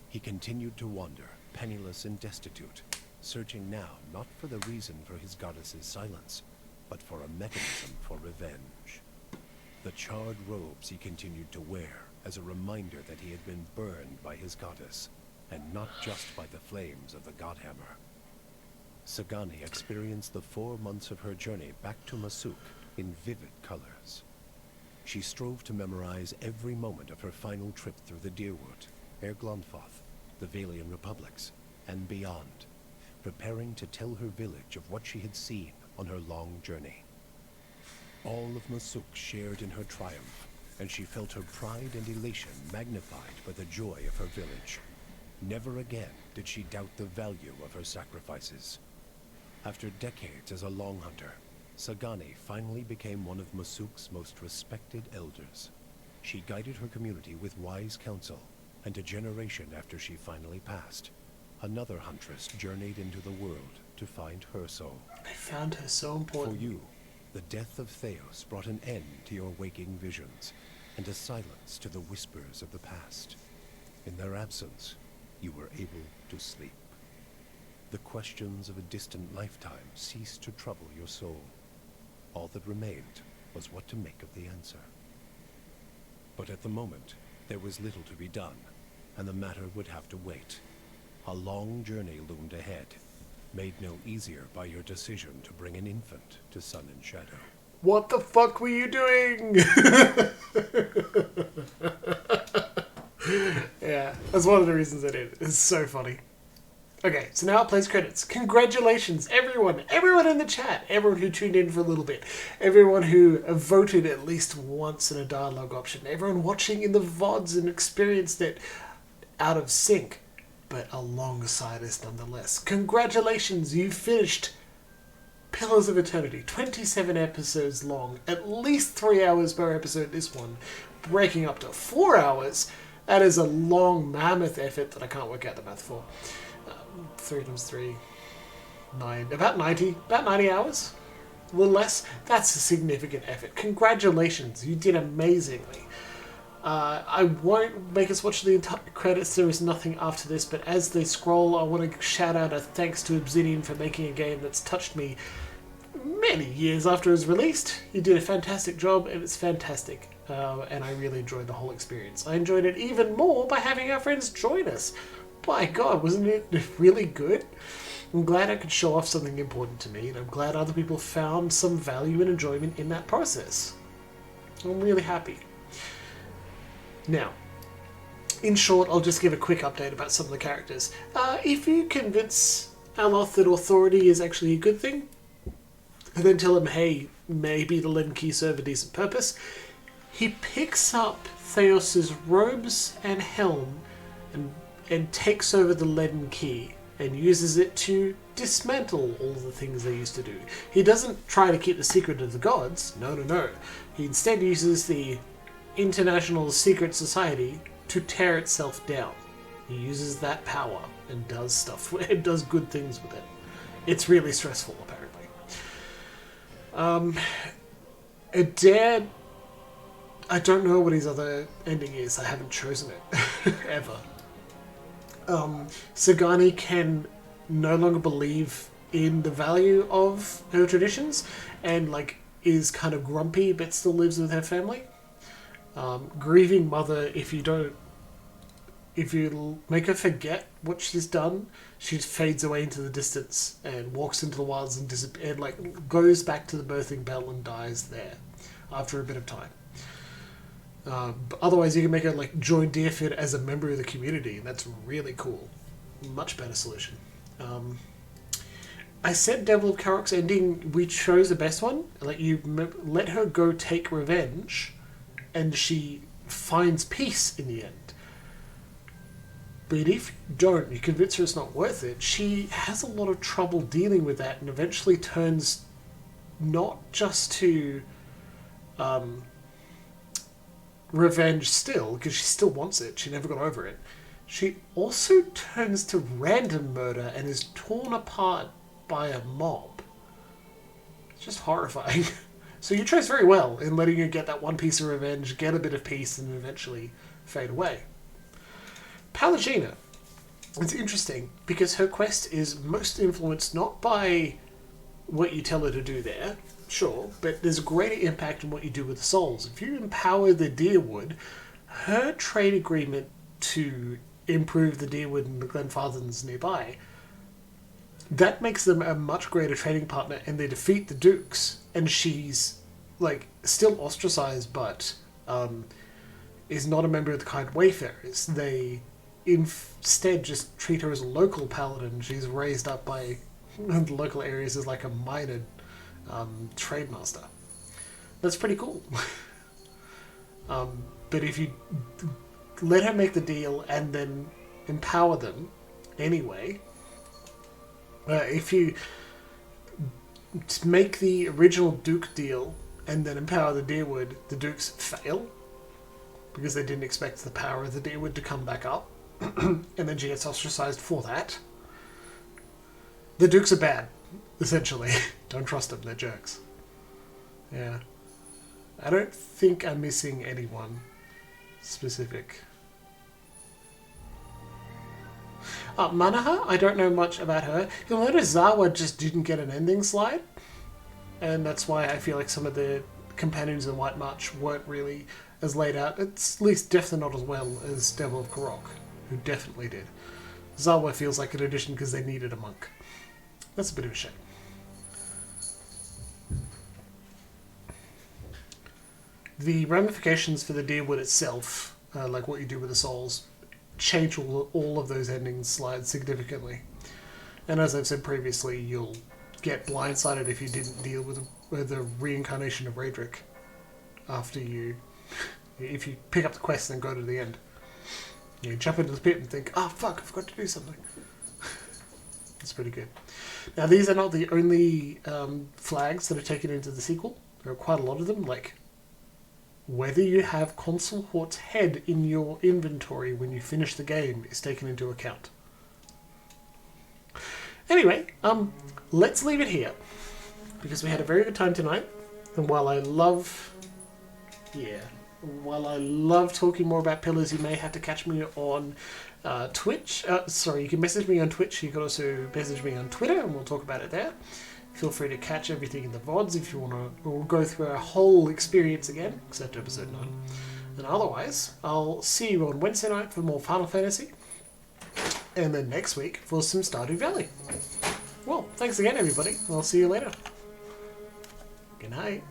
Speaker 13: He continued to wander, penniless and destitute, searching now not for the reason for his goddess's silence, but for a mechanism for revenge. The charred robes he continued to wear as a reminder that he had been burned by his goddess, and not just by the flames of the Godhammer. Sagani experienced the 4 months of her journey back to Masuk in vivid colors. She strove to memorize every moment of her final trip through the Dyrwood, Glonfoth, the Valian Republics, and beyond, preparing to tell her village of what she had seen on her long journey. All of Masuk shared in her triumph, and she felt her pride and elation magnified by the joy of her village. Never again did she doubt the value of her sacrifices. After decades as a long hunter, Sagani finally became one of Masuk's most respected elders. She guided her community with wise counsel, and a generation after she finally passed, another huntress journeyed into the world to find her soul.
Speaker 1: I found her so important.
Speaker 13: For you, the death of Theos brought an end to your waking visions, and a silence to the whispers of the past. In their absence, you were able to sleep. The questions of a distant lifetime ceased to trouble your soul. All that remained was what to make of the answer. But at the moment, there was little to be done, and the matter would have to wait. A long journey loomed ahead, made no easier by your decision to bring an infant to Sun and Shadow.
Speaker 1: What the fuck were you doing? Yeah, that's one of the reasons I did. It's so funny. Okay, so now it plays credits. Congratulations, everyone. Everyone in the chat. Everyone who tuned in for a little bit. Everyone who voted at least once in a dialogue option. Everyone watching in the VODs and experienced it out of sync, but alongside us nonetheless. Congratulations, you finished Pillars of Eternity. 27 episodes long. At least 3 hours per episode, this one. Breaking up to 4 hours. That is a long mammoth effort that I can't work out the math for. 3 times 3, 9, about 90 hours, a little less. That's a significant effort. Congratulations, you did amazingly. I won't make us watch the entire credits, there is nothing after this, but as they scroll, I want to shout out a thanks to Obsidian for making a game that's touched me many years after it was released. You did a fantastic job, and it's fantastic. And I really enjoyed the whole experience. I enjoyed it even more by having our friends join us. My God, wasn't it really good? I'm glad I could show off something important to me, and I'm glad other people found some value and enjoyment in that process. I'm really happy. Now, in short, I'll just give a quick update about some of the characters. If you convince Aloth that authority is actually a good thing, and then tell him, hey, maybe the Leaden Key serve a decent purpose, he picks up Theos's robes and helm and takes over the Leaden Key and uses it to dismantle all the things they used to do. He doesn't try to keep the secret of the gods, no. He instead uses the International Secret Society to tear itself down. He uses that power and does stuff, and does good things with it. It's really stressful, apparently. Adair, I don't know what his other ending is. I haven't chosen it, ever. Sagani can no longer believe in the value of her traditions, and is kind of grumpy but still lives with her family. Grieving mother, if you make her forget what she's done, she fades away into the distance and walks into the wilds and goes back to the birthing bell and dies there after a bit of time. But otherwise, you can make her join Deerfield as a member of the community, and that's really cool. Much better solution. I said Devil of Karok's ending, we chose the best one. You let her go take revenge, and she finds peace in the end. But if you don't, you convince her it's not worth it, she has a lot of trouble dealing with that and eventually turns not just to revenge still, because she still wants it, she never got over it. She also turns to random murder and is torn apart by a mob. It's just horrifying. So you chose very well in letting her get that one piece of revenge, get a bit of peace, and eventually fade away. Palagina. It's interesting because her quest is most influenced not by what you tell her to do there, sure, but there's a greater impact on what you do with the souls. If you empower the Dyrwood, her trade agreement to improve the Dyrwood and the Glenfarthens nearby, that makes them a much greater trading partner, and they defeat the Dukes, and she's still ostracized, but is not a member of the Kind Wayfarers. They instead just treat her as a local paladin. She's raised up by the local areas as a minor trade master. That's pretty cool. But if you let her make the deal and then empower them anyway, if you make the original Duke deal and then empower the Dyrwood, the Dukes fail because they didn't expect the power of the Dyrwood to come back up, and then she gets ostracized for that. The Dukes are bad, essentially. Don't trust them, they're jerks. Yeah. I don't think I'm missing anyone specific. Manaha, I don't know much about her. You'll notice Zawa just didn't get an ending slide, and that's why I feel like some of the companions in White March weren't really as laid out. It's at least definitely not as well as Devil of Karok, who definitely did. Zawa feels like an addition because they needed a monk. That's a bit of a shame. The ramifications for the Dyrwood itself, like what you do with the souls, change all of those ending slides significantly. And as I've said previously, you'll get blindsided if you didn't deal with the reincarnation of Raedric after if you pick up the quest and then go to the end. You jump into the pit and think, oh fuck, I forgot to do something. It's pretty good. Now these are not the only flags that are taken into the sequel. There are quite a lot of them, whether you have Consul Hort's head in your inventory when you finish the game is taken into account. Anyway, let's leave it here, because we had a very good time tonight, and while I love talking more about Pillars, you may have to catch me on Twitch. You can message me on Twitch. You can also message me on Twitter, and we'll talk about it there. Feel free to catch everything in the VODs if you want to. We'll go through our whole experience again, except episode 9. And otherwise, I'll see you on Wednesday night for more Final Fantasy. And then next week for some Stardew Valley. Well, thanks again, everybody. I'll see you later. Good night.